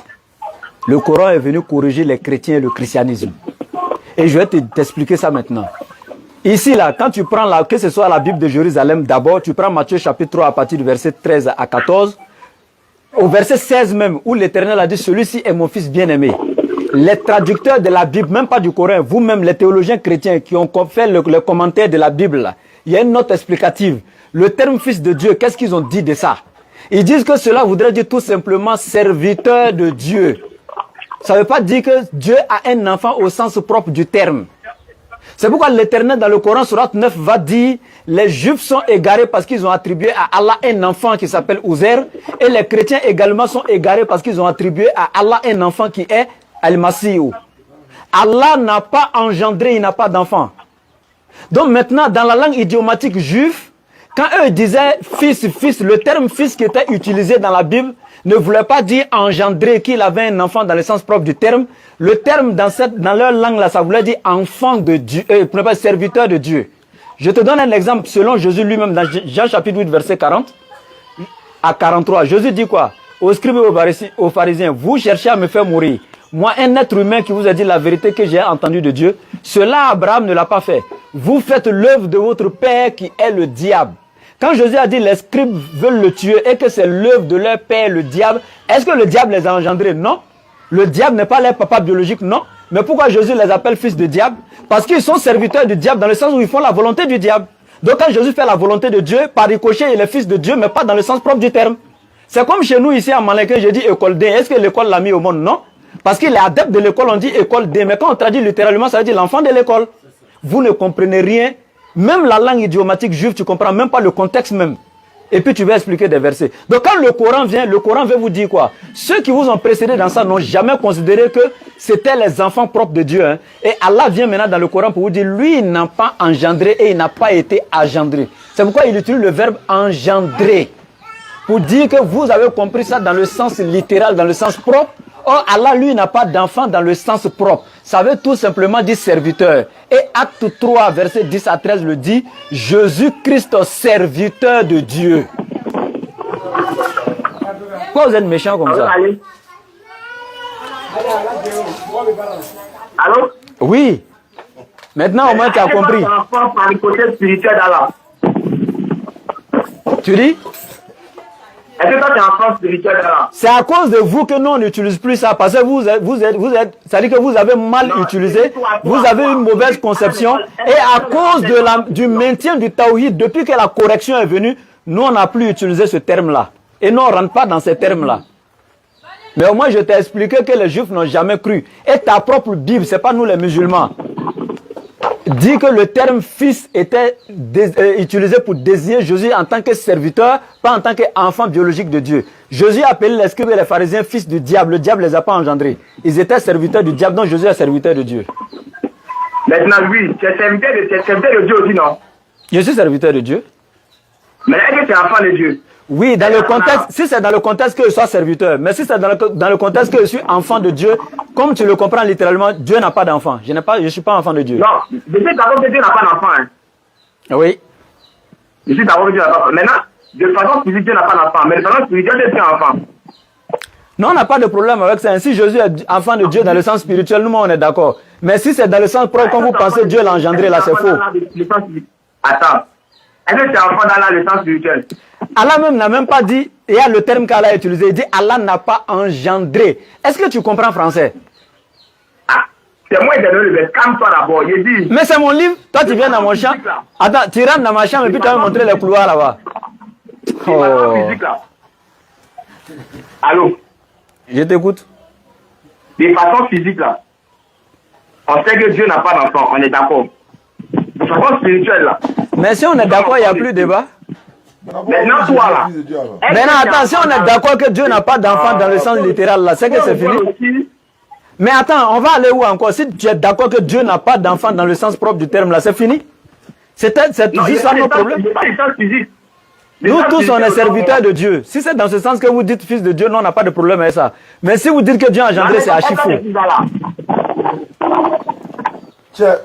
Le Coran est venu corriger les chrétiens et le christianisme. Et je vais t'expliquer ça maintenant. Ici, là, quand tu prends que ce soit la Bible de Jérusalem, d'abord, tu prends Matthieu chapitre 3 à partir du verset 13 à 14. Au verset 16 même, où l'Éternel a dit, celui-ci est mon fils bien-aimé. Les traducteurs de la Bible, même pas du Coran, vous-même, les théologiens chrétiens qui ont fait le commentaire de la Bible, là, il y a une note explicative. Le terme fils de Dieu, qu'est-ce qu'ils ont dit de ça? Ils disent que cela voudrait dire tout simplement serviteur de Dieu. Ça ne veut pas dire que Dieu a un enfant au sens propre du terme. C'est pourquoi l'Éternel dans le Coran, surat 9, va dire les Juifs sont égarés parce qu'ils ont attribué à Allah un enfant qui s'appelle Uzair, et les chrétiens également sont égarés parce qu'ils ont attribué à Allah un enfant qui est Al-Masih. Allah n'a pas engendré, il n'a pas d'enfant. Donc maintenant, dans la langue idiomatique juive, quand eux disaient fils, le terme fils qui était utilisé dans la Bible ne voulait pas dire engendrer, qu'il avait un enfant dans le sens propre du terme. Le terme dans leur langue là, ça voulait dire enfant de Dieu, pour ne pas serviteur de Dieu. Je te donne un exemple selon Jésus lui-même dans Jean chapitre 8 verset 40 à 43. Jésus dit quoi? Aux scribes et aux pharisiens, vous cherchez à me faire mourir. Moi, un être humain qui vous a dit la vérité que j'ai entendue de Dieu, cela Abraham ne l'a pas fait. Vous faites l'œuvre de votre père qui est le diable. Quand Jésus a dit les scribes veulent le tuer et que c'est l'œuvre de leur père, le diable, est-ce que le diable les a engendrés? Non. Le diable n'est pas leur papa biologique? Non. Mais pourquoi Jésus les appelle fils de diable? Parce qu'ils sont serviteurs du diable dans le sens où ils font la volonté du diable. Donc quand Jésus fait la volonté de Dieu, par ricochet, il est fils de Dieu, mais pas dans le sens propre du terme. C'est comme chez nous ici à Malin, j'ai dit école D. Est-ce que l'école l'a mis au monde? Non. Parce qu'il est adepte de l'école, on dit école D. Mais quand on traduit littéralement, ça veut dire l'enfant de l'école. Vous ne comprenez rien. Même la langue idiomatique juive, tu ne comprends même pas le contexte même. Et puis tu vas expliquer des versets. Donc quand le Coran vient, le Coran veut vous dire quoi? Ceux qui vous ont précédé dans ça n'ont jamais considéré que c'était les enfants propres de Dieu. Hein. Et Allah vient maintenant dans le Coran pour vous dire, lui, il n'a pas engendré et il n'a pas été engendré. C'est pourquoi il utilise le verbe engendrer. Pour dire que vous avez compris ça dans le sens littéral, dans le sens propre. Or, Allah, lui, n'a pas d'enfant dans le sens propre. Ça veut tout simplement dire serviteur. Et Acte 3, verset 10 à 13 le dit, Jésus-Christ, serviteur de Dieu. Pourquoi vous êtes méchant comme ça? Allô? Oui. Maintenant, au moins, tu as compris. Tu dis? Est-ce que toi, tu es enfant spirituel d'Allah? C'est à cause de vous que nous, on n'utilise plus ça. Parce que ça dit que vous avez mal utilisé, vous avez une mauvaise conception. Et à cause du maintien du tawhid, depuis que la correction est venue, nous, on n'a plus utilisé ce terme-là. Et nous, on ne rentre pas dans ces termes-là. Mais au moins, je t'ai expliqué que les Juifs n'ont jamais cru. Et ta propre Bible, ce n'est pas nous les musulmans, dit que le terme fils était utilisé pour désigner Jésus en tant que serviteur, pas en tant qu'enfant biologique de Dieu. Jésus a appelé les scribes et les pharisiens fils du diable. Le diable ne les a pas engendrés. Ils étaient serviteurs du diable, donc Jésus est serviteur de Dieu. Maintenant, oui, tu es serviteur de Dieu aussi, non? Je suis serviteur de Dieu. Mais est-ce que tu es enfant de Dieu? Oui, dans le contexte, si c'est dans le contexte que je sois serviteur, mais si c'est dans le contexte que je suis enfant de Dieu, comme tu le comprends littéralement, Dieu n'a pas d'enfant. Je ne suis pas enfant de Dieu. Non, je suis d'accord que Dieu n'a pas d'enfant. Hein. Oui. Je suis d'accord que Dieu n'a pas d'enfant. Maintenant, de façon physique, Dieu n'a pas d'enfant, mais de façon spirituelle, Dieu est enfant. Non, on n'a pas de problème avec ça. Si Jésus est enfant de Dieu dans le sens spirituel, nous, on est d'accord. Mais si c'est dans le sens propre, comme vous pensez Dieu l'a engendré, là, c'est faux. Attends. Est-ce que c'est enfant dans le sens spirituel? Allah même n'a même pas dit, il y a le terme qu'Allah a utilisé, il dit Allah n'a pas engendré. Est-ce que tu comprends français? Ah, c'est moi qui ai donné le verset. Calme-toi d'abord, il dit. Mais c'est mon livre, toi tu viens dans mon champ. Attends, tu rentres dans ma chambre et puis tu vas me montrer les couloirs là-bas. Oh. Physique, là. Allô? Je t'écoute. De façon physique là, on sait que Dieu n'a pas d'enfant, on est d'accord. De façon spirituelle là. Mais si on est d'accord, il n'y a plus de débat. Maintenant, toi là. Maintenant, attends, si on est d'accord que Dieu n'a pas d'enfant dans le sens littéral là, c'est que c'est fini. Mais attends, on va aller où encore? Si tu es d'accord que Dieu n'a pas d'enfant dans le sens propre du terme là, c'est fini? C'est juste ça notre problème. Nous tous, on est serviteurs de Dieu. Si c'est dans ce sens que vous dites fils de Dieu, nous, on n'a pas de problème avec ça. Mais si vous dites que Dieu a engendré, c'est archi faux.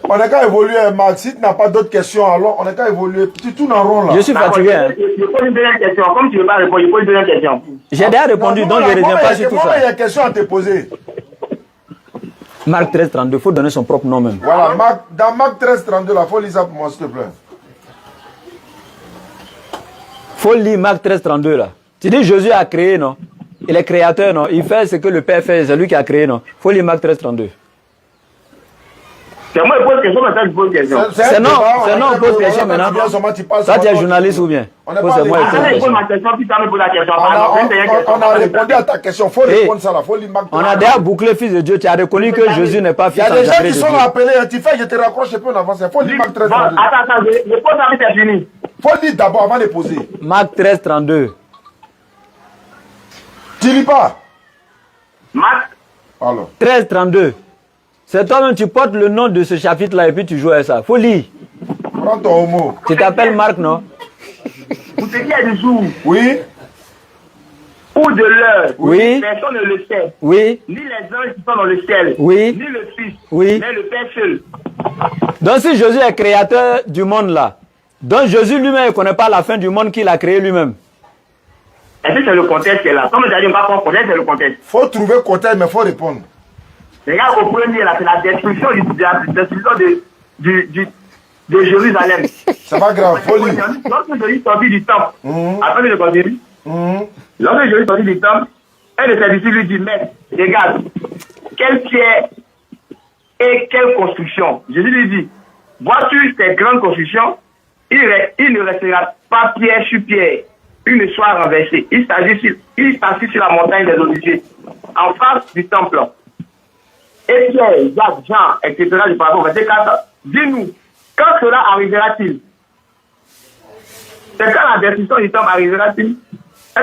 On n'a qu'à évoluer, Marc. Si tu n'as pas d'autres questions, alors on n'a qu'à évoluer. Tu tournes en rond là. Je suis fatigué. Hein. Je pose une deuxième question. Comme tu ne veux pas répondre, je pose une deuxième question. J'ai déjà répondu, donc je ne reviens pas sur tout ça. Il y a une question à te poser. Marc 13, 32, il faut donner son propre nom même. Voilà, dans Marc 13, 32, il faut lire ça pour moi, s'il te plaît. Faut lire Marc 13, 32 là. Tu dis Jésus a créé, non? Il est créateur, non? Il fait ce que le Père fait, c'est lui qui a créé, non? Faut lire Marc 13, 32. C'est moi qui pose question, maintenant je pose question. C'est non, on pose question maintenant. Toi, tu es journaliste ou bien? On a répondu à ta question, il faut répondre ça là, faut lire Marc 13. On a déjà bouclé fils de Dieu, tu as reconnu que Jésus n'est pas fils de Dieu. Il y a des gens qui sont appelés, tu fais, je te raccroche un peu en avance, il faut lire Marc 13, 32. Attends, je pose ça, mais c'est fini. Faut lire d'abord avant de poser. Marc 13, 32. Tu lis pas? Marc. Alors. 13, 32. C'est toi-même, tu portes le nom de ce chapitre-là et puis tu joues à ça. Faut lire. Prends ton homo. Tu t'appelles Marc, non? Pour ce qui est du jour. Oui. Ou de l'heure. Oui. Personne ne le sait. Oui. Ni les anges qui sont dans le ciel. Oui. Ni le Fils. Oui. Mais le Père seul. Donc si Jésus est créateur du monde là, donc Jésus lui-même ne connaît pas la fin du monde qu'il a créé lui-même. Est-ce que c'est le contexte qui est là? Comme j'ai dit, on va prendre le contexte, c'est le contexte. Faut trouver le contexte, mais il faut répondre. Regarde au premier là, c'est la destruction de Jérusalem. C'est pas grave, faut lire. Lorsque Jésus sortit du temple, après le continue, lorsque Jésus sortit du temple, un de ses disciples lui dit, mais regarde, quelle pierre et quelle construction. Jésus lui dit, vois-tu ces grandes constructions? Il ne restera pas pierre sur pierre, une soit renversée. Il s'assit sur la montagne des Oliviers, en face du temple. Et Pierre, Jacques, Jean, etc. du parcours, verset 4, dis-nous, quand cela arrivera-t-il? C'est quand la destruction du temple arrivera-t-il?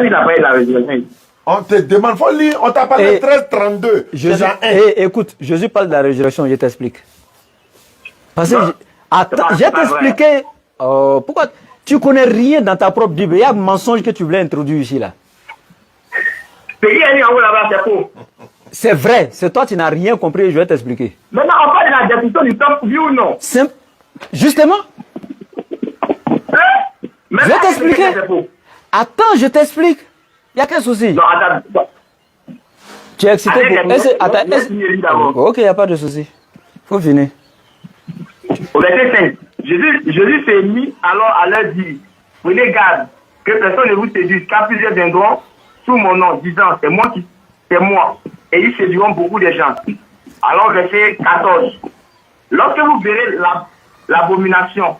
Il a parlé de la résurrection. On te demande, faut lire, on t'a parlé de 13-32. Écoute, Jésus parle de la résurrection, je t'explique. Parce que, attends, je vais t'expliquer. Pourquoi tu connais rien dans ta propre Bible? Il y a un mensonge que tu voulais introduire ici, là. C'est vrai, c'est toi, tu n'as rien compris, je vais t'expliquer. Maintenant, on parle de la destruction du temple, oui ou non? Justement. Je vais t'expliquer. Attends, je t'explique. Il n'y a qu'un souci. Non, attends. Tu es excité pour... Ok, il n'y a pas de souci. Faut finir. Au verset 5, Jésus s'est mis alors à leur dire, prenez garde, que personne ne vous séduise, car plusieurs viendront sous mon nom, disant, c'est moi. Et ils séduiront beaucoup de gens. Alors, verset 14. Lorsque vous verrez l'abomination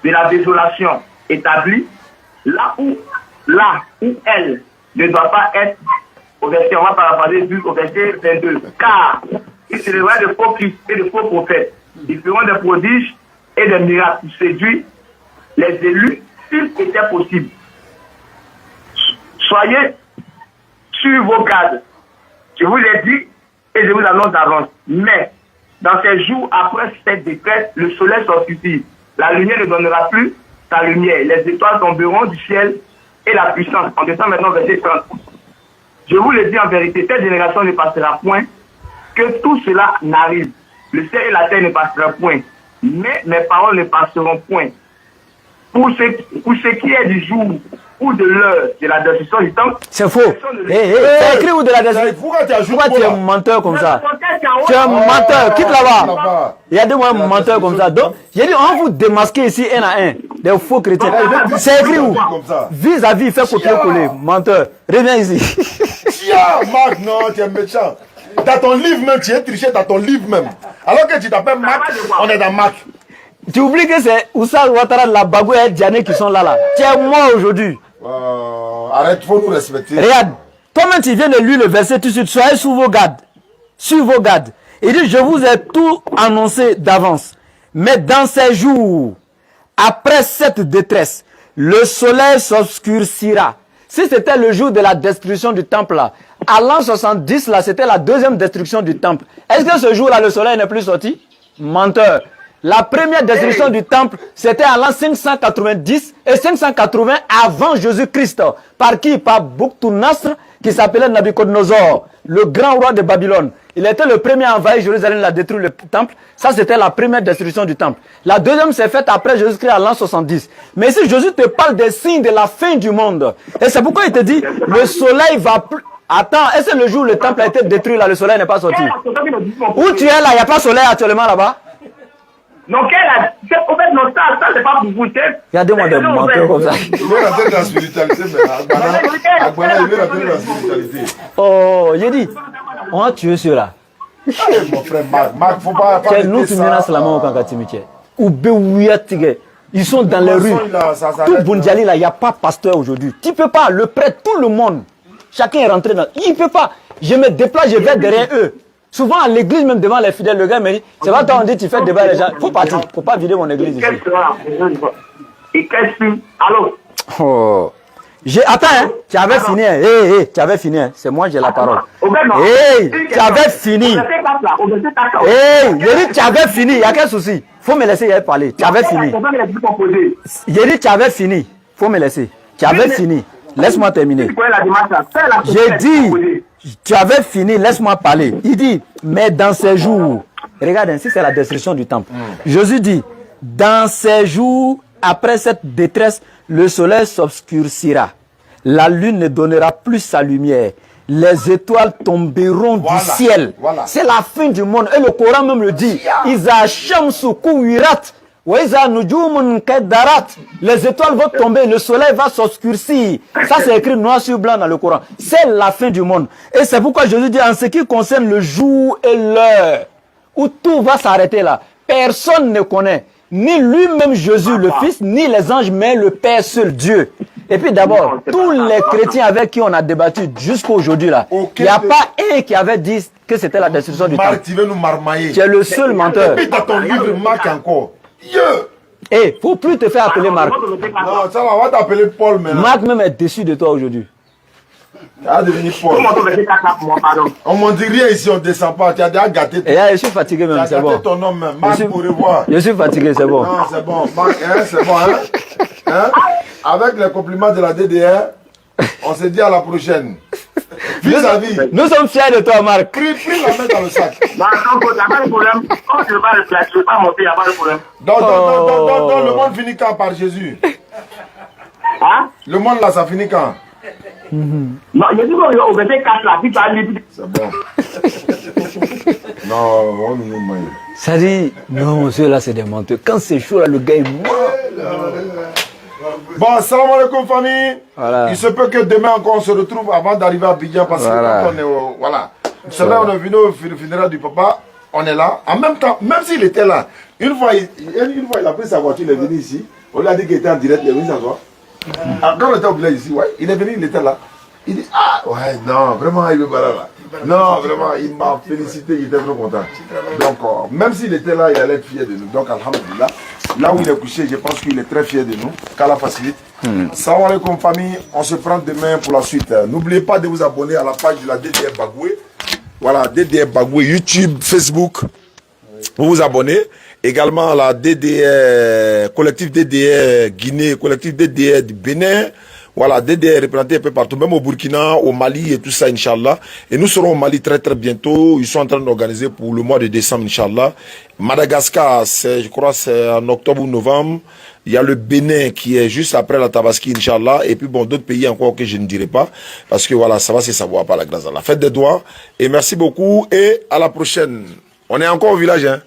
de la désolation établie, là où elle ne doit pas être, au verset, on va paraphraser au verset 22. Car il se lèvera de faux Christ et de faux prophètes. Ils feront des prodiges et des miracles pour séduire les élus, s'il était possible. Soyez sur vos gardes. Je vous l'ai dit et je vous annonce d'avance. Mais dans ces jours après cette détresse, le soleil s'obscurcit. La lumière ne donnera plus sa lumière. Les étoiles tomberont du ciel et la puissance. On descend maintenant verset 30. Je vous le dis en vérité, cette génération ne passera point, que tout cela n'arrive. Le ciel et la terre ne passeront point, mais mes paroles ne passeront point. Pour ce qui est du jour ou de l'heure de la destruction du temple, c'est faux. C'est écrit ou de la destruction? Pourquoi tu es un menteur comme ça? Tu es un menteur, quitte là-bas. Il y a des menteurs comme ça. Donc, j'ai dit, on va vous démasquer ici un à un, des faux chrétiens. C'est écrit où? Vis-à-vis, fais copier-coller. Menteur. Reviens ici. Tiens, Marc, non, tu es méchant. Dans ton livre même, tu es triché dans ton livre même. Alors que tu t'appelles Marc, on est dans Marc. Tu oublies que c'est Oussal Ouattara, la Bagou et Diané qui sont là. Tu es mort aujourd'hui. Arrête, faut nous respecter. Regarde, toi-même tu viens de lire le verset tout de suite. Soyez sous vos gardes. Sur vos gardes. Il dit, je vous ai tout annoncé d'avance. Mais dans ces jours, après cette détresse, le soleil s'obscurcira. Si c'était le jour de la destruction du temple là, à l'an 70 là, c'était la deuxième destruction du temple. Est-ce que ce jour-là, le soleil n'est plus sorti? Menteur. La première destruction du temple, c'était à l'an 590 et 580 avant Jésus-Christ. Par qui? Par Boukhtou-Nasr, qui s'appelait Nabucodonosor, le grand roi de Babylone. Il était le premier à envahir Jérusalem, il a détruit le temple. Ça, c'était la première destruction du temple. La deuxième s'est faite après Jésus-Christ à l'an 70. Mais ici, Jésus te parle des signes de la fin du monde. Et c'est pourquoi il te dit, le soleil va plus... Attends, est-ce que le jour où le temple a été détruit, là, le soleil n'est pas sorti? Où tu es là, il n'y a pas de soleil actuellement là-bas? Donc, en fait, non, ça, c'est pas pour vous. Regardez-moi des menteurs comme ça. Il veut rentrer dans la spiritualité, mais Agbana, il veut rentrer dans la spiritualité. Oh, j'ai dit, on a tué ceux-là. Mon frère Marc, faut pas. Nous, tu menaces la main au Kankatimitié. Ils sont dans les rues. Tout Bundjali, là, il n'y a pas pasteur aujourd'hui. Tu ne peux pas, le prêtre, tout le monde. Chacun est rentré dans. Il ne peut pas. Je me déplace, je vais derrière eux. Souvent à l'église, même devant les fidèles, le gars me dit, c'est pas toi, on dit, tu fais débat les gens. Faut partir, faut pas vider mon église ici. Et qu'est-ce que... Allô? Oh. Attends, hein, tu avais fini, hein. Tu avais fini, hein. C'est moi, j'ai la parole. Tu avais fini. J'ai dit, tu avais fini, il n'y a qu'un souci. Faut me laisser y parler. Tu avais fini. J'ai dit, tu avais fini. Faut me laisser. Tu avais fini. Laisse-moi terminer. J'ai dit, tu avais fini, laisse-moi parler. Il dit, mais dans ces jours, regarde, ainsi c'est la destruction du temple. Jésus dit, dans ces jours, après cette détresse, le soleil s'obscurcira. La lune ne donnera plus sa lumière. Les étoiles tomberont du ciel. C'est la fin du monde. Et le Coran même le dit. Iza shamsu kuwirat. Les étoiles vont tomber, le soleil va s'obscurcir. Ça c'est écrit noir sur blanc dans le Coran. C'est la fin du monde. Et c'est pourquoi Jésus dit en ce qui concerne le jour et l'heure où tout va s'arrêter là. Personne ne connaît. Ni lui-même Jésus le Fils, ni les anges, mais le Père seul, Dieu. Et puis d'abord, tous les chrétiens avec qui on a débattu jusqu'à aujourd'hui là, il n'y a pas un qui avait dit que c'était la destruction du temple. Tu veux nous marmailler. Tu es le seul menteur. Et puis dans ton livre, Marc encore. Eh, faut plus te faire appeler Marc. Non, ça va, on va t'appeler Paul maintenant. Marc même est déçu de toi aujourd'hui. Tu vas devenir Paul. On ne dit rien ici, on ne descend pas. Tu as déjà gâté. Et là, je suis fatigué même, c'est bon. Tu as gâté ton nom même. Marc, pour revoir. Je suis fatigué, c'est bon. Non, c'est bon. Marc, hein, c'est bon. Hein? Avec les compliments de la DDR, on se dit à la prochaine. Vis-à-vis. Nous sommes fiers de toi, Marc. Pris la main dans le sac. Non, il n'y a pas de problème. Quand je ne vais pas monter, il n'y a pas de problème. Donc, le monde finit quand par Jésus? Hein? Le monde là, ça finit quand? Non, il y a dit qu'au verset 4, la vie par libre. C'est bon. Non, on nous ment. Ça dit, non, ceux-là, c'est des menteurs. Quand c'est chaud, là, le gars, il ment. Bon, salam alaikum famille. Voilà. Il se peut que demain encore on se retrouve avant d'arriver à Abidjan parce Voilà. que quand on est au, voilà. C'est vrai, on est venu au funérail du papa, on est là. En même temps, même s'il était là, une fois il a pris sa voiture, il est venu ici. On lui a dit qu'il était en direct, il est venu s'asseoir. Quand on était au village ici, ouais, il est venu, il était là. Il dit, ah, ouais, non, vraiment, il veut pas là. Non, vraiment, il m'a félicité, il était vraiment content. Donc, même s'il était là, il allait être fier de nous. Donc, alhamdulillah, là où il est couché, je pense qu'il est très fier de nous, qu'Allah facilite. Salam alaikum famille, on se prend demain pour la suite. N'oubliez pas de vous abonner à la page de la DDR Bagoué. Voilà, DDR Bagoué, YouTube, Facebook. Vous vous abonnez. Également à la DDR, collectif DDR Guinée, collectif DDR du Bénin. Voilà, DDR représenté un peu partout, même au Burkina, au Mali et tout ça, Inch'Allah. Et nous serons au Mali très très bientôt. Ils sont en train d'organiser pour le mois de décembre, Inch'Allah. Madagascar, je crois c'est en octobre ou novembre. Il y a le Bénin qui est juste après la Tabaski, Inch'Allah. Et puis bon, d'autres pays encore que je ne dirai pas. Parce que voilà, ça va se savoir par la grâce d'Allah. Faites des doigts. Et merci beaucoup et à la prochaine. On est encore au village, hein.